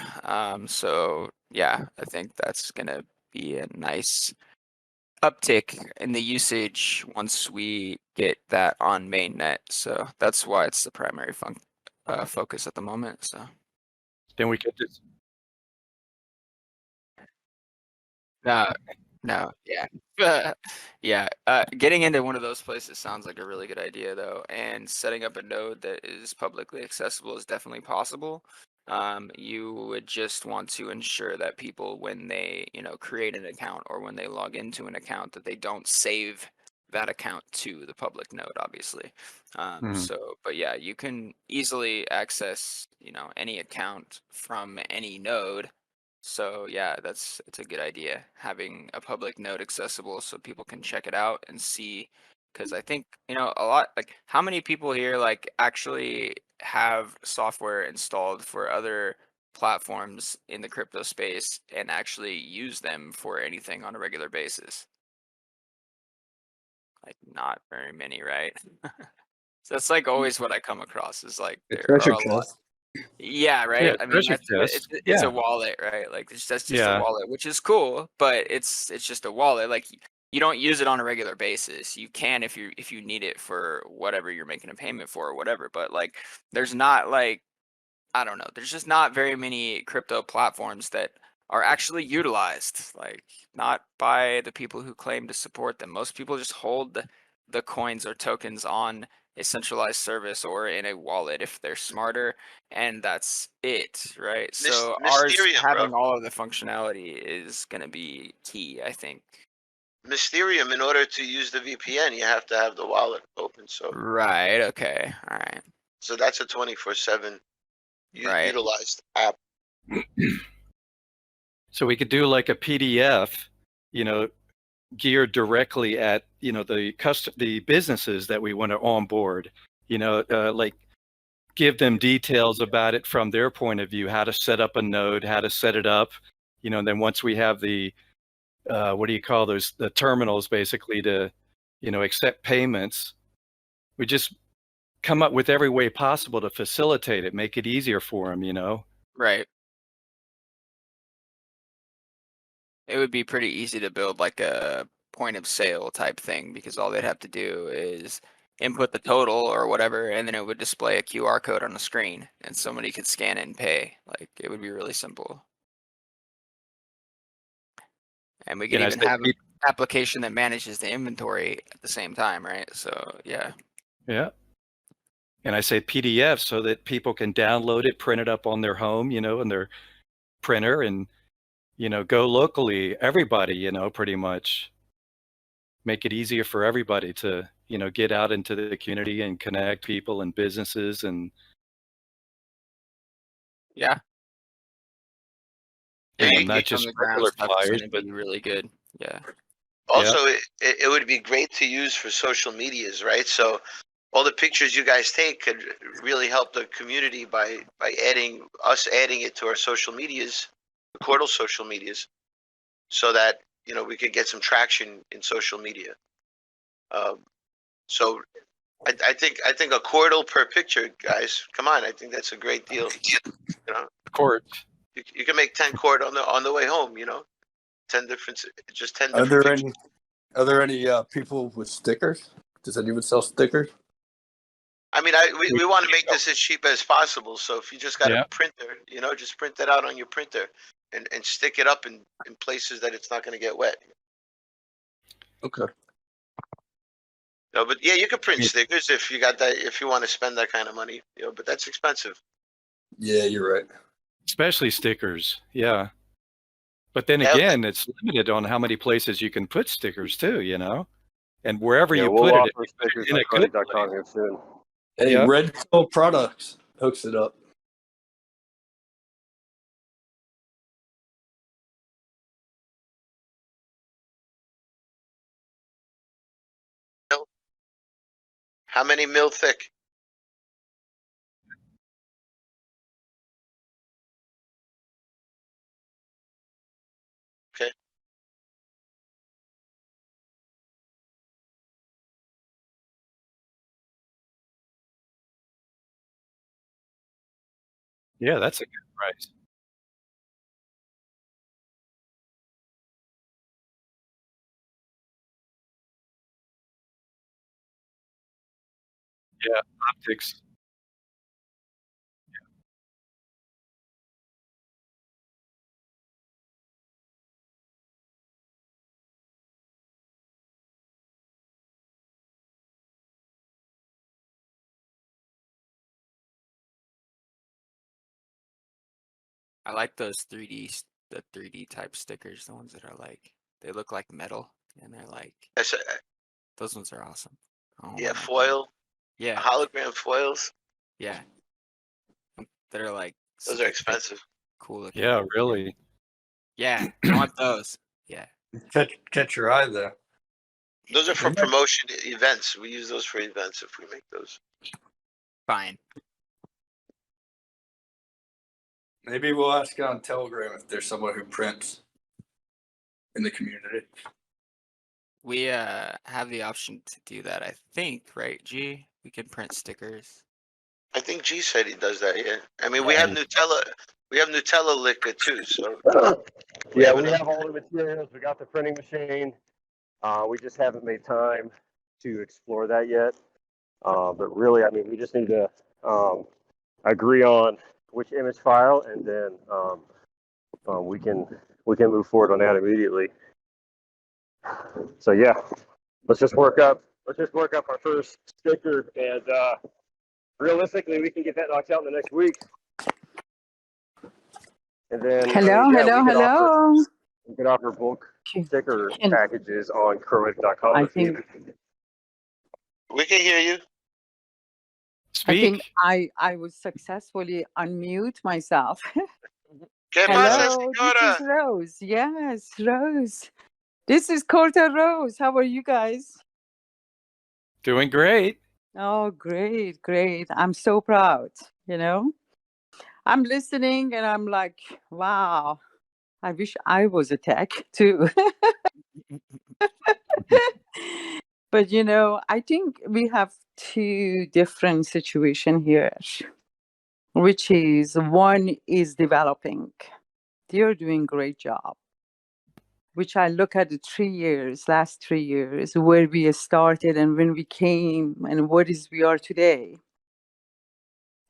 So yeah, I think that's gonna be a nice uptick in the usage once we get that on mainnet. So that's why it's the primary focus at the moment. So Then we get this. No, yeah. Yeah, getting into one of those places sounds like a really good idea though, and setting up a node that is publicly accessible is definitely possible. You would just want to ensure that people, when they, create an account or when they log into an account, that they don't save that account to the public node, obviously. So, but yeah, you can easily access, any account from any node. So yeah, it's a good idea having a public node accessible so people can check it out and see. Because I think a lot, like, how many people here like actually have software installed for other platforms in the crypto space and actually use them for anything on a regular basis? Like, not very many, right? So that's like always what I come across is like there are Treasure a lot. chest. Yeah, right. Yeah, I mean, treasure chest. it's a Yeah, wallet, right? Like that's just a yeah. wallet, which is cool, but it's just a wallet. Like you don't use it on a regular basis. You can if you need it for whatever you're making a payment for or whatever. But like, there's not like, I don't know. There's just not very many crypto platforms that are actually utilized, like not by the people who claim to support them. Most people just hold the coins or tokens on a centralized service or in a wallet if they're smarter, and that's it, right? So ours Mysterium, bro. having all of the functionality is going to be key, I think. Mysterium, in order to use the VPN, you have to have the wallet open. So Right. Okay. All right. so that's a 24/7 Right. utilized app. So we could do like a PDF, geared directly at the businesses that we want to onboard. Like give them details about it from their point of view, how to set up a node, how to set it up. And then once we have the what do you call those? The terminals, basically, to accept payments. We just come up with every way possible to facilitate it, make it easier for them. Right. It would be pretty easy to build like a point of sale type thing because all they'd have to do is input the total or whatever, and then it would display a QR code on the screen and somebody could scan it and pay. Like, it would be really simple. And we could even have an application that manages the inventory at the same time, right? So yeah. Yeah. And I say PDF so that people can download it, print it up on their home, you know, in their printer, and, you know, go locally, everybody, you know, pretty much make it easier for everybody to, you know, get out into the community and connect people and businesses. And Yeah. you know, Anything not on just the ground regular stuff is flyers, going to but be really good. Yeah. Also, it would be great to use for social medias, right? So all the pictures you guys take could really help the community by adding it to our social medias, the Qortal social medias, so that, you know, we could get some traction in social media. So I think a Qortal per picture, guys. Come on, I think that's a great deal. You know, court. you can make 10 Qort on the way home. You know, 10 different, just 10 Are different there pictures. are there any people with stickers? Does anyone sell stickers? I mean, we want to make this as cheap as possible. So if you just got a printer, you know, just print that out on your printer and stick it up in places that it's not going to get wet. Okay. No, but yeah, you could print stickers if you got that, if you want to spend that kind of money, you know, but that's expensive. Yeah, you're right. Especially stickers. Yeah. But then again, it's limited on how many places you can put stickers too, you know, and wherever Yeah, you we'll put it, offer stickers in on a good place. Qortal.com here soon. Hey, Yep. Red Pill Products hooks it up. How many mil thick? Okay. Yeah, that's a good price. Yeah, optics. I like those 3D type stickers, the ones that are like, they look like metal and they're like, those ones are awesome. Yeah, foil. Yeah. Hologram foils. Yeah. That are like, Those are expensive. Cool looking. Yeah, really. Yeah, I want those. Yeah. Catch your eye there. Those are for promotion events. We use those for events if we make those. Fine. Maybe we'll ask on Telegram if there's someone who prints in the community. We have the option to do that, I think, right, G? We can print stickers. I think G said he does that. Yeah. I mean, we have Nutella. We have Nutella liquor too. So We have all the materials. We got the printing machine. We just haven't made time to explore that yet. But really, I mean, we just need to agree on which image file, and then we can move forward on that immediately. So yeah, let's just work up our first sticker, and realistically, we can get that knocked out in the next week. And then we could offer bulk sticker packages on Qortal.com. I think we can hear you. I think I will successfully unmute myself. Hello, this is Rose. Yes, Rose. This is Qortal Rose. How are you guys? Doing great. Oh, great, great. I'm so proud, you know. I'm listening and I'm like, wow, I wish I was a tech too. But, you know, I think we have two different situations here, which is one is developing. They're doing a great job, which I look at the last 3 years, where we started and when we came and what is we are today.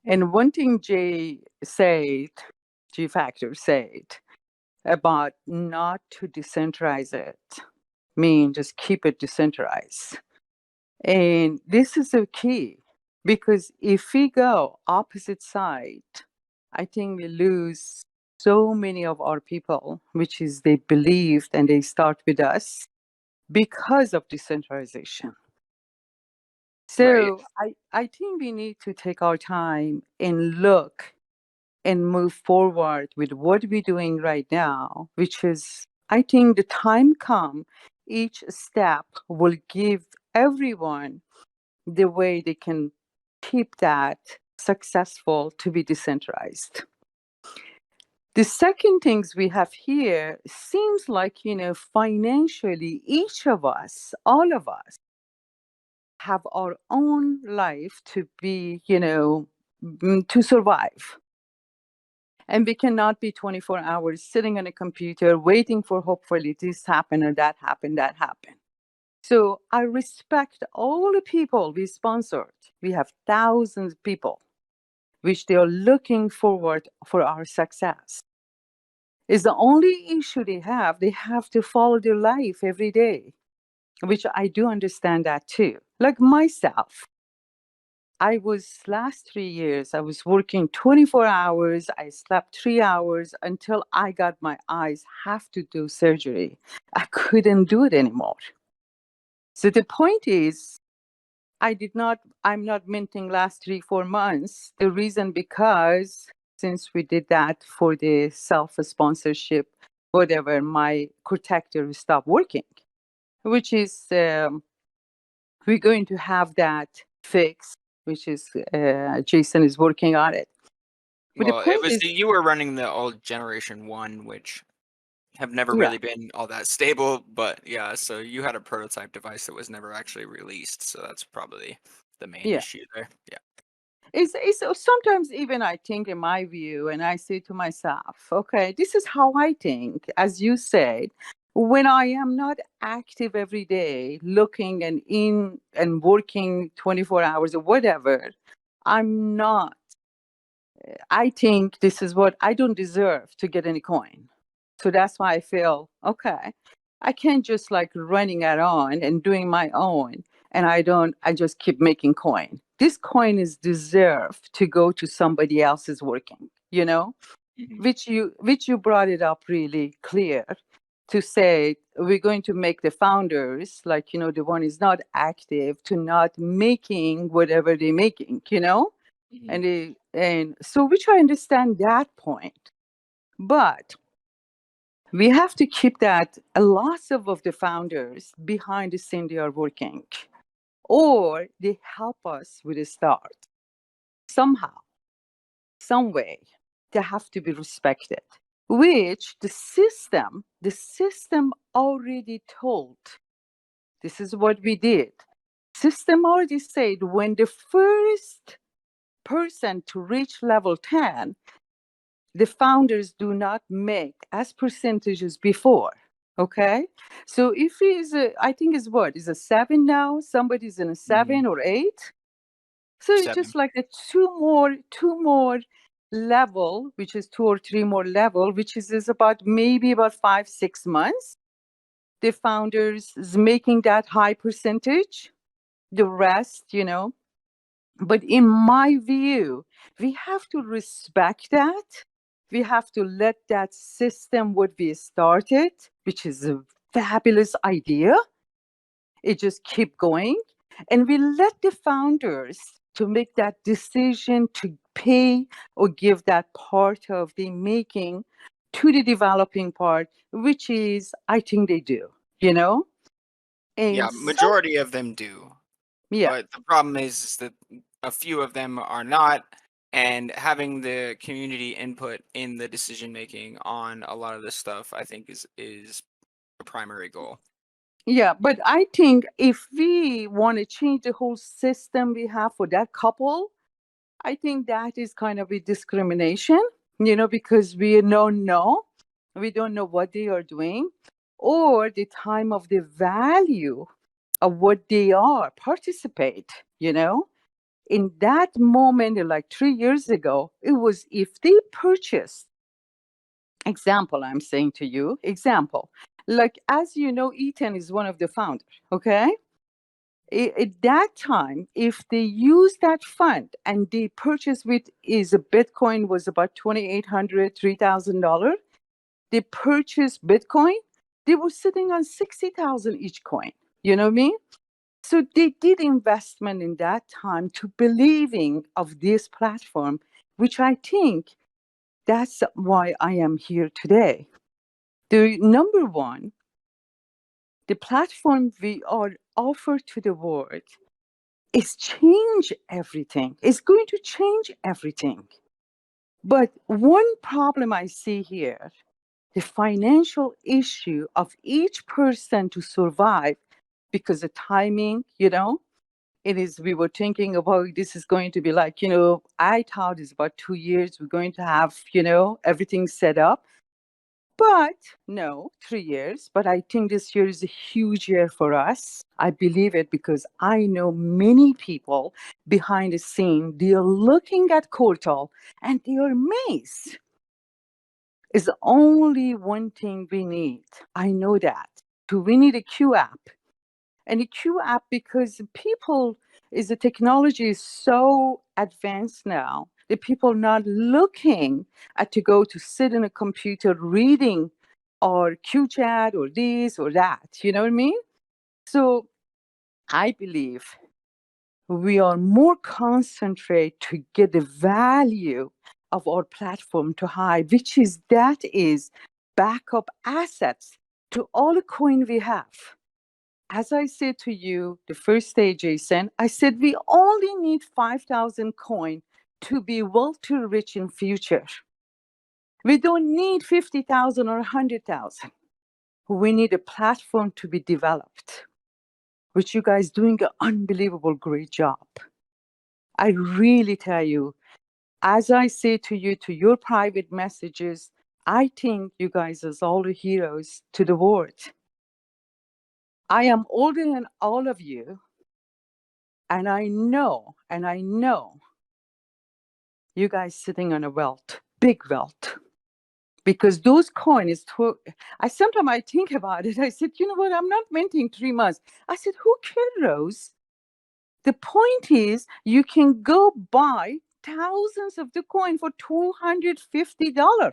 And one thing G Factor said about not to decentralize it, mean just keep it decentralized. And this is the key. Because if we go opposite side, I think we lose so many of our people, which is they believed and they start with us because of decentralization. So I think we need to take our time and look and move forward with what we're doing right now, which is, I think the time come, each step will give everyone the way they can keep that successful to be decentralized. The second things we have here seems like, financially, each of us, all of us, have our own life to be, to survive. And we cannot be 24 hours sitting on a computer waiting for hopefully this happen or that happen, that happen. So I respect all the people we sponsored. We have thousands of people which they are looking forward for our success. Is the only issue they have to follow their life every day, which I do understand that too. Like myself, I was last 3 years, I was working 24 hours. I slept 3 hours until I got my eyes have to do surgery. I couldn't do it anymore. So the point is, I'm not minting last 3-4 months. The reason because since we did that for the self-sponsorship, whatever, my protector stopped working, which is, we're going to have that fixed, which is, Jason is working on it. But Well, the it point was is, you were running the old generation 1, which have never yeah, really been all that stable, but yeah, so you had a prototype device that was never actually released, so that's probably the main yeah. issue there. Yeah. It's sometimes even I think in my view, and I say to myself, okay, this is how I think, as you said, when I am not active every day, looking and in and working 24 hours or whatever, I'm not. I think this is what I don't deserve to get any coin. So that's why I feel, okay, I can't just like running around and doing my own and I just keep making coin. This coin is deserved to go to somebody else's working, which you brought it up really clear to say we're going to make the founders like, the one is not active to not making whatever they're making, and so which I understand that point. But we have to keep that a lot of the founders behind the scene they are working, or they help us with a start somehow, some way. They have to be respected, which the system already told. This is what we did. System already said when the first person to reach level 10, the founders do not make as percentages before. Okay, so if he's I think is what is a 7 now, somebody's in a 7 or 8, so it's 7. just like a two more level, which is 2 or 3 more level, which is about maybe about 5-6 months. The founders is making that high percentage, the rest, but in my view, we have to respect that. We have to let that system what we started, which is a fabulous idea, it just keep going. And we let the founders to make that decision to pay or give that part of the making to the developing part, which is, I think they do, Yeah, And some, majority of them do. yeah. But the problem is that a few of them are not, and having the community input in the decision making on a lot of this stuff, I think is a primary goal. Yeah, but I think if we want to change the whole system we have for that couple, I think that is kind of a discrimination, because we don't know what they are doing or the time of the value of what they are participate, In that moment, like 3 years ago, it was if they purchased, example, I'm saying to you, example, like as you know, Ethan is one of the founders, okay? at that time, if they use that fund and they purchase with is a Bitcoin was about $2,800, $3,000, they purchased Bitcoin, they were sitting on 60,000 each coin. You know what I mean? So they did investment in that time to believing of this platform, which I think that's why I am here today. The number one, the platform we are offered to the world is change everything. It's going to change everything. But one problem I see here, the financial issue of each person to survive because of timing, it is, we were thinking about this is going to be like, I thought it's about 2 years, we're going to have, everything set up. But no, 3 years. But I think this year is a huge year for us. I believe it because I know many people behind the scene. They are looking at Qortal and they are amazed. It's only one thing we need. I know that. We need a Q app. And a Q app because the technology is so advanced now that people not looking at to go to sit in a computer reading or Q chat or this or that. You know what I mean? So I believe we are more concentrate to get the value of our platform to high, which is backup assets to all the coin we have. As I said to you the first day, Jason, I said we only need 5,000 coin to be wealthy rich in future. We don't need 50,000 or 100,000. We need a platform to be developed, which you guys doing an unbelievable great job. I really tell you, as I say to you, to your private messages, I think you guys are all the heroes to the world. I am older than all of you, and I know you guys sitting on a wealth, big wealth, because those coins. Sometimes I think about it. I said, you know what? I'm not minting 3 months. I said, who cares, Rose? The point is, you can go buy thousands of the coin for $250.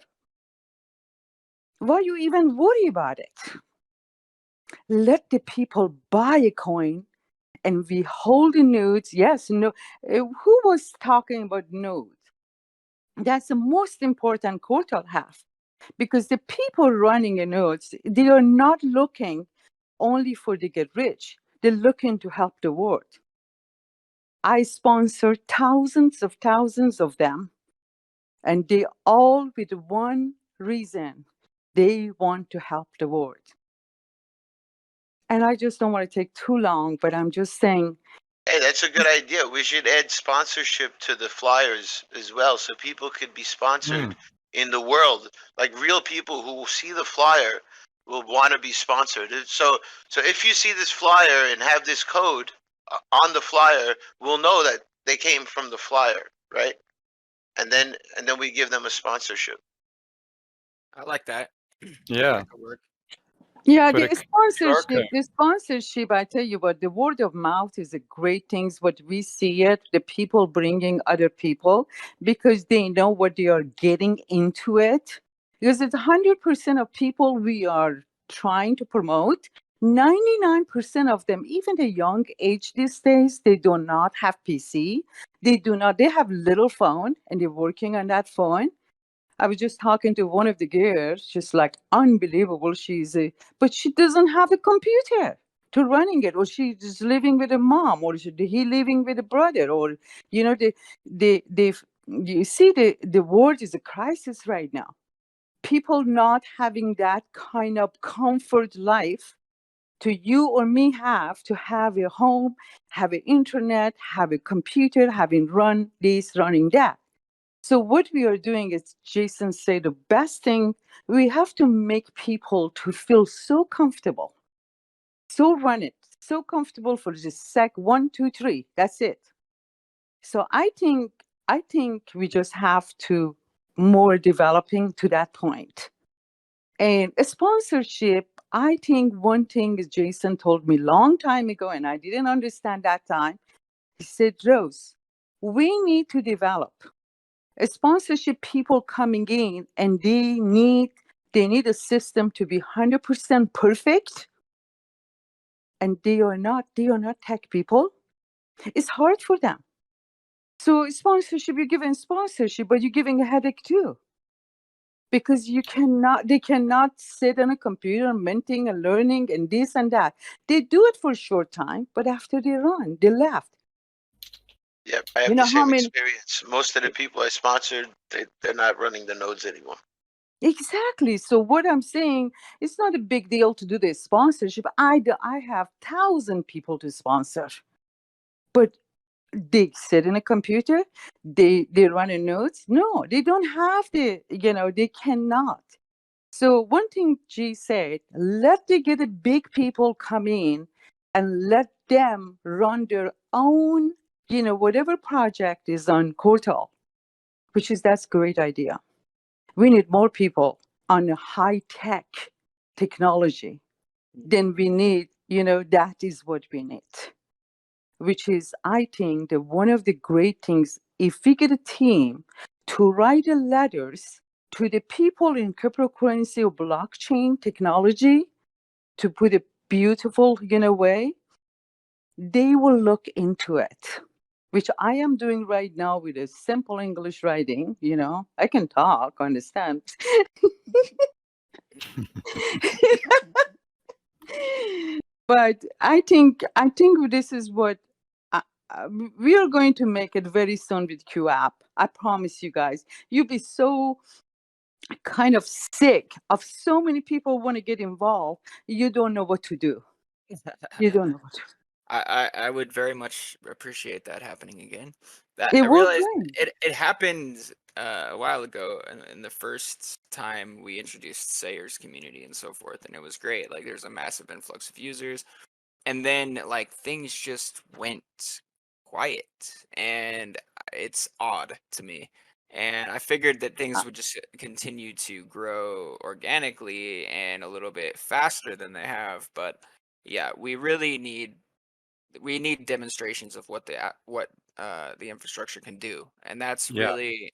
Why you even worry about it? Let the people buy a coin and we hold the nodes. Yes, no. Who was talking about nodes? That's the most important Qortal have, because the people running a nodes, they are not looking only for to get rich. They're looking to help the world. I sponsor thousands of them, and they all with one reason: they want to help the world. And I just don't want to take too long, but I'm just saying. Hey, that's a good idea. We should add sponsorship to the flyers as well, so people could be sponsored in the world. Like real people who will see the flyer will want to be sponsored. So if you see this flyer and have this code on the flyer, we'll know that they came from the flyer, right? And then we give them a sponsorship. I like that. Yeah. That could work. Yeah, Put the sponsorship, I tell you what, the word of mouth is a great thing. What we see it, the people bringing other people because they know what they are getting into it. Because it's 100% of people we are trying to promote. 99% of them, even the young age these days, they do not have PC. They have little phone and they're working on that phone. I was just talking to one of the girls, just like unbelievable. But she doesn't have a computer to running it, or she's living with a mom, or he living with a brother, or you see the world is a crisis right now. People not having that kind of comfort life to you or me have to have a home, have an internet, have a computer, having run this, running that. So what we are doing is, Jason said, the best thing, we have to make people to feel so comfortable. So run it, so comfortable for just 1, 2, 3. That's it. So I think we just have to more developing to that point. And a sponsorship, I think one thing is Jason told me long time ago, and I didn't understand that time. He said, Rose, we need to develop a sponsorship people coming in, and they need a system to be 100% perfect. And they are not tech people. It's hard for them. So sponsorship, you're giving sponsorship, but you're giving a headache too. Because they cannot sit on a computer minting and learning and this and that. They do it for a short time, but after they left. Yep, I have the same experience. Most of the people I sponsored, they're not running the nodes anymore. Exactly. So what I'm saying, it's not a big deal to do this sponsorship. I have 1,000 people to sponsor, but they sit in a computer, they run a nodes. No, they don't have they cannot. So one thing G said, let the get the big people come in and let them run their own, whatever project is on Qortal, that's a great idea. We need more people on high tech technology than we need, that is what we need. Which is, I think, that one of the great things, if we get a team to write the letters to the people in cryptocurrency or blockchain technology to put a beautiful, way, they will look into it, which I am doing right now with a simple English writing. I can talk, understand. But I think this is what we are going to make it very soon with Q app. I promise you guys. You'll be so kind of sick of so many people want to get involved. You don't know what to do. You don't know what to do. I would very much appreciate that happening again. That It I will realized bring. it happened a while ago in the first time we introduced Sayers community and so forth, and it was great. Like there's a massive influx of users, and then like things just went quiet, and it's odd to me. And I figured that things would just continue to grow organically and a little bit faster than they have, but yeah, we really need demonstrations of what the infrastructure can do, and that's Yeah. really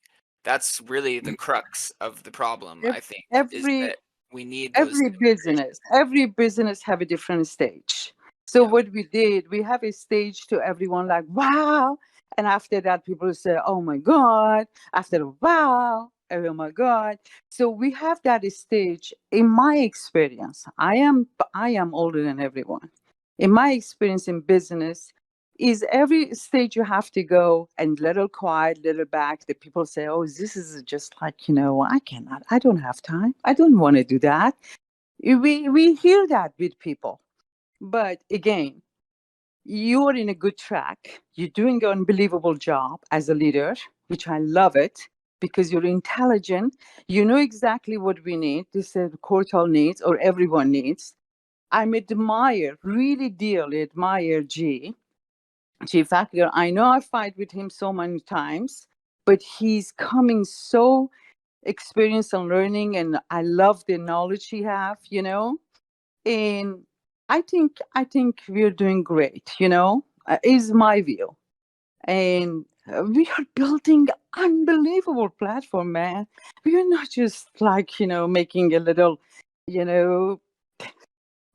the crux of the problem. I think is Every that we need those every business have a different stage. So what we did, we have a stage to everyone like, wow. And after that, people say, oh my God. After wow, oh my God. So we have that stage. In my experience, I am older than everyone. In my experience in business, is every stage you have to go and little quiet, little back. The people say, oh, this is just like, I don't have time. I don't want to do that. We hear that with people. But again, you're in a good track. You're doing an unbelievable job as a leader, which I love it because you're intelligent. You know exactly what we need. This is Qortal needs or everyone needs. Really dearly admire G Factor. I know I fight with him so many times, but he's coming so experienced and learning, and I love the knowledge he have, And I think we're doing great, is my view. And we are building unbelievable platform, man. We are not just like, making a little,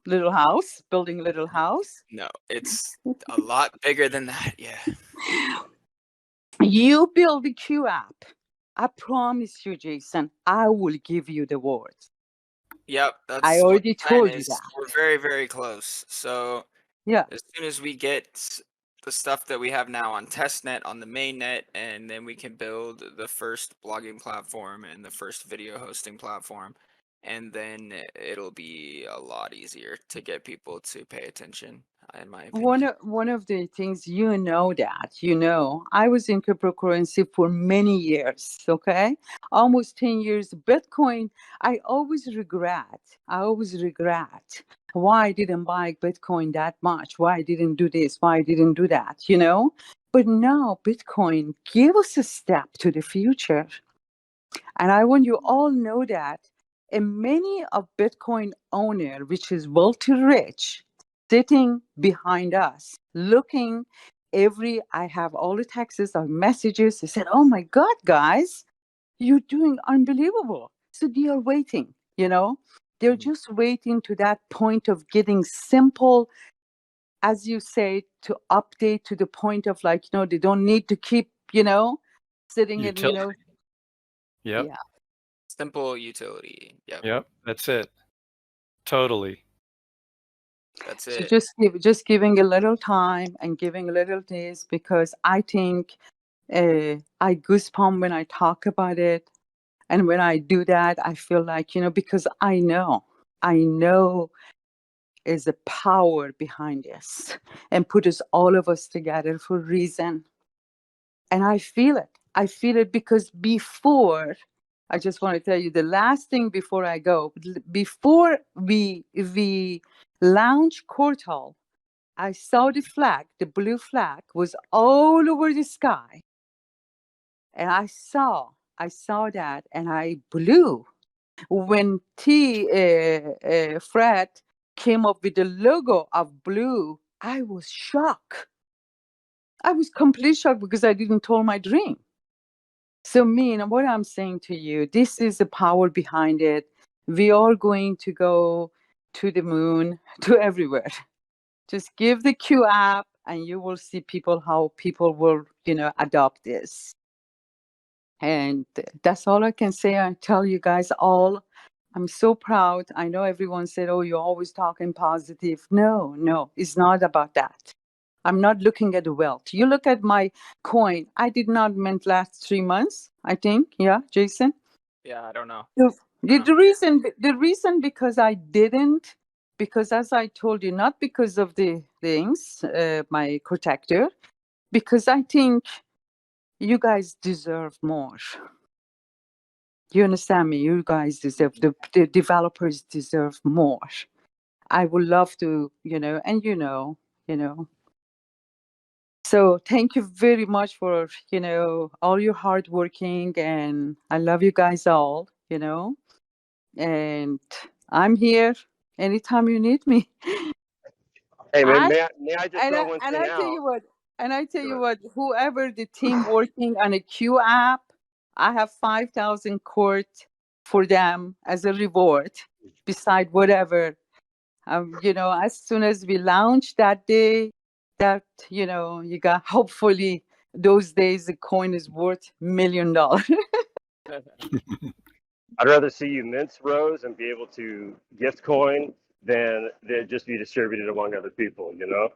little house, building a little house. No, it's a lot bigger than that. Yeah. You build the Q app. I promise you, Jason, I will give you the words. Yep, that's I what already the plan told you is. that. We're very, very close. So Yeah. as soon as we get the stuff that we have now on testnet on the mainnet, and then we can build the first blogging platform and the first video hosting platform, and then it'll be a lot easier to get people to pay attention, in my opinion. One of the things I was in cryptocurrency for many years, okay? Almost 10 years. Bitcoin, I always regret why I didn't buy Bitcoin that much, why I didn't do this, why I didn't do that, But now Bitcoin gave us a step to the future. And I want you all know that and many of Bitcoin owner, which is wealthy rich, sitting behind us, looking I have all the texts or messages. They said, oh my God, guys, you're doing unbelievable. So they are waiting, they're just waiting to that point of getting simple, as you say, to update to the point of like, they don't need to keep, sitting in, Utility. Yep. yeah. Simple utility. Yep. Yep. That's it. Totally. That's So it. just giving a little time and giving a little this, because I think I goosebump when I talk about it. And when I do that, I feel like, because I know is the power behind this and put all of us together for a reason. And I feel it. I feel it because before, I just want to tell you the last thing before I go, before we launched Qortal, I saw the flag, the blue flag was all over the sky. And I saw that and I blew. When Fred came up with the logo of blue, I was shocked. I was completely shocked because I didn't tell my dream. So what I'm saying to you, this is the power behind it. We are going to go to the moon, to everywhere. Just give the Q app and you will see how people will, adopt this. And that's all I can say. I tell you guys all, I'm so proud. I know everyone said, oh, you're always talking positive. No, it's not about that. I'm not looking at the wealth. You look at my coin. I did not mint last 3 months, I think. Yeah, Jason? Yeah, I don't know. The reason because I didn't, because as I told you, not because of the things, my protector, because I think you guys deserve more. You understand me? You guys deserve, the developers deserve more. I would love to, and So thank you very much for, all your hard working, and I love you guys all, and I'm here anytime you need me. Hey, I, may I just throw one and thing I tell out? you what, Go ahead. whoever the team working on a Q app, I have 5,000 court for them as a reward, beside whatever. As soon as we launch that day, that, you got, hopefully those days the coin is worth $1 million. I'd rather see you mince Rose and be able to gift coin than just be distributed among other people, So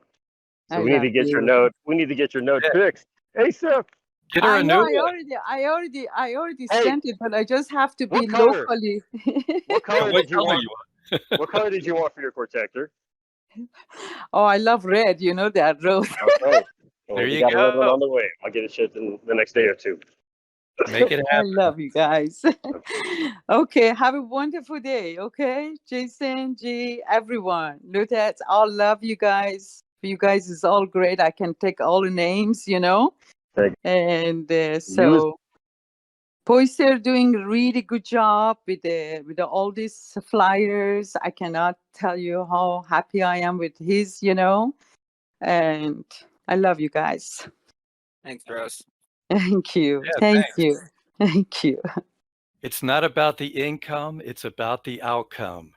I we need to love get your you. node. We need to get your node Yeah. fixed. Hey, Seth. Get her I a know new one. I already Hey, sent it, but I just have to be what color? locally. What Yeah, color what did you color want? you want? What color did you want for your protector? Oh, I love red, that rose. Okay. Well, There we you got another one go. on the way. I'll get it shipped in the next day or two. Make it I happen. love you guys. Okay, have a wonderful day. Okay, Jason, G, everyone. Lutet, all love you guys. You guys is all great. I can take all the names, Thank and you. so Poyser doing a really good job with all these flyers. I cannot tell you how happy I am with his, and I love you guys. Thanks, Rose. Thank you. Yeah, Thank thanks. you. Thank you. It's not about the income, it's about the outcome.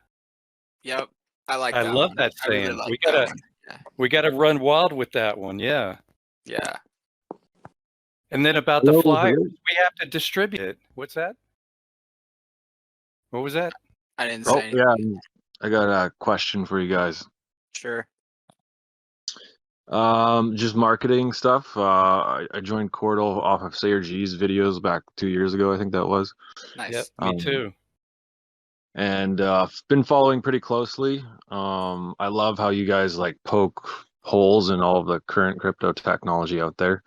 Yep. I like I that love one. that I really saying. like that one. Yeah. We gotta run wild with that one, yeah. Yeah. And then about the Hello, flyers, hello. we have to distribute it. What's that? What was that? I didn't Oh, say anything. yeah. I got a question for you guys. Sure. Just marketing stuff. I joined Qortal off of Sayer G's videos back 2 years ago, I think that was. Nice. Yep, me too. And been following pretty closely. I love how you guys like poke holes in all of the current crypto technology out there.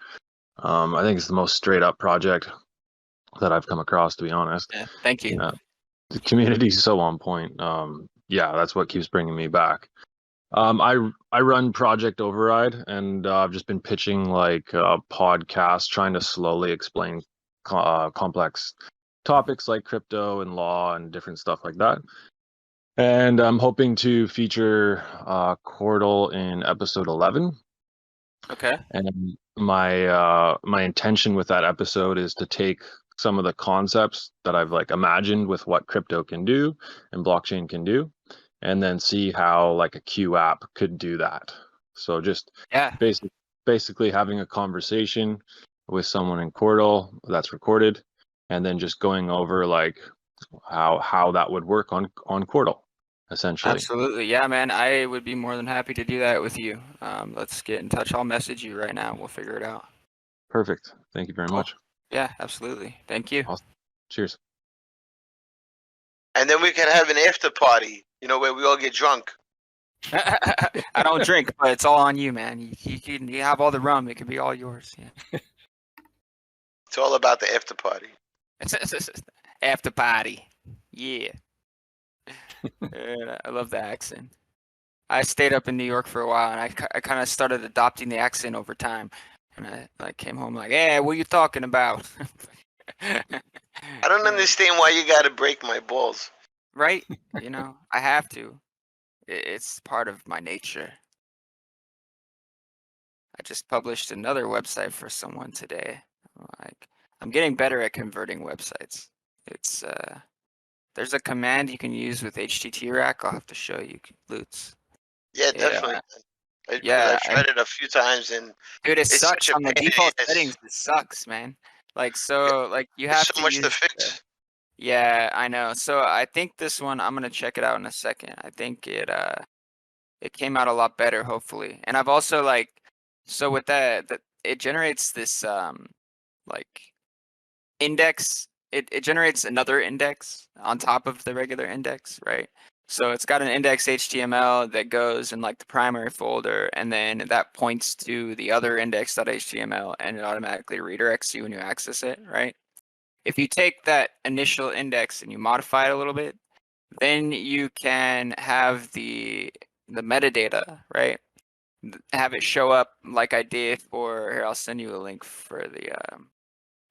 I think it's the most straight up project that I've come across, to be honest. Yeah. Thank you. The community is so on point. Yeah, that's what keeps bringing me back. I run Project Override, and I've just been pitching like podcasts, trying to slowly explain complex topics like crypto and law and different stuff like that. And I'm hoping to feature Qortal in episode 11. Okay. And my intention with that episode is to take some of the concepts that I've like imagined with what crypto can do and blockchain can do, and then see how like a Q app could do that. So just Yeah. basically having a conversation with someone in Qortal that's recorded, and then just going over like how that would work on Qortal, essentially. Absolutely. Yeah, man. I would be more than happy to do that with you. Let's get in touch. I'll message you right now. We'll figure it out. Perfect. Thank you very Cool. much. Yeah, absolutely. Thank you. Awesome. Cheers. And then we can have an after party, where we all get drunk. I don't drink, but it's all on you, man. You have all the rum. It could be all yours. Yeah. It's all about the after party. After party. Yeah. I love the accent. I stayed up in New York for a while, and I kind of started adopting the accent over time. And I like came home like, hey, what are you talking about? I don't understand why you got to break my balls. Right? I have to. It's part of my nature. I just published another website for someone today. I'm getting better at converting websites. It's there's a command you can use with HTTRAC. I'll have to show you, Lutz. Yeah, definitely. Yeah, I've tried it a few times, and dude, it it's sucks such a on the pain in the default ass. settings. It sucks, man. Like you There's have so to much use to fix. yeah, I know. So I think this one I'm gonna check it out in a second. I think it came out a lot better, hopefully. And I've also so with that it generates this like index. It generates another index on top of the regular index, right? So it's got an index HTML that goes in like the primary folder, and then that points to the other index.html, and it automatically redirects you when you access it, right? If you take that initial index and you modify it a little bit, then you can have the metadata, right? Have it show up like I did for here. I'll send you a link for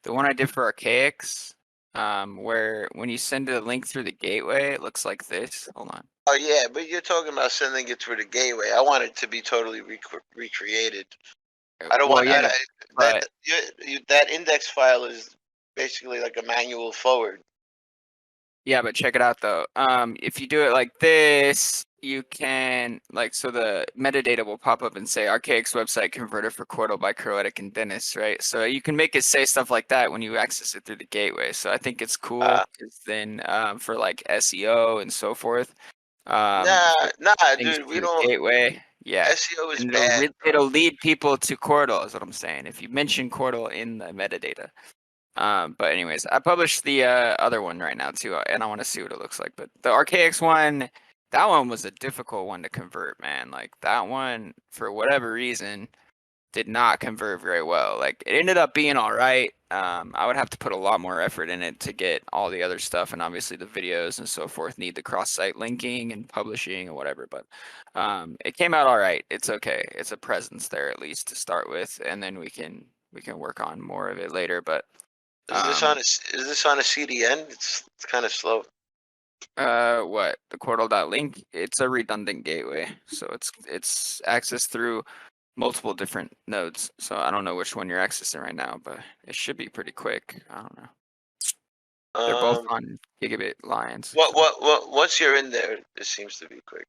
the one I did for Archaics, where when you send a link through the gateway, it looks like this. Hold on. Oh yeah, but you're talking about sending it through the gateway. I want it to be totally recreated. I don't want that index file is basically like a manual forward. Yeah, but check it out though. If you do it like this, you can so the metadata will pop up and say Archaics website converted for Qortal by Croatic and Dennis, right? So you can make it say stuff like that when you access it through the gateway. So I think it's cool because then for like SEO and so forth. Nah, dude, we don't. Gateway. Yeah. SEO is And bad. it'll lead people to Qortal, is what I'm saying. If you mention Qortal in the metadata. But anyways, I published the other one right now too, and I want to see what it looks like. But the Archaics one, that one was a difficult one to convert, man. Like that one, for whatever reason, did not convert very well. Like it ended up being all right. I would have to put a lot more effort in it to get all the other stuff, and obviously the videos and so forth need the cross-site linking and publishing and whatever. But it came out all right. It's okay. It's a presence there at least to start with, and then we can work on more of it later. But Is this on a CDN? It's kind of slow. What the Qortal.link? It's a redundant gateway, so it's accessed through multiple different nodes. So I don't know which one you're accessing right now, but it should be pretty quick. I don't know. They're both on gigabit lines. Once you're in there, it seems to be quick.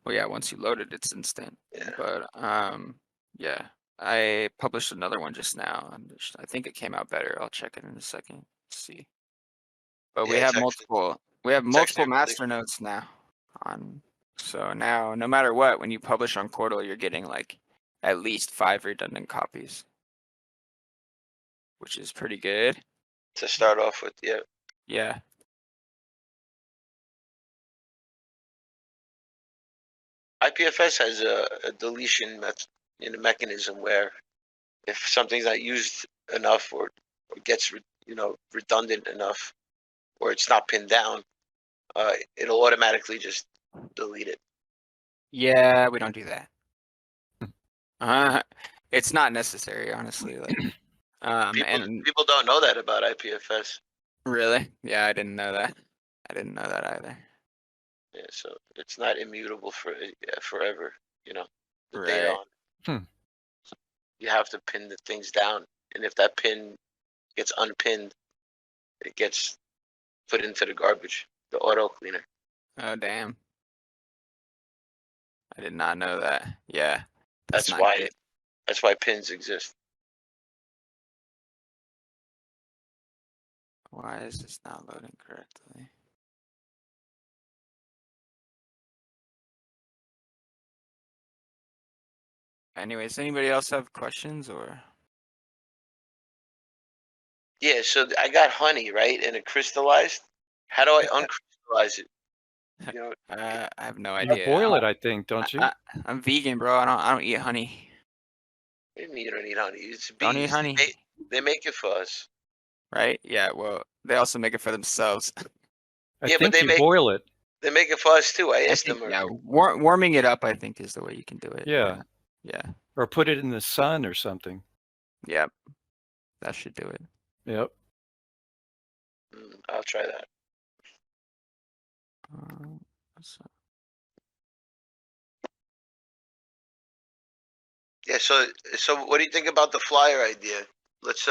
Well, yeah, once you load it, it's instant. Yeah. But yeah, I published another one just now. I think it came out better. I'll check it in a second. Let's see. But we have multiple master nodes now on. So now, no matter what, when you publish on Qortal, you're getting like at least 5 redundant copies, which is pretty good. To start off with, yeah. Yeah. IPFS has a deletion mechanism where if something's not used enough or gets redundant enough, or it's not pinned down, it'll automatically just delete it. Yeah, we don't do that. It's not necessary, honestly. Like, people don't know that about IPFS. Really? Yeah, I didn't know that. I didn't know that either. Yeah, so it's not immutable for forever. You know, the Right. data on. Hmm. You have to pin the things down, and if that pin gets unpinned, it gets put into the garbage, the auto cleaner. Oh damn. I did not know that. Yeah. That's not why. good. That's why pins exist. Why is this not loading correctly? Anyways, anybody else have questions or? Yeah, so I got honey, right, and it crystallized. How do I uncrystallize it? You know, I have no You idea. boil it, I think, don't you? I'm vegan, bro. I don't eat honey. what do you mean you don't eat honey? It's bees. Don't eat honey. They make it for us. Right? Yeah. Well, they also make it for themselves. I Yeah, but think you boil it. They make it for us too. I asked them. Yeah, warming it up, I think, is the way you can do it. Yeah. Yeah. Or put it in the sun or something. Yep. That should do it. Yep. I'll try that. Yeah. So what do you think about the flyer idea? Let's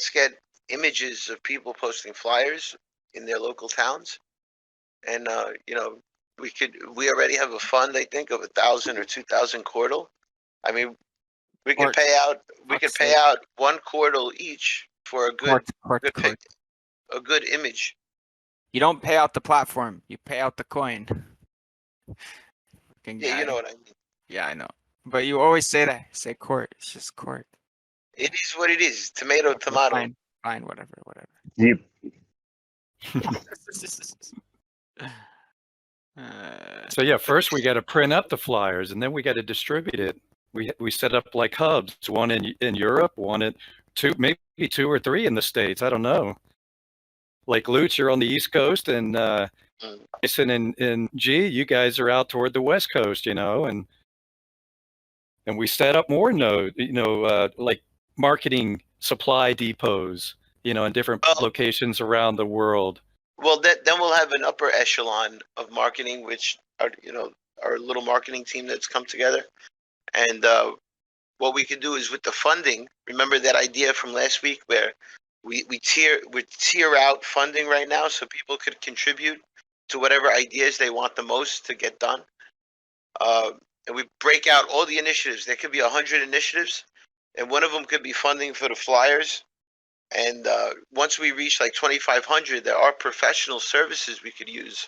get images of people posting flyers in their local towns, and we already have a fund, I think, of 1,000 or 2,000 Qortal. I mean, we could pay out one Qortal each for a good image. You don't pay out the platform. You pay out the coin. Yeah, you know what I mean. Yeah, I know. But you always say that. Say court. It's just court. It is what it is. Tomato, tomato. Fine, whatever. Yep. So yeah, first we got to print up the flyers, and then we got to distribute it. We set up like hubs, one in Europe, one in maybe 2 or 3 in the States. I don't know. Like Lutz, you're on the East Coast, and Jason and G, you guys are out toward the West Coast, and we set up more nodes, like marketing supply depots, in different locations around the world. Well, then we'll have an upper echelon of marketing, which are our little marketing team that's come together. And what we could do is with the funding. Remember that idea from last week where we tier out funding right now, so people could contribute to whatever ideas they want the most to get done. And we break out all the initiatives. There could be 100 initiatives, and one of them could be funding for the flyers. And once we reach like 2,500, there are professional services we could use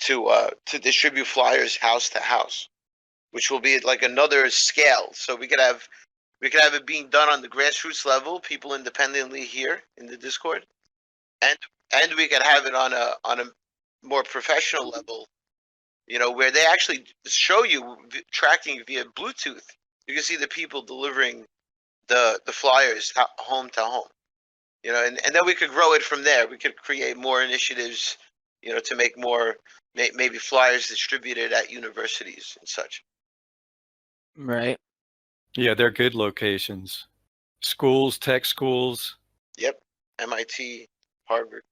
to distribute flyers house to house, which will be like another scale. So we could have it being done on the grassroots level, people independently here in the Discord, and we could have it on a more professional level, where they actually show you tracking via Bluetooth. You can see the people delivering the flyers home to home. And then we could grow it from there. We could create more initiatives, to make more, maybe flyers distributed at universities and such. Right. Yeah, they're good locations. Schools, tech schools. Yep. MIT, Harvard.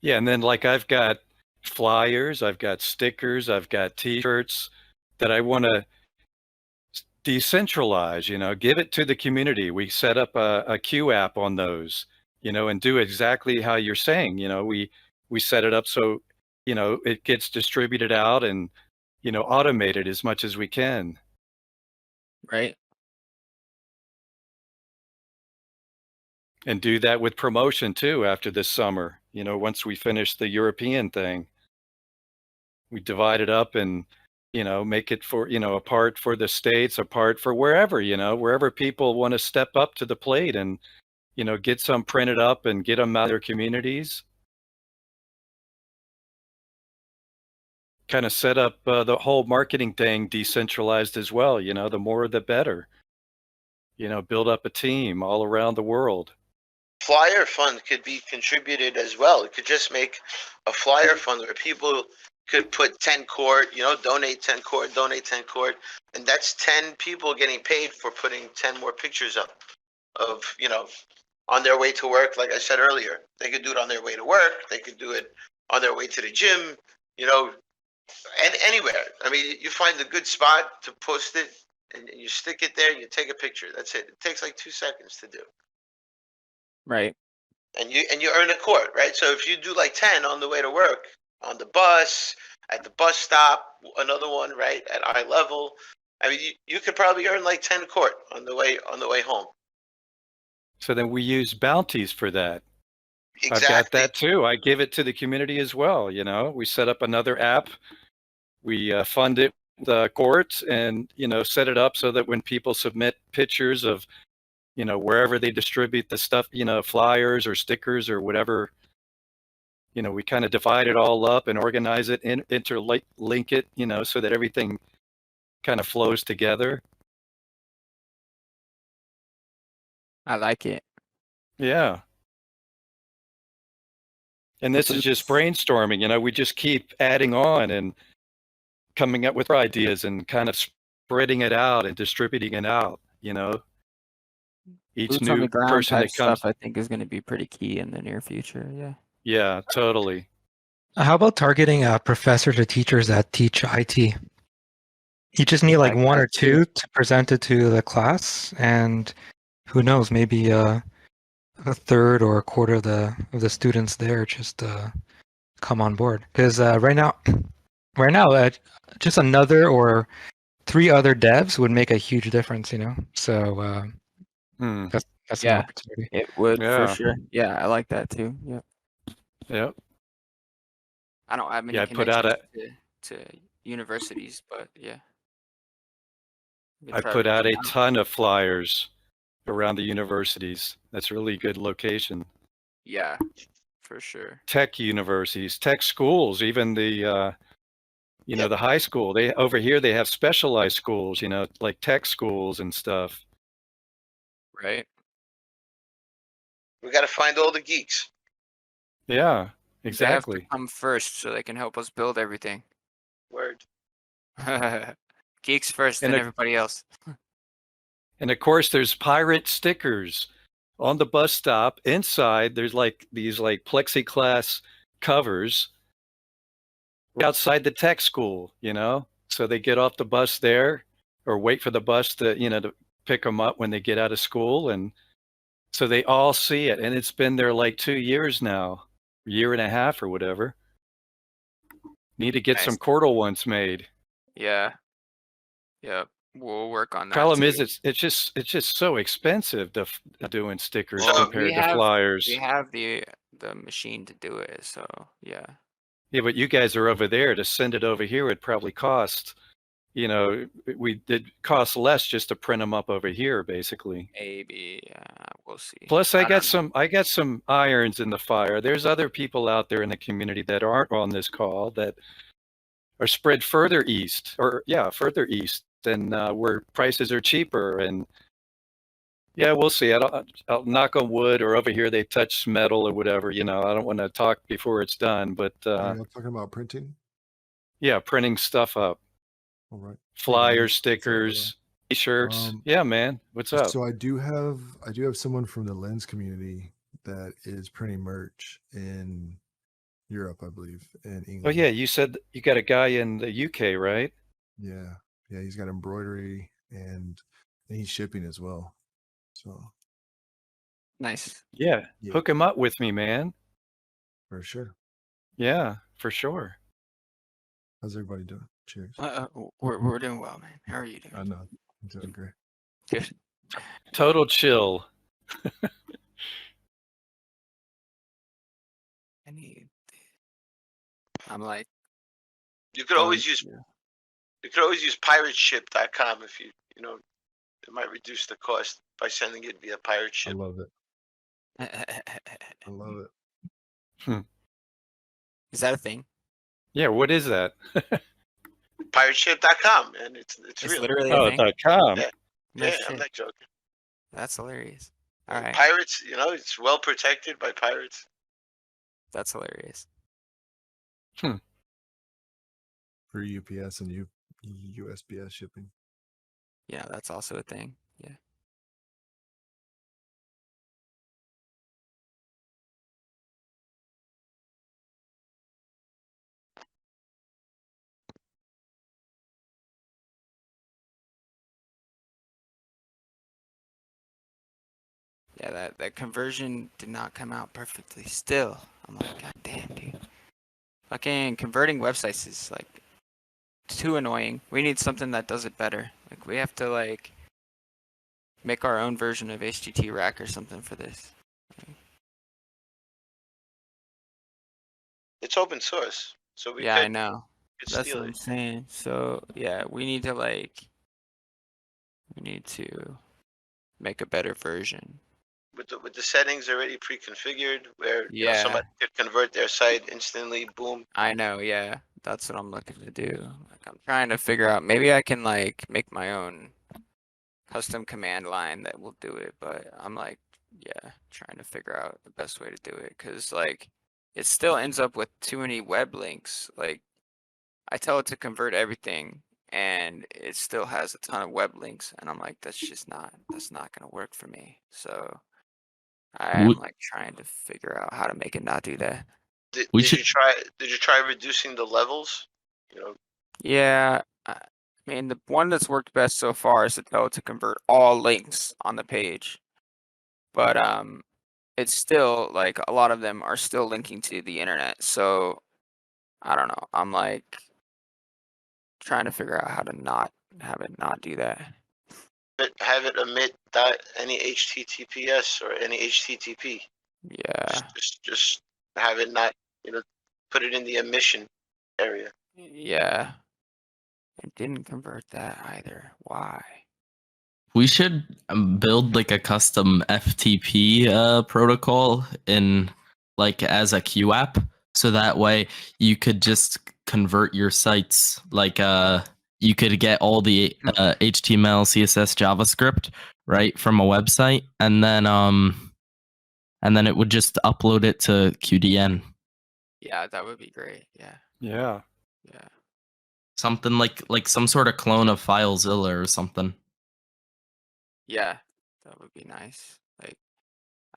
Yeah, and then like I've got flyers, I've got stickers, I've got T-shirts that I want to decentralize, give it to the community. We set up a Q app on those, and do exactly how you're saying. We set it up so, it gets distributed out and, automated as much as we can. Right. And do that with promotion too after this summer. Once we finish the European thing, we divide it up and, make it for, a part for the States, a part for wherever, wherever people want to step up to the plate and, get some printed up and get them out of their communities. Kind of set up the whole marketing thing decentralized as well. The more the better. Build up a team all around the world. Flyer fund could be contributed as well. It could just make a flyer fund where people could put 10 court, donate 10 court, donate 10 court. And that's 10 people getting paid for putting 10 more pictures up of, on their way to work. Like I said earlier, they could do it on their way to work. They could do it on their way to the gym, and anywhere. I mean, you find a good spot to post it and you stick it there and you take a picture. That's it. It takes like 2 seconds to do. Right. And you earn a court, right? So if you do like 10 on the way to work, on the bus, at the bus stop, another one, right, at eye level, I mean, you could probably earn like 10 court on the way home. So then we use bounties for that. Exactly. I've got that too. I give it to the community as well. We set up another app. We fund it the courts and set it up so that when people submit pictures of wherever they distribute the stuff, flyers or stickers or whatever, we kind of divide it all up and organize it and interlink it, so that everything kind of flows together. I like it. Yeah. And this is just brainstorming, we just keep adding on and coming up with ideas and kind of spreading it out and distributing it out, Each Boots on new the ground person type that comes. stuff, I think, is going to be pretty key in the near future. Yeah. Yeah, totally. How about targeting professors or teachers that teach IT? You just need like one or two to present it to the class, and who knows, maybe a third or a quarter of the students there just come on board. Because right now, just another or 3 other devs would make a huge difference, So that's an opportunity. It would for sure. Yeah, I like that too. Yep. Yep. I don't have many I put out connections to universities, but yeah. I put out a ton of flyers around the universities. That's a really good location. Yeah, for sure. Tech universities, tech schools, even the the high school. Over here they have specialized schools, like tech schools and stuff. Right. We got to find all the geeks. Yeah, exactly. They have to come first so they can help us build everything. Word. Geeks first, then everybody else. And of course, there's pirate stickers on the bus stop. Inside, there's these plexiglass covers outside the tech school, so they get off the bus there or wait for the bus to, to pick them up when they get out of school. And so they all see it. And it's been there like 2 years now, a year and a half or whatever. Need to get some Qortal ones made. Yeah. Yep. We'll work on that. Problem is, it's just so expensive to doing stickers compared to flyers. We have the machine to do it, so yeah. Yeah, but you guys are over there. To send it over here, it'd probably cost, it costs less just to print them up over here, basically. Maybe, we'll see. Plus, I got some irons in the fire. There's other people out there in the community that aren't on this call that are spread further east, and where prices are cheaper. And yeah, we'll see. I'll knock on wood, or over here they touch metal or whatever. I don't want to talk before it's done, but you're talking about printing. Yeah, printing stuff up. All right. Flyers, stickers, t-shirts. Yeah, man. What's up? So I do have someone from the Lens community that is printing merch in Europe, I believe, and England. Oh yeah, you said you got a guy in the UK, right? Yeah, he's got embroidery and he's shipping as well. So nice. Yeah, hook him up with me, man. For sure. Yeah, for sure. How's everybody doing? Cheers. We're doing well, man. How are you doing? I know. I'm doing great. Good. Total chill. I'm like, you could always use pirateship.com if it might reduce the cost by sending it via pirate ship. I love it. I love it. Is that a thing? Yeah, what is that? Pirateship.com, man. It's real. Literally a thing? .com. Yeah, I'm not joking. That's hilarious. All right. Pirates, it's well protected by pirates. That's hilarious. for UPS and USPS shipping. Yeah, that's also a thing. Yeah. Yeah, that conversion did not come out perfectly. Still, I'm like, God damn, dude. Fucking converting websites is like too annoying. We need something that does it better. Like we have to like make our own version of HTT rack or something for this. It's open source, so we Yeah, I could know. That's steal what I'm it. saying. So yeah, we need to make a better version. With the settings already pre-configured, where Yeah, somebody could convert their site instantly. Boom. I know. Yeah, that's what I'm looking to do. Like I'm trying to figure out. Maybe I can like make my own custom command line that will do it, but I'm like, yeah, trying to figure out the best way to do it because like it still ends up with too many web links. Like I tell it to convert everything and it still has a ton of web links and I'm like, that's not gonna work for me. So I am like trying to figure out how to make it not do that. Did you try reducing the levels? Yeah, I mean the one that's worked best so far is to tell it to convert all links on the page. But it's still like a lot of them are still linking to the internet. So I don't know. I'm like trying to figure out how to not have it not do that. But have it omit any HTTPS or any HTTP. Yeah. Just have it not, put it in the omission area. Yeah. It didn't convert that either. Why? We should build like a custom FTP protocol in like as a Q app, so that way you could just convert your sites. Like you could get all the HTML, CSS, JavaScript right from a website, and then it would just upload it to QDN. Yeah, that would be great. Yeah. Yeah. Yeah. Something like some sort of clone of FileZilla or something. Yeah. That would be nice. Like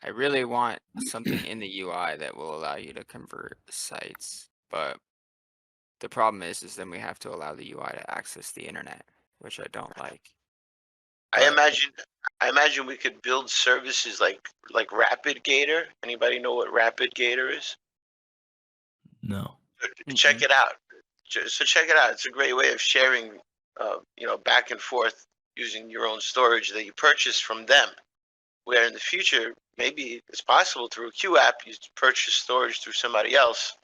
I really want something in the UI that will allow you to convert sites, but the problem is then we have to allow the UI to access the internet, which I don't like. I imagine we could build services like RapidGator. Anybody know what RapidGator is? No. Check it out. So check it out. It's a great way of sharing, back and forth using your own storage that you purchase from them. Where in the future, maybe it's possible through a Q app, you purchase storage through somebody else,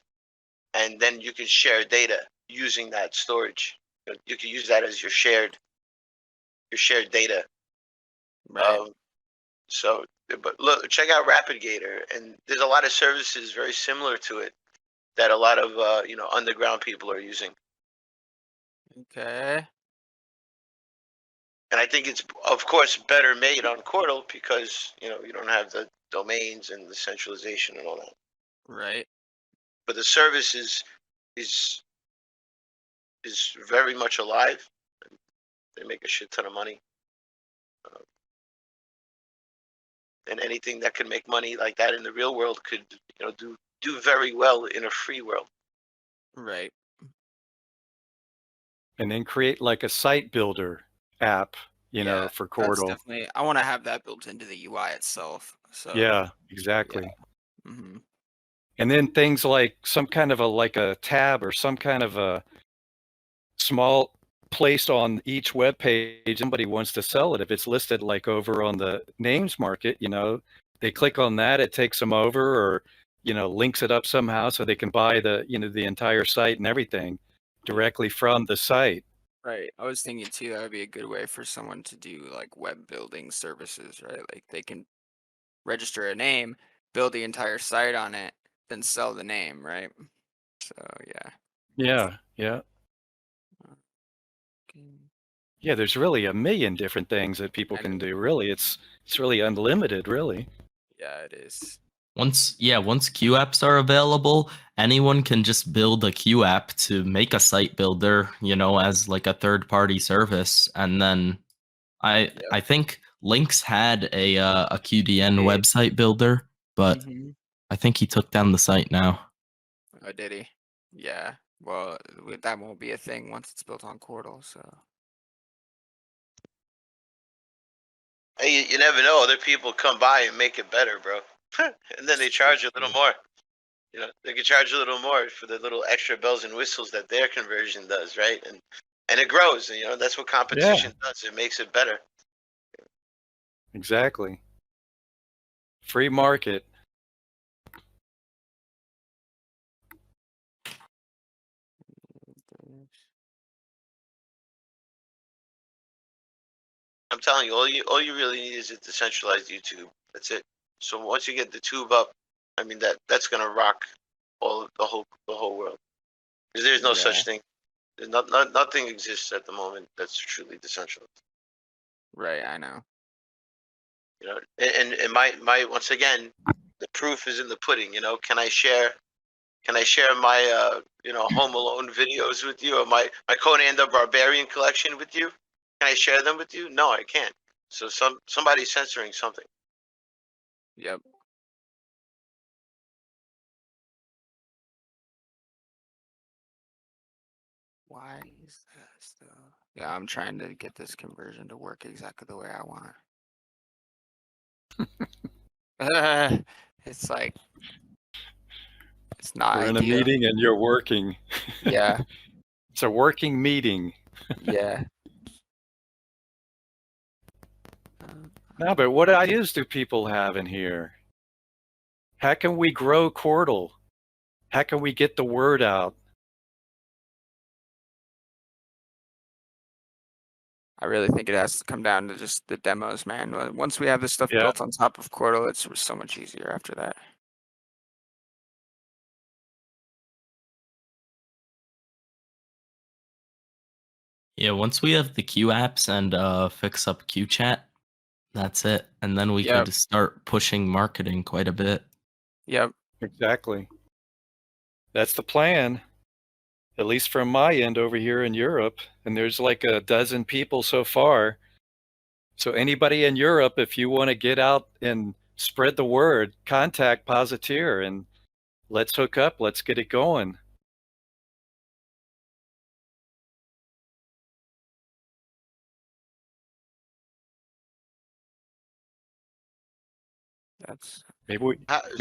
and then you can share data using that storage. You can use that as your shared data. Right. But look, check out RapidGator, and there's a lot of services very similar to it that a lot of underground people are using. Okay. And I think it's of course better made on Qortal because you don't have the domains and the centralization and all that. Right. But the service is very much alive. They make a shit ton of money. And anything that can make money like that in the real world could do very well in a free world. Right. And then create like a site builder app, for That's Qortal. definitely. I want to have that built into the UI itself. So Yeah, exactly. Yeah. Mm-hmm. And then things like some kind of a tab or some kind of a small placed on each web page. Somebody wants to sell it. If it's listed like over on the names market, they click on that, it takes them over, or links it up somehow so they can buy the entire site and everything directly from the site. Right. I was thinking too that would be a good way for someone to do like web building services, right? Like they can register a name, build the entire site on it, then sell the name, right? So yeah. Yeah. Yeah, there's really a million different things that people can do. Really, it's really unlimited, really. Yeah, it is. once Q apps are available, anyone can just build a Q app to make a site builder, as like a third party service. And then I think Lynx had a QDN website builder, but I think he took down the site now. Oh, did he? Yeah. Well, that won't be a thing once it's built on Qortal. So. Hey, you never know. Other people come by and make it better, bro. And then they charge you a little more. They can charge a little more for the little extra bells and whistles that their conversion does, right? And it grows. And, that's what competition does. It makes it better. Exactly. Free market. I'm telling you, all you really need is a decentralized YouTube. That's it. So once you get the tube up, I mean that's gonna rock the whole world. Because there's no such thing. There's nothing exists at the moment that's truly decentralized. Right, I know. And my once again, the proof is in the pudding. Can I share my Home Alone videos with you, or my Conan the Barbarian collection with you? Can I share them with you? No, I can't. So somebody's censoring something. Yep. Why is that still? Yeah, I'm trying to get this conversion to work exactly the way I want. It's like it's not. We're in ideal. a meeting and you're working. Yeah. It's a working meeting. Yeah. No, but what ideas do people have in here? How can we grow Qortal? How can we get the word out? I really think it has to come down to just the demos, man. Once we have this stuff built on top of Qortal, it's so much easier after that. Yeah, once we have the Q apps and fix up Q chat, that's it. And then we could start pushing marketing quite a bit. Yep. Exactly. That's the plan. At least from my end over here in Europe. And there's like a dozen people so far. So anybody in Europe, if you want to get out and spread the word, contact Positeer and let's hook up. Let's get it going. That's maybe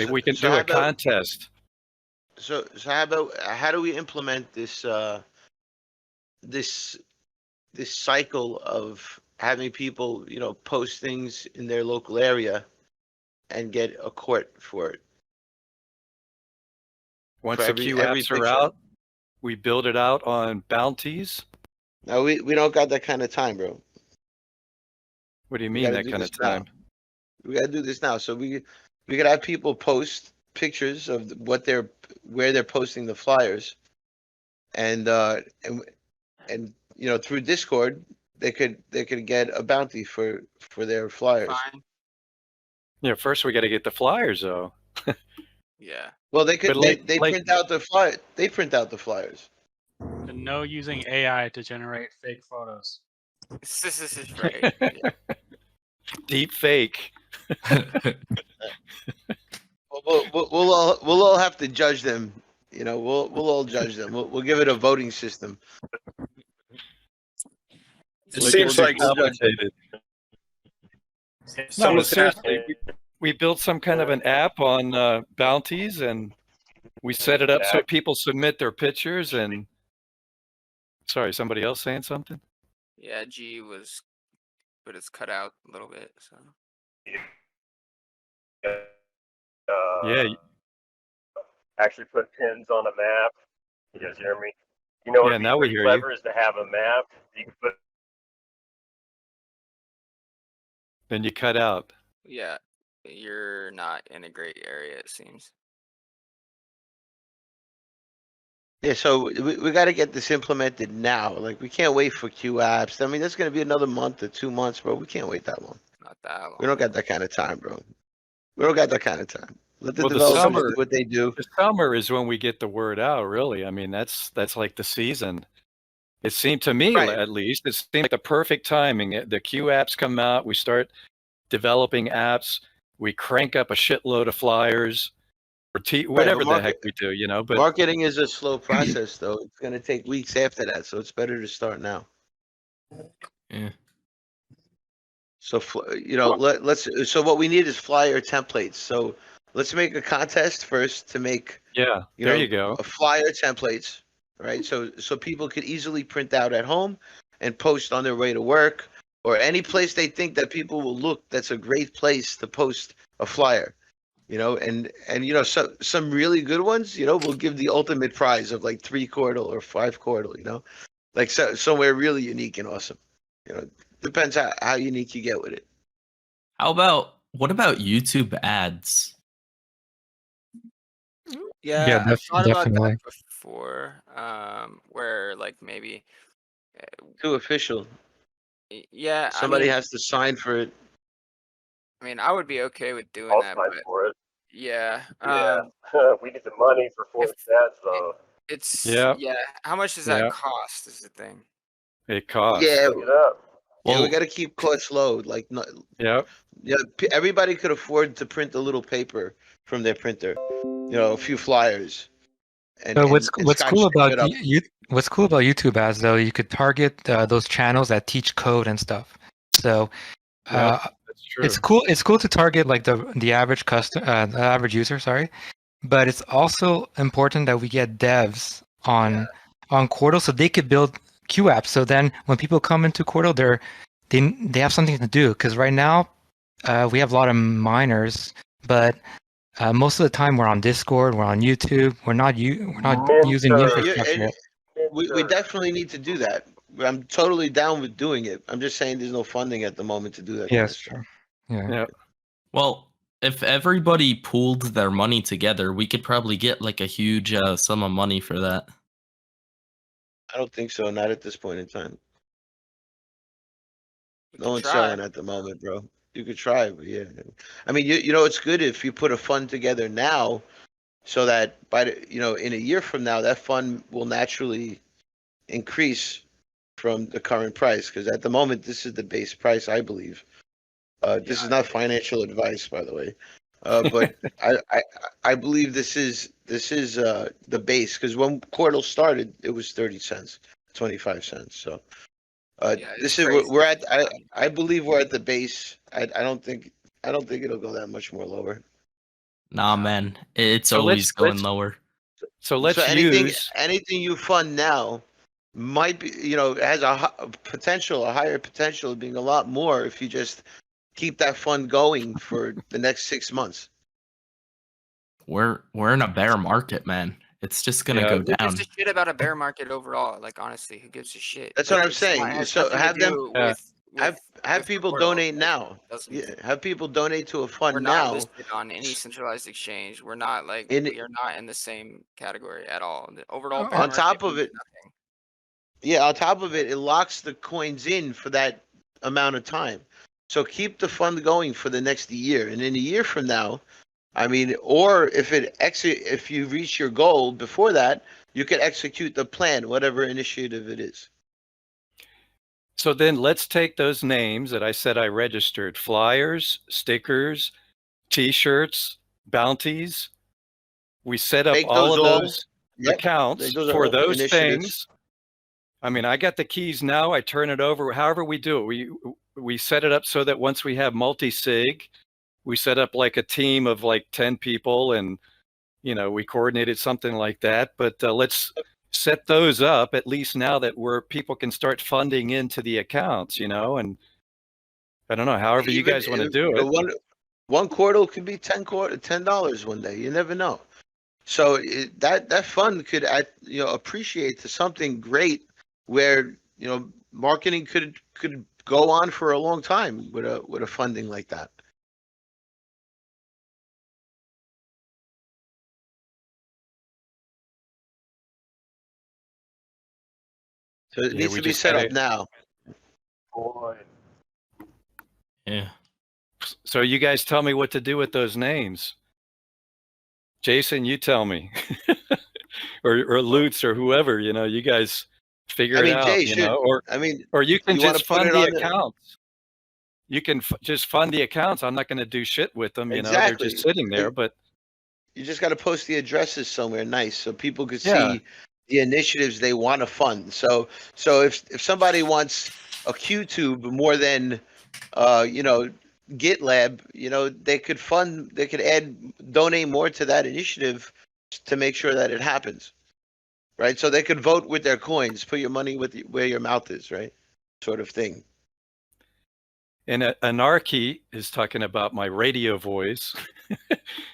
we can do a contest. So how do we implement this this cycle of having people post things in their local area and get a court for it? Once the Q apps are out, we build it out on bounties. No, we don't got that kind of time, bro. What do you mean that kind of time? We gotta do this now. So we could have people post pictures of where they're posting the flyers, and through Discord they could get a bounty for their flyers. Fine. Yeah, first we got to get the flyers though. Yeah. Well, they could they print out the flyer. They print out the flyers. And no using AI to generate fake photos. This is right. Yeah. Deep fake. We'll all have to judge them. We'll all judge them. We'll give it a voting system. It seems like complicated. No, but seriously, we built some kind of an app on bounties, and we set it up so people submit their pictures. And sorry, somebody else saying something? Yeah, G was, but it's cut out a little bit. So. Yeah. Actually put pins on a map. You guys hear me? What'd now we hear clever you. is to have a map. You can put. Then you cut out. Yeah, you're not in a great area, it seems. Yeah, so we got to get this implemented now. Like, we can't wait for Q apps. I mean, that's going to be another month or 2 months, bro. We can't wait that long. Not that long. We don't got that kind of time, bro. We don't got that kind of time. Let the Well, the developers summer, do what they do. the summer is when we get the word out. Really, I mean, that's like the season. It seemed to me, Right. at least, it seemed like the perfect timing. The Q apps come out, we start developing apps, we crank up a shitload of flyers, or Right, whatever but the heck we do, you know. But marketing is a slow process, though. It's going to take weeks after that, so it's better to start now. Yeah. So, let's. So what we need is flyer templates. So let's make a contest first to make, yeah, there you go. a flyer templates, right? So people could easily print out at home and post on their way to work or any place they think that people will look. That's a great place to post a flyer, and some really good ones, will give the ultimate prize of like 3 Qortal or 5 Qortal, like somewhere really unique and awesome. Depends how unique you get with it. What about YouTube ads? Yeah, I've thought about that definitely. before. Where like maybe, Too official. yeah, I Somebody mean, has to sign for it. I mean, I would be okay with doing I'll that, sign but for it. yeah, Yeah, we get the money for if forced ads, though. it's Yeah, yeah, how much does that yeah, cost? Is the thing. it costs. Yeah, Look it up. yeah, we Well, got to keep costs low. Like, not, Yeah, everybody could afford to print a little paper from their printer. A few flyers, and So and and what's Scotch cool tape about it up. what's cool about YouTube ads though, you could target those channels that teach code and stuff. So yeah, uh, that's true. it's cool. It's cool to target like the average the average user. Sorry, but it's also important that we get devs on Qortal so they could build Q apps. So then when people come into Qortal, they have something to do. Because right now we have a lot of miners, but most of the time we're on Discord, we're on YouTube. We're not using the Yeah, infrastructure and yet. we definitely need to do that. I'm totally down with doing it. I'm just saying there's no funding at the moment to do that Yeah, kind of that's stuff. true. Yeah. Yeah. well, if everybody pooled their money together, we could probably get like a huge sum of money for that. I don't think so. Not at this point in time. We No could one's try. selling at the moment, bro. You could try, but yeah. I mean, it's good if you put a fund together now, so that by in a year from now, that fund will naturally increase from the current price. Because at the moment, this is the base price, I believe. This is not financial advice, by the way. But I believe this is the base. Because when Qortal started, it was 30 cents, 25 cents. So. Yeah, it's This is crazy. we're at. I believe we're at the base. I don't think it'll go that much more lower. Nah, man, it's So always going lower. So So let's use. anything you fund now might be has a higher potential of being a lot more if you just keep that fund going for the next 6 months. We're in a bear market, man. It's just gonna Yeah. go Who gives down. a shit about a bear market overall? Like honestly, who gives a shit? That's Like what I'm it's not, it saying. has So nothing to have them do Yeah. have with people Qortal. donate Like, now. doesn't. Yeah, have people donate to a We're fund not now. listed on any centralized exchange. We're not like In we are not in the same category at all. The overall bear on market top of means it, nothing. yeah, on top of it, it locks the coins in for that amount of time. So keep the fund going for the next year, and in a year from now, I mean, or if you reach your goal before that, you can execute the plan, whatever initiative it is. So then let's take those names that I said I registered: flyers, stickers, T-shirts, bounties. We set up Make all those of all. those Yep, accounts those are for all those initiatives. things. I mean, I got the keys now. I turn it over. However we do it, we set it up so that once we have multi-sig, we set up like a team of like 10 people, and we coordinated something like that. But let's set those up at least now that people can start funding into the accounts, and I don't know, however you Even guys want to do it. one Qortal could be $10 one day. You never know. So that fund could appreciate to something great, where marketing could go on for a long time with a funding like that. So it needs we to be just set gotta, up now. Boy. Yeah. so you guys tell me what to do with those names. Jason, you tell me, or Lutz or whoever, you guys figure I it mean, out, Jay, should I mean or you can you want to just put fund it the on the accounts. You can just fund the accounts. I'm not going to do shit with them. They're just exactly. sitting there, but You just got to post the addresses somewhere nice so people could yeah, see the initiatives they want to fund. So if somebody wants a QTube more than GitLab, they could donate more to that initiative to make sure that it happens. Right? So they could vote with their coins, put your money where your mouth is, right? Sort of thing. and Anarchy is talking about my radio voice,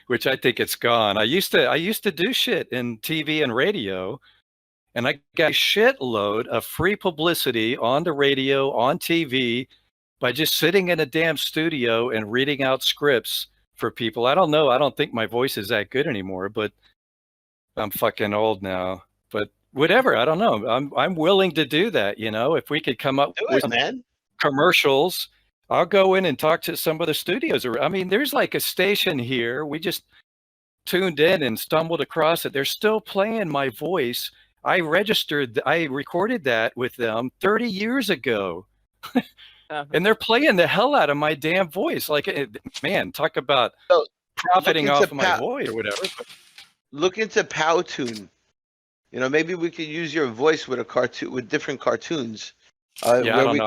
which I think it's gone. I used to do shit in TV and radio, and I got a shitload of free publicity on the radio, on TV, by just sitting in a damn studio and reading out scripts for people. I don't know. I don't think my voice is that good anymore, but I'm fucking old now. But whatever. I don't know. I'm willing to do that. If we could come up with man. commercials, I'll go in and talk to some of the studios. I mean, there's like a station here. We just tuned in and stumbled across it. They're still playing my voice. I recorded that with them 30 years ago. And they're playing the hell out of my damn voice. Like, man, talk about profiting off of my voice or whatever. Look into Powtoon. Maybe we could use your voice with different cartoons. Yeah, I don't know.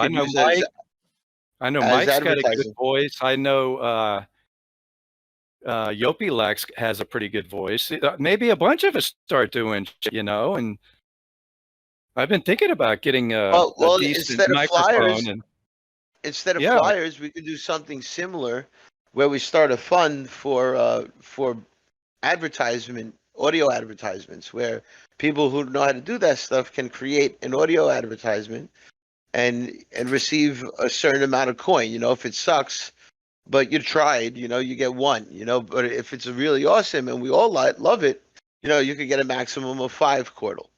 I know Mike's got a good voice. I know Yopi Lax has a pretty good voice. Maybe a bunch of us start doing, and I've been thinking about getting a decent microphone. Instead of flyers, we could do something similar where we start a fund for audio advertisements, where people who know how to do that stuff can create an audio advertisement and receive a certain amount of coin. If it sucks, but you tried, you get one, but if it's really awesome and we all love it, you could get a maximum of 5 Qortal.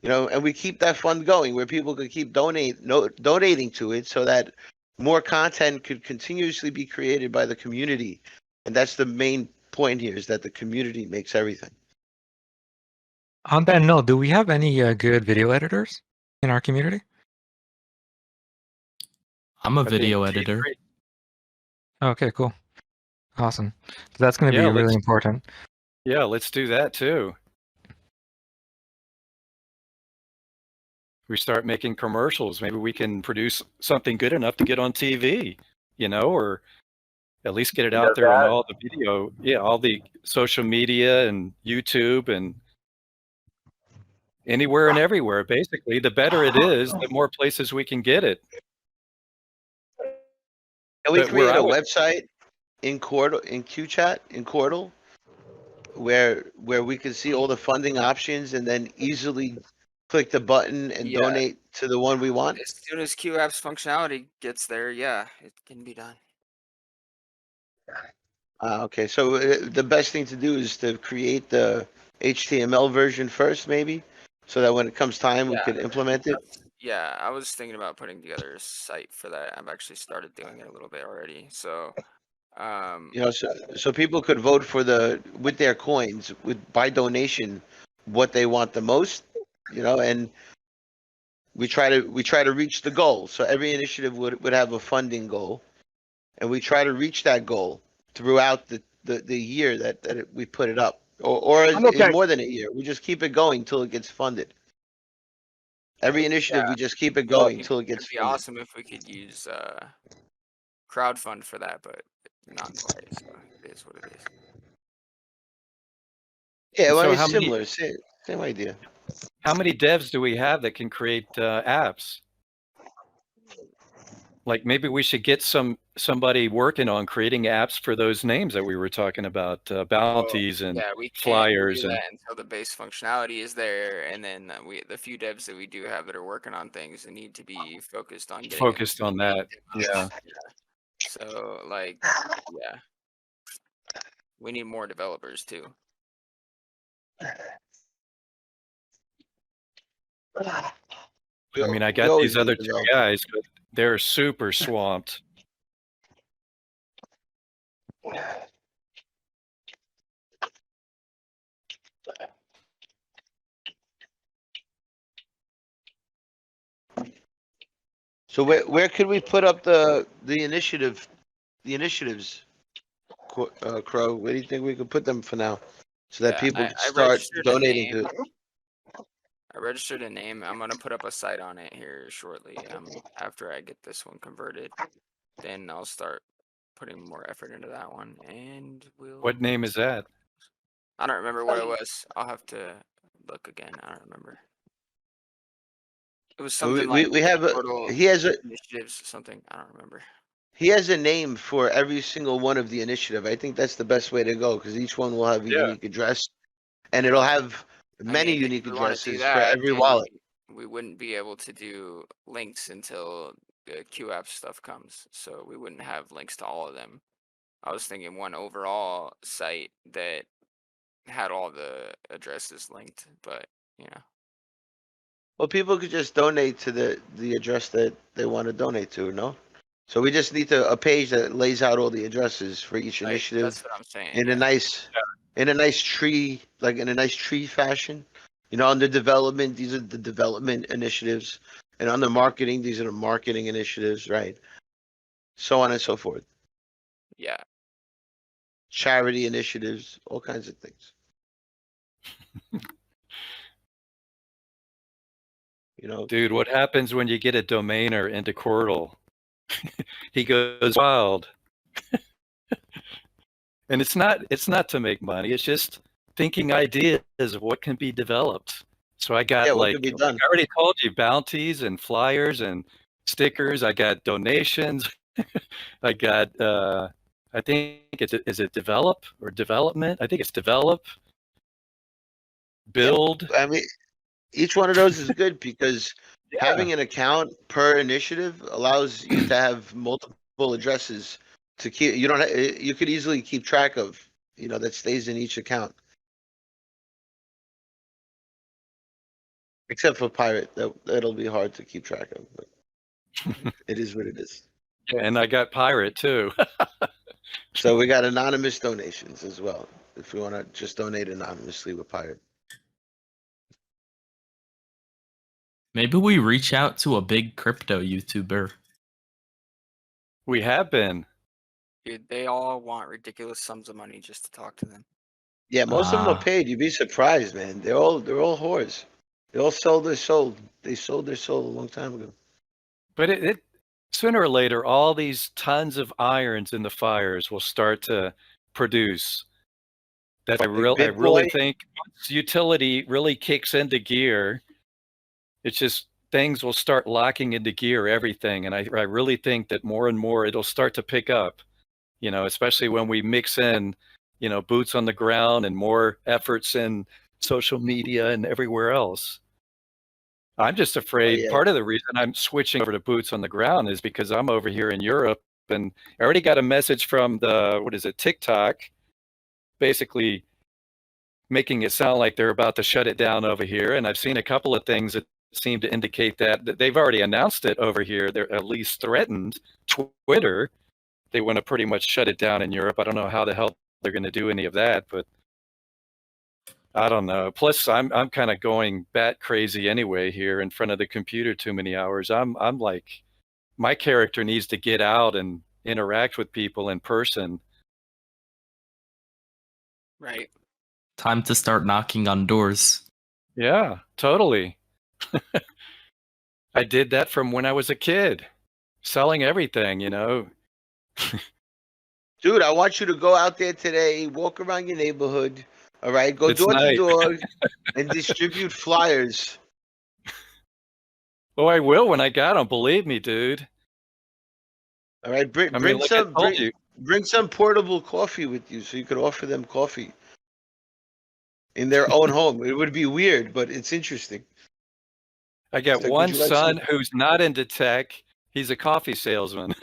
And we keep that fund going where people could keep donating to it so that more content could continuously be created by the community. And that's the main point here, is that the community makes everything. On that note, do we have any good video editors in our community? I'm a video editor. Okay, cool. Awesome. So that's going to be really important. Yeah, let's do that too. We start making commercials. Maybe we can produce something good enough to get on TV, or at least get it out there on all the video, all the social media and YouTube and anywhere and everywhere. Basically, the better it is, the more places we can get it. Can we create a website in Qortal, in Qortal, where we can see all the funding options and then easily click the button and donate to the one we want? As soon as QApp's functionality gets there, yeah, it can be done. Okay, so the best thing to do is to create the HTML version first, maybe, so that when it comes time, we could implement it. Yeah, I was thinking about putting together a site for that. I've actually started doing it a little bit already. So, so people could vote for with their coins, by donation, what they want the most, and we try to reach the goal. So every initiative would have a funding goal, and we try to reach that goal throughout the year that we put it up, or in more than a year. We just keep it going till it gets funded. Every initiative, we just keep it going till it gets funded. It'd be awesome if we could use crowdfund for that, but not quite. So it is what it is. Yeah, well, it's similar. Same idea. How many devs do we have that can create apps? Like, maybe we should get somebody working on creating apps for those names that we were talking about, bounties and flyers, and until the base functionality is there, and then the few devs that we do have that are working on things and need to be focused on that. Yeah. So we need more developers too. I mean, I got these other 2 guys, but they're super swamped. So where could we put up the initiatives, Crow? Where do you think we could put them for now, so that Yeah, people can I start registered a donating name. to? I registered a name. I'm gonna put up a site on it here shortly. After I get this one converted, then I'll start putting more effort into that one, and we'll. What name is that? I don't remember what it was. I'll have to look again. I don't remember. It was something like We have he has a initiatives or something. I don't remember. he has a name for every single one of the initiative. I think that's the best way to go because each one will have a unique address, and it'll have many unique If we want to do addresses for that, every then wallet. we wouldn't be able to do links until the QApp stuff comes. So we wouldn't have links to all of them. I was thinking one overall site that had all the addresses linked, but Well, people could just donate to the address that they want to donate to, no? So we just need a page that lays out all the addresses for each Right, initiative that's what I'm saying. in a nice tree, like in a nice tree fashion. Under development, these are the development initiatives, and under marketing, these are the marketing initiatives, right? So on and so forth. Yeah. Charity initiatives, all kinds of things. Dude, what happens when you get a domainer into Qortal? He goes wild. And it's not to make money. It's just thinking ideas of what can be developed. So I got what could be done. I already told you, bounties and flyers and stickers. I got donations. I got I think is it develop or development? I think it's develop, build. I mean, each one of those is good because having an account per initiative allows you to have multiple addresses to keep. You could easily keep track of. That stays in each account. Except for pirate, that'll be hard to keep track of. But it is what it is. Yeah, and I got pirate too. So we got anonymous donations as well. If you want to just donate anonymously with pirate. Maybe we reach out to a big crypto YouTuber. We have been. Dude, they all want ridiculous sums of money just to talk to them. Yeah, most of them are paid. You'd be surprised, man. They're all whores. They all sold their soul. They sold their soul a long time ago. But it sooner or later, all these tons of irons in the fires will start to produce. That I really think once utility really kicks into gear, it's just things will start locking into gear, everything. And I really think that more and more it'll start to pick up, especially when we mix in, boots on the ground and more efforts in social media and everywhere else. I'm just afraid part of the reason I'm switching over to boots on the ground is because I'm over here in Europe and I already got a message from TikTok, basically making it sound like they're about to shut it down over here. And I've seen a couple of things that seem to indicate that they've already announced it over here. They're at least threatened. Twitter, they want to pretty much shut it down in Europe. I don't know how the hell they're going to do any of that, but I don't know. Plus, I'm kind of going bat crazy anyway here in front of the computer too many hours. I'm like, my character needs to get out and interact with people in person. Right. Time to start knocking on doors. Yeah, totally. I did that from when I was a kid, selling everything, Dude, I want you to go out there today, walk around your neighborhood, all right? Go door to door and distribute flyers. Oh, I will when I got them. Believe me, dude. All right, bring some portable coffee with you so you could offer them coffee in their own home. It would be weird, but it's interesting. I got one son who's not into tech. He's a coffee salesman.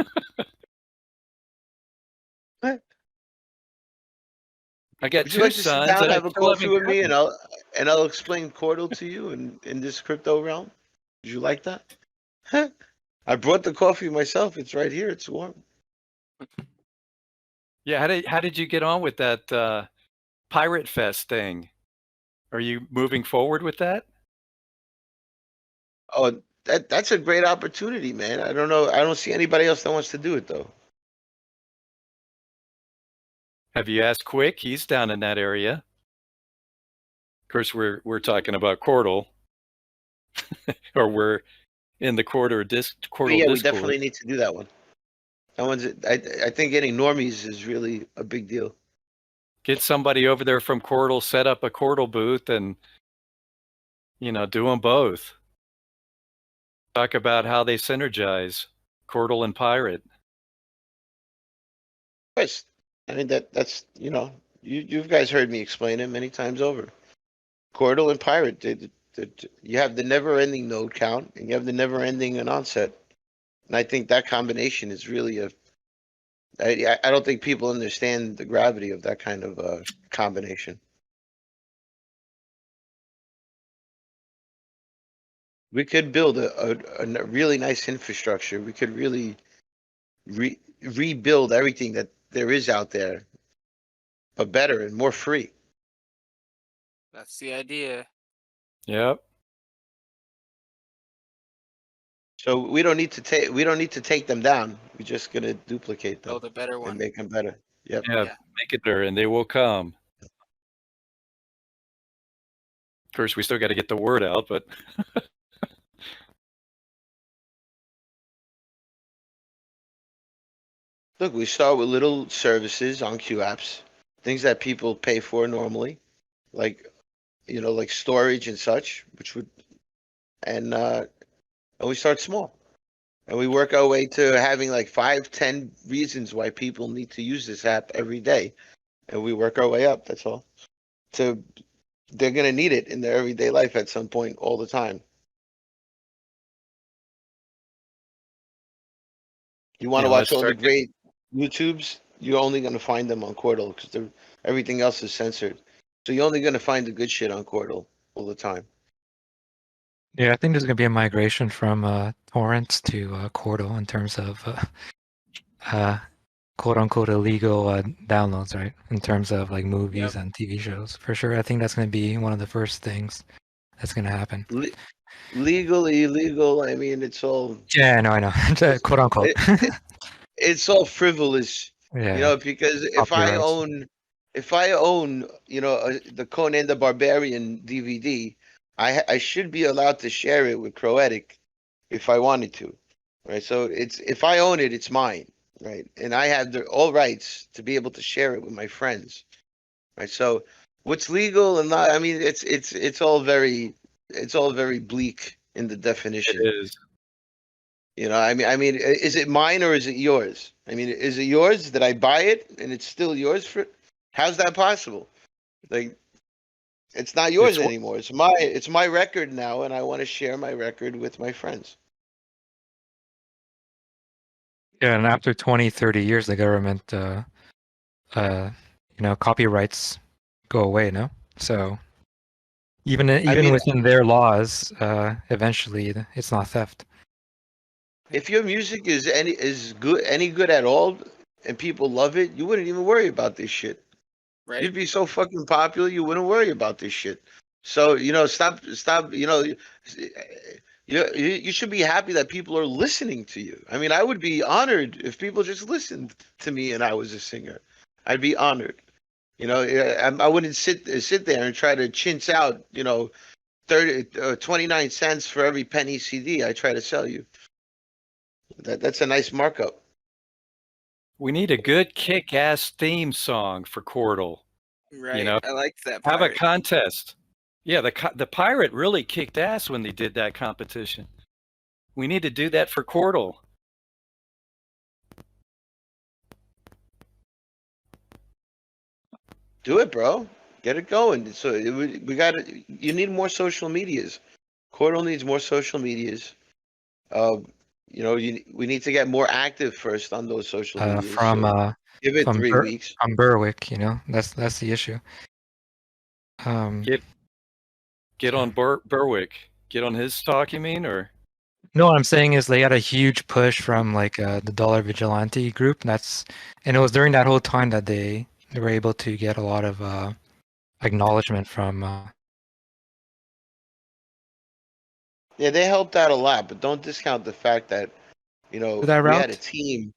What? I got Would you two like to sit sons. down and And have a coffee with me, and I'll explain Qortal to you in this crypto realm? Would you like that? I brought the coffee myself. It's right here. It's warm. Yeah, how did you get on with that Pirate Fest thing? Are you moving forward with that? Oh, that's a great opportunity, man. I don't know. I don't see anybody else that wants to do it though. Have you asked Quick? He's down in that area. Of course, we're talking about Qortal, or we're in the Qortal But Qortal yeah, we Discord. definitely need to do that one. That one's. I think getting normies is really a big deal. Get somebody over there from Qortal, set up a Qortal booth, and do them both. Talk about how they synergize, Qortal and Pirate. Of course, I mean that's you guys heard me explain it many times over. Qortal and Pirate, you have the never-ending node count, and you have the never-ending onset, and I think that combination is really a. I don't think people understand the gravity of that kind of combination. We could build a really nice infrastructure. We could really rebuild everything that there is out there, but better and more free. That's the idea. Yep. So we don't need to take them down. We're just gonna duplicate them Build a better and one. make them better. Yep. Yeah, make it there, and they will come. Of course, we still got to get the word out, but Look, we start with little services on Q apps, things that people pay for normally, like like storage and such, and we start small, and we work our way to having like 5, 10 reasons why people need to use this app every day, and we work our way up. That's all. So they're gonna need it in their everyday life at some point, all the time. You want to watch let's all the start. great YouTubes? You're only gonna find them on Qortal because everything else is censored. So you're only gonna find the good shit on Qortal all the time. Yeah, I think there's going to be a migration from torrents to Qortal in terms of quote unquote illegal downloads, right? In terms of like movies and TV shows. For sure, I think that's going to be one of the first things that's going to happen. Legal, illegal. I mean, it's all. Yeah, no, I know. Quote unquote. It's all frivolous. Yeah. Because if I own, the Conan the Barbarian DVD, I should be allowed to share it with Croetic if I wanted to, right? So if I own it, it's mine, right? And I have all rights to be able to share it with my friends, right? So what's legal and not? I mean, it's all very bleak in the definition. It is. I mean, is it mine or is it yours? I mean, is it yours? Did I buy it and it's still yours how's that possible? Like, it's not yours anymore. It's my record now, and I want to share my record with my friends. Yeah, and after 20, 30 years, the government, copyrights go away, no? So even within their laws, eventually it's not theft. If your music is any good at all, and people love it, you wouldn't even worry about this shit. Right. You'd be so fucking popular, you wouldn't worry about this shit. So stop. You should be happy that people are listening to you. I mean, I would be honored if people just listened to me and I was a singer. I'd be honored. I wouldn't sit there and try to chintz out 29 cents for every penny CD I try to sell you. That's a nice markup. We need a good kick-ass theme song for Qortal. Right. I like that. Have a Pirate. contest. Yeah, the Pirate really kicked ass when they did that competition. We need to do that for Qortal. Do it, bro. Get it going. So you need more social medias. Qortal needs more social medias. We need to get more active first on those social medias. Give it 3 weeks. From Berwick, that's the issue. Get on Berwick. Get on his talk, you mean, or? No, what I'm saying is they had a huge push from the Dollar Vigilante group. And it was during that whole time that they were able to get a lot of acknowledgement from. Yeah, they helped out a lot, but don't discount the fact that that we had a route. team.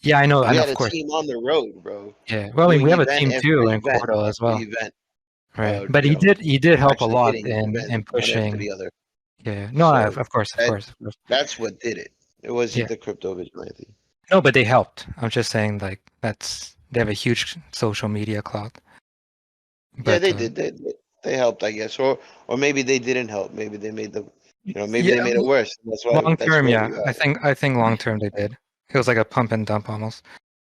Yeah, I know, We and had of a course. team on the road, bro. Yeah, well, I mean, Doing we have a event team after too in event Quartal as after well. event. Right, but he did help a Actually lot hitting in event one after pushing. the other. Yeah, no, So of course, of course. that's what did it. It wasn't Yeah. the crypto vigilante. No, but they helped. I'm just saying, like, they have a huge social media clout. Yeah, But they did. They helped, I guess, or maybe they didn't help. Maybe they made maybe they made it worse. That's why. long That's term, where yeah, we are. I think long term they did. It was like a pump and dump almost.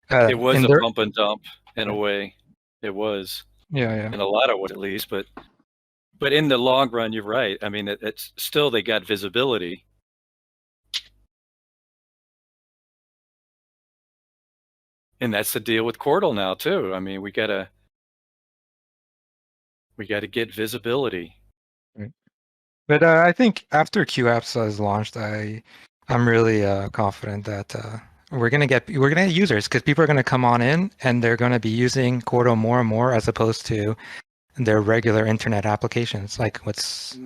It was in a their, pump and dump in a way. It was. Yeah. In a lot of ways, at least, but in the long run, you're right. I mean, it's still they got visibility. And that's the deal with Qortal now too. I mean, we gotta get visibility. But I think after QApps is launched, I'm really confident that we're gonna get users because people are gonna come on in and they're gonna be using Qortal more and more as opposed to their regular internet applications. Like what's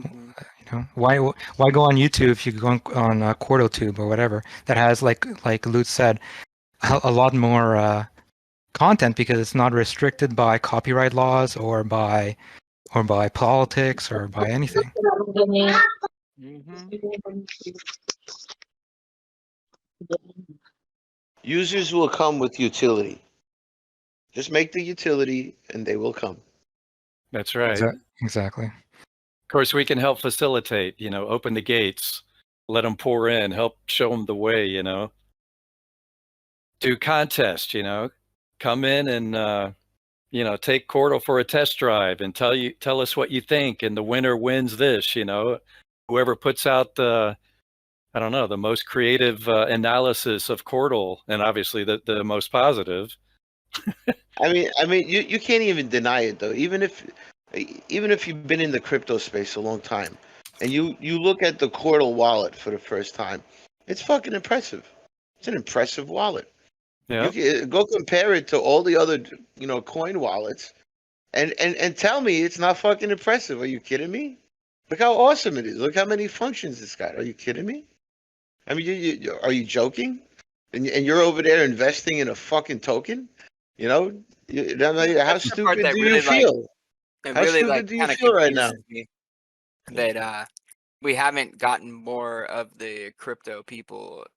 why go on YouTube if you go on QuartalTube or whatever that has like Lutz said a lot more content because it's not restricted by copyright laws or by politics or by anything. Users will come with utility. Just make the utility, and they will come. That's right. Exactly. Of course, we can help facilitate. Open the gates, let them pour in, help show them the way. Do contests. Come in and take Qortal for a test drive and tell us what you think, and the winner wins this. Whoever puts out the most creative analysis of Qortal, and obviously the most positive. I mean, you can't even deny it though. Even if you've been in the crypto space a long time, and you look at the Qortal wallet for the first time, it's fucking impressive. It's an impressive wallet. Yeah. You can go compare it to all the other coin wallets, and tell me it's not fucking impressive. Are you kidding me? Look how awesome it is. Look how many functions it's got. Are you kidding me? I mean, are you joking? And you're over there investing in a fucking token? How That's the part stupid that do you really, feel? it How really stupid do you kind of feel right now? confuses me that we haven't gotten more of the crypto people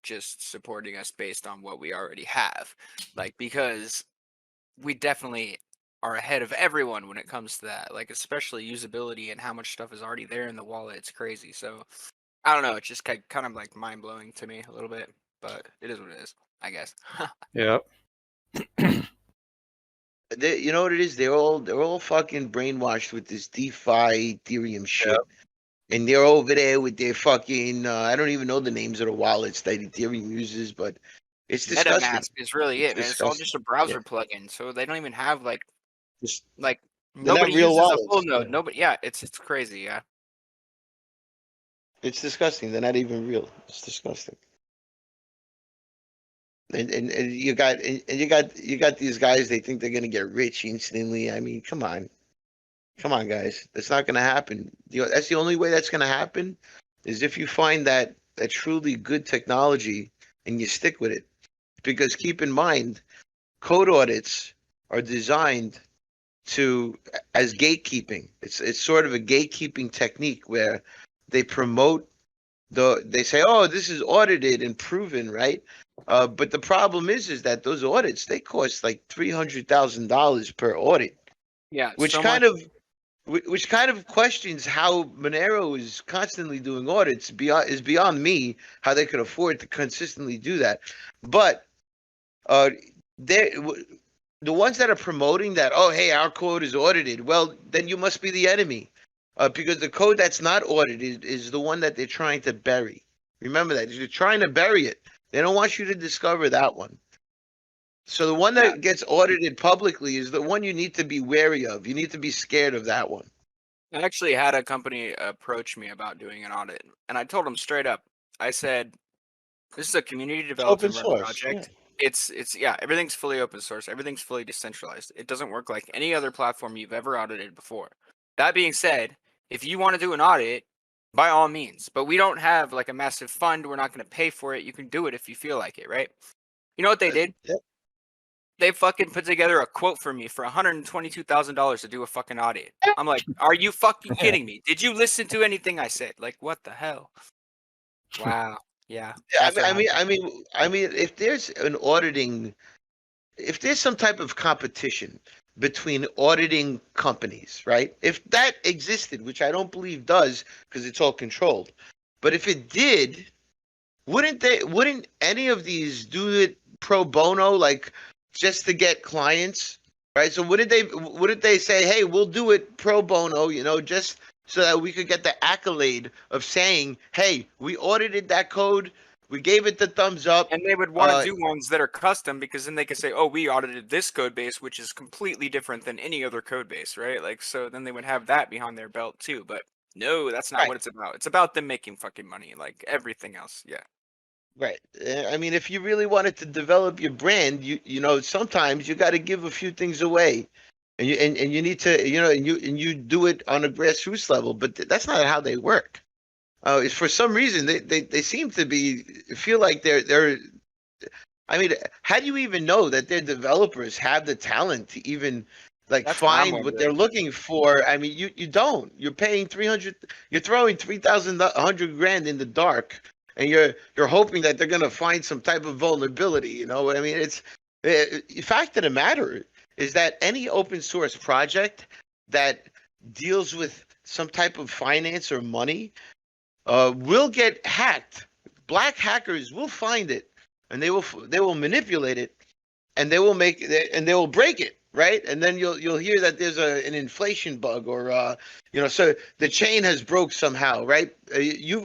just supporting us based on what we already have, because we definitely are ahead of everyone when it comes to that, especially usability and how much stuff is already there in the wallet. It's crazy. So I don't know, it's just kind of mind-blowing to me a little bit, but it is what it is, I guess. Yeah. You know what it is? They're all fucking brainwashed with this DeFi Ethereum shit. Yep. And they're over there with their fucking I don't even know the names of the wallets that Ethereum uses, but it's disgusting. MetaMask is really it, man. It's all just a browser plugin, so they don't even have they're nobody not real uses a full wallets. node. Nobody, yeah, it's crazy, yeah. It's disgusting. They're not even real. It's disgusting. And you got these guys. They think they're gonna get rich instantly. I mean, come on, guys. That's not gonna happen. That's the only way that's gonna happen, is if you find that truly good technology and you stick with it. Because keep in mind, code audits are designed as gatekeeping. It's sort of a gatekeeping technique where they promote they say, oh, this is audited and proven, right? But the problem is that those audits, they cost like $300,000 per audit. Yeah, which so kind much. which kind of questions how Monero is constantly doing audits. Beyond me how they could afford to consistently do that. But they the ones that are promoting that, oh, hey, our code is audited, well, then you must be the enemy. Because the code that's not audited is the one that they're trying to bury. Remember that. They're trying to bury it. They don't want you to discover that one. So the one that gets audited publicly is the one you need to be wary of. You need to be scared of that one. I actually had a company approach me about doing an audit, and I told them straight up. I said, this is a community developed and run project. It's everything's fully open source. Everything's fully decentralized. It doesn't work like any other platform you've ever audited before. That being said, if you want to do an audit, by all means. But we don't have like a massive fund. We're not going to pay for it. You can do it if you feel like it, right? You know what they did? They fucking put together a quote for me for $122,000 to do a fucking audit. I'm like, are you fucking kidding me? Did you listen to anything I said? Like, what the hell? Wow. Yeah. Yeah, That's what happened. I mean, if there's an auditing, if there's some type of competition between auditing companies, right? If that existed, which I don't believe does, because it's all controlled, but if it did, wouldn't any of these do it pro bono, like just to get clients, right? So wouldn't they say, hey, we'll do it pro bono, you know, just so that we could get the accolade of saying, hey, we audited that code, we gave it the thumbs up. And they would want to do ones that are custom, because then they could say, oh, we audited this code base, which is completely different than any other code base, right? Like, so then they would have that behind their belt too. But no, that's not what it's about. It's about them making fucking money, like everything else. Yeah. Right. I mean, if you really wanted to develop your brand, you know, sometimes you got to give a few things away, and you need to, you know, and you do it on a grassroots level. But that's not how they work. For some reason, they seem to feel like they're. I mean, how do you even know that their developers have the talent to even like That's what I'm find what they're looking for? I mean, you don't. You're paying 300. You're throwing 3,100 grand in the dark, and you're hoping that they're gonna find some type of vulnerability. You know what I mean? It's the fact of the matter is that any open source project that deals with some type of finance or money will get hacked. Black hackers will find it, and they will manipulate it, and they will break it, right? And then you'll hear that there's an inflation bug, or you know, so the chain has broke somehow, right?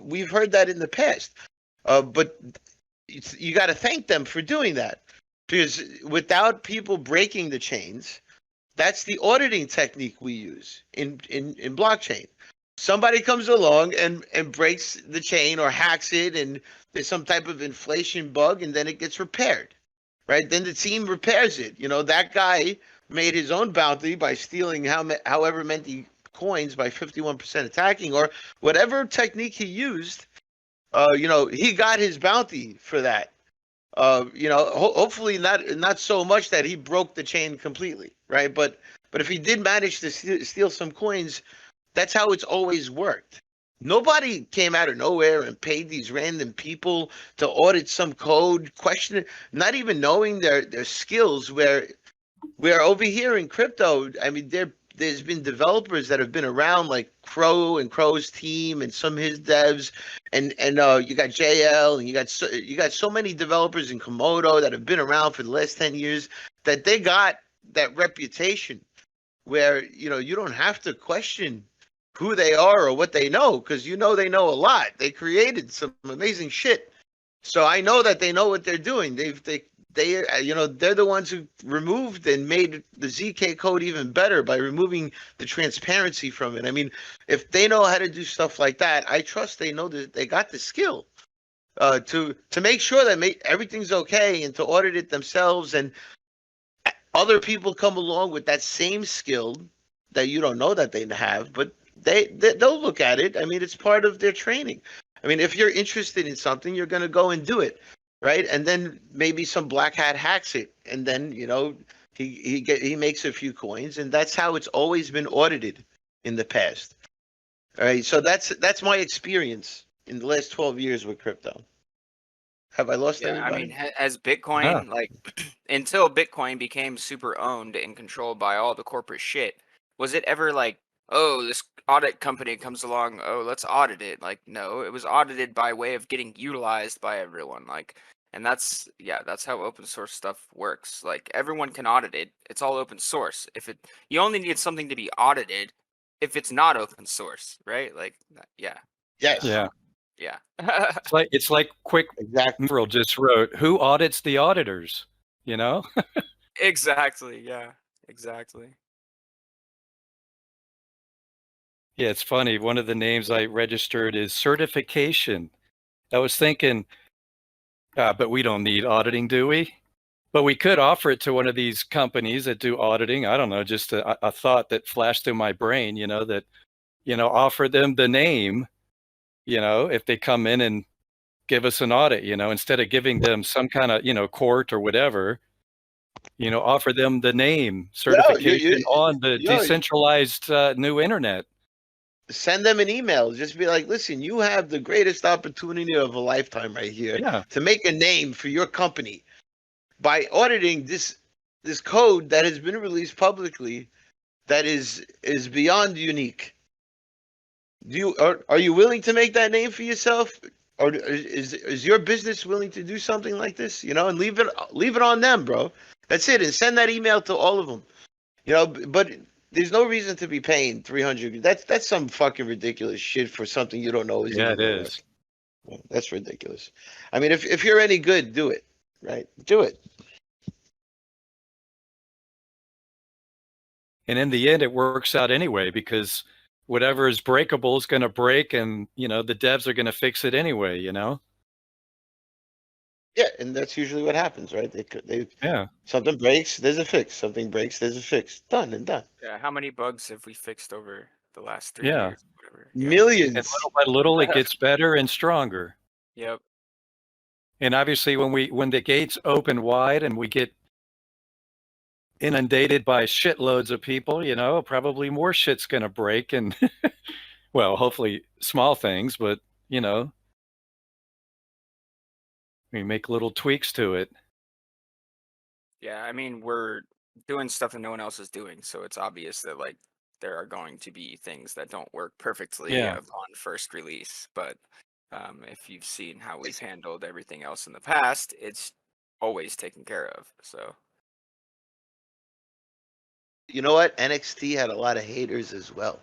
We've heard that in the past, but you got to thank them for doing that, because without people breaking the chains, that's the auditing technique we use in blockchain. Somebody comes along and breaks the chain or hacks it, and there's some type of inflation bug, and then it gets repaired, right? Then the team repairs it. You know, that guy made his own bounty by stealing however many coins by 51% attacking, or whatever technique he used. You know, he got his bounty for that. You know, hopefully not so much that he broke the chain completely, right? But if he did manage to steal some coins, that's how it's always worked. Nobody came out of nowhere and paid these random people to audit some code, question it, not even knowing their skills. Where over here in crypto, I mean, there's been developers that have been around, like Crow and Crow's team and some of his devs, and you got JL, and you got so many developers in Komodo that have been around for the last 10 years, that they got that reputation where, you know, you don't have to question who they are or what they know, because you know they know a lot. They created some amazing shit, so I know that they know what they're doing. They you know, they're the ones who removed and made the ZK code even better by removing the transparency from it. I mean, if they know how to do stuff like that, I trust they know that they got the skill to make sure that everything's okay, and to audit it themselves. And other people come along with that same skill that you don't know that they have, but they'll look at it. I mean, it's part of their training. I mean, if you're interested in something, you're going to go and do it, right? And then maybe some black hat hacks it, and then, you know, he makes a few coins, and that's how it's always been audited in the past. All right, so that's my experience in the last 12 years with crypto. Have I lost Yeah, I anybody? mean, as Bitcoin, like, until Bitcoin became super owned and controlled by all the corporate shit, was it ever like, oh, this audit company comes along, oh, let's audit it? Like, no, it was audited by way of getting utilized by everyone. Like, and that's how open source stuff works. Like, everyone can audit it. It's all open source. You only need something to be audited if it's not open source, right? Like, yeah. Yes. Yeah. Yeah. It's like Quick exactly. just wrote, "Who audits the auditors?" You know. Exactly. Yeah. Exactly. Yeah, it's funny. One of the names I registered is certification. I was thinking, but we don't need auditing, do we? But we could offer it to one of these companies that do auditing. I don't know, just a thought that flashed through my brain. You know, that offer them the name if they come in and give us an audit, instead of giving them some kind of, court or whatever, offer them the name certification on the decentralized new internet. Send them an email. Just be like, listen, you have the greatest opportunity of a lifetime right here to make a name for your company by auditing this code that has been released publicly that is beyond unique. Are you willing to make that name for yourself? Or is your business willing to do something like this? And leave it on them, bro. That's it. And send that email to all of them. But there's no reason to be paying $300. That's some fucking ridiculous shit for something you don't know is even gonna work. Yeah, that's ridiculous. I mean, if you're any good, do it. Right? Do it. And in the end, it works out anyway, because whatever is breakable is going to break, and the devs are going to fix it anyway. Yeah, and that's usually what happens, right? They Yeah. Something breaks, there's a fix. Something breaks, there's a fix. Done and done. Yeah, how many bugs have we fixed over the last 3 Yeah. years? Whatever. Millions. And little by little, it gets better and stronger. Yep. And obviously, when the gates open wide and we get inundated by shitloads of people, probably more shit's going to break, and well, hopefully small things, but we make little tweaks to it. Yeah, I mean, we're doing stuff that no one else is doing, so it's obvious that like there are going to be things that don't work perfectly upon first release. But if you've seen how we've handled everything else in the past, it's always taken care of. So You know what? NXT had a lot of haters as well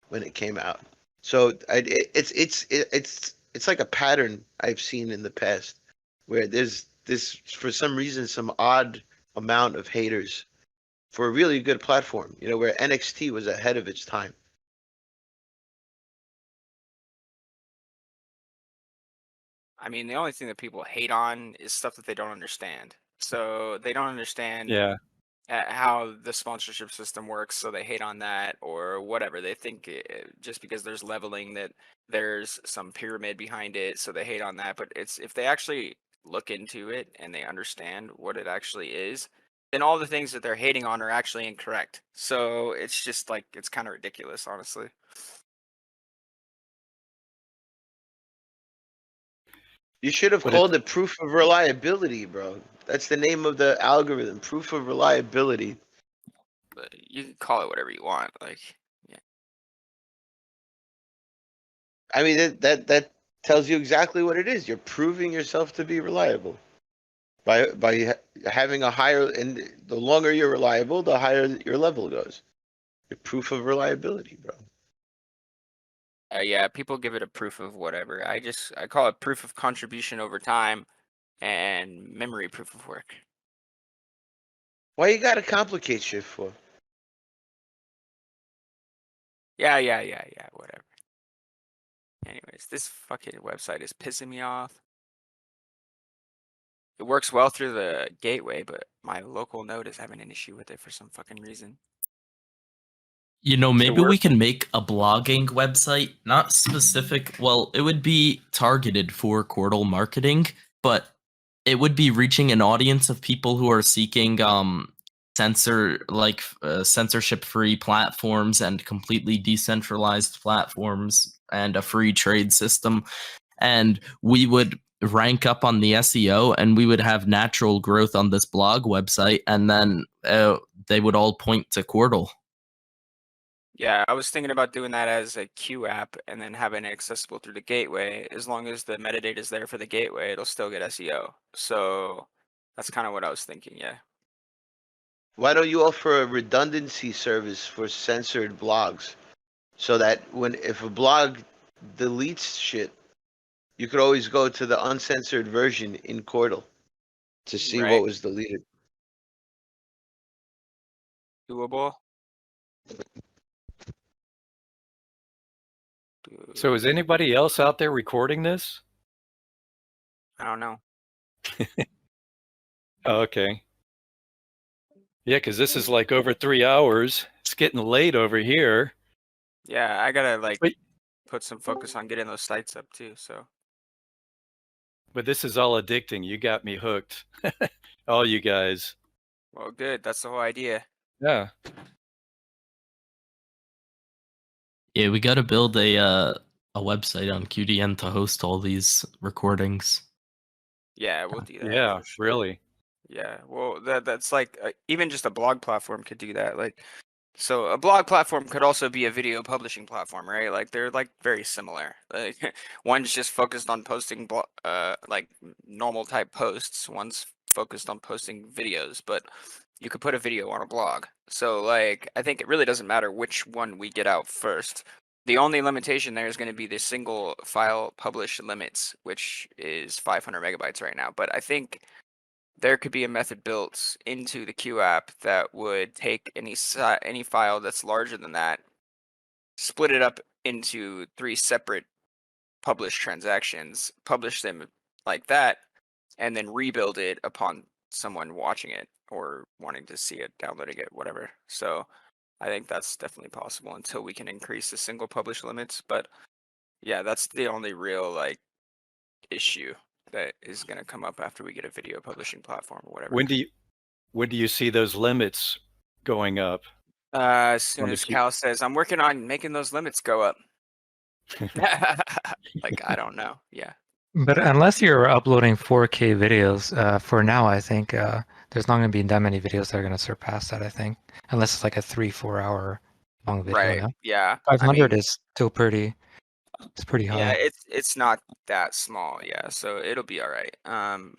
when it came out. So it's like a pattern I've seen in the past where there's for some reason some odd amount of haters for a really good platform. Where NXT was ahead of its time. I mean, the only thing that people hate on is stuff that they don't understand. So they don't understand how the sponsorship system works, so they hate on that, or whatever. They think just because there's leveling that there's some pyramid behind it, so they hate on that. But if they actually look into it and they understand what it actually is, then all the things that they're hating on are actually incorrect. So it's just like, it's kind of ridiculous, honestly. You should have called it proof of reliability, bro. That's the name of the algorithm, proof of reliability. But you can call it whatever you want, like, yeah. I mean, that tells you exactly what it is. You're proving yourself to be reliable by having a higher, and the longer you're reliable, the higher your level goes. Your proof of reliability, bro. Yeah, people give it a proof of whatever. I call it proof of contribution over time and memory proof of work. Why you gotta complicate shit for? Yeah, whatever. Anyways, this fucking website is pissing me off. It works well through the gateway, but my local node is having an issue with it for some fucking reason. Maybe we can make a blogging website, not specific. Well, it would be targeted for Qortal marketing, but it would be reaching an audience of people who are seeking censorship-free platforms and completely decentralized platforms and a free trade system. And we would rank up on the SEO, and we would have natural growth on this blog website, and then they would all point to Qortal. Yeah, I was thinking about doing that as a Q app and then having it accessible through the gateway. As long as the metadata is there for the gateway, it'll still get SEO. So that's kind of what I was thinking, yeah. Why don't you offer a redundancy service for censored blogs, so that if a blog deletes shit, you could always go to the uncensored version in Qortal to see what was deleted. Doable. So is anybody else out there recording this? I don't know. Oh, okay. Yeah, because this is like over 3 hours. It's getting late over here. Yeah, I gotta like put some focus on getting those sites up too. So But this is all addicting. You got me hooked. All you guys. well, good. That's the whole idea. Yeah. Yeah, we got to build a website on QDN to host all these recordings. Yeah, we'll do that. Yeah, for sure. really. Yeah, well, that's like even just a blog platform could do that. Like, so a blog platform could also be a video publishing platform, right? Like they're like very similar. Like one's just focused on posting like normal type posts. One's focused on posting videos, but you could put a video on a blog. So like I think it really doesn't matter which one we get out first. The only limitation there is going to be the single file publish limits, which is 500 megabytes right now. But I think there could be a method built into the Q app that would take any file that's larger than that, split it up into 3 separate published transactions, publish them like that, and then rebuild it upon someone watching it or wanting to see it, downloading it, whatever. So I think that's definitely possible until we can increase the single publish limits. But yeah, that's the only real like issue that is going to come up after we get a video publishing platform or whatever. When do you see those limits going up? As soon on the as Q- Cal says, I'm working on making those limits go up. Like, I don't know. Yeah. But unless you're uploading 4K videos, for now, I think there's not going to be that many videos that are going to surpass that, I think. Unless it's like a 3-4 hour long video. Right. No? Yeah. 500 is still it's pretty Yeah, high. it's not that small. Yeah. So it'll be all right.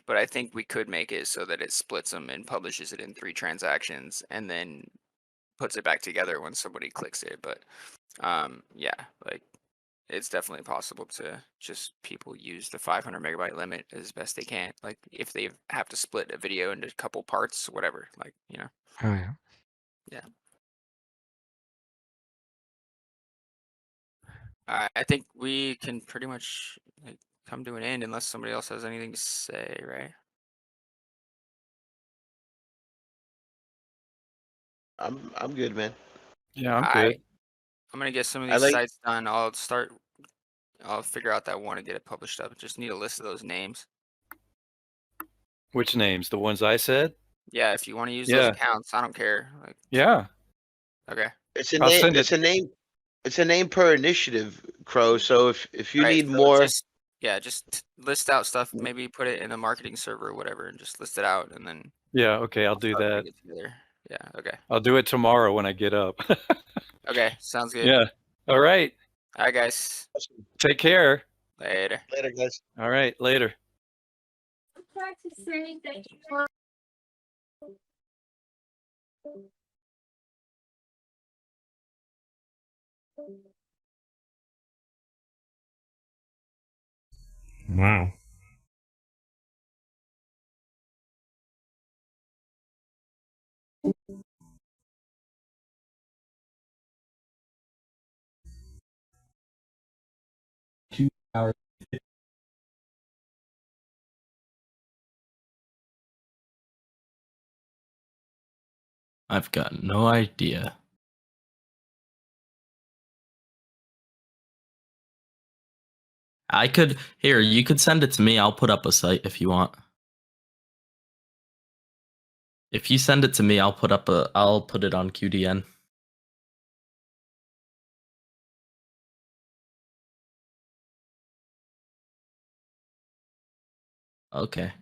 But I think we could make it so that it splits them and publishes it in 3 transactions and then puts it back together when somebody clicks it. But yeah, like it's definitely possible to just people use the 500 megabyte limit as best they can. Like if they have to split a video into a couple parts, whatever, like, you know. Oh, yeah. Yeah. I think we can pretty much like come to an end unless somebody else has anything to say, right? I'm good, man. Yeah, I'm good. I'm gonna get some of I these like- sites done. I'll figure out that one and get it published up. Just need a list of those names. Which names? The ones I said? Yeah, if you want to use those Yeah. accounts, I don't care. Like, Yeah. okay. It's a I'll name. send It's it. a name. It's a name per initiative, Crow. So if you Right, need so more, just list out stuff. Maybe put it in a marketing server or whatever, and just list it out, and then Yeah, okay, I'll do start that. putting it together. Yeah. Okay. I'll do it tomorrow when I get up. Okay. Sounds good. Yeah. All right. All right, guys. Take care. Later. later, guys. All right, later. Wow. I've got no idea. I could here, you could send it to me. I'll put up a site if you want. If you send it to me, I'll put it on QDN. Okay.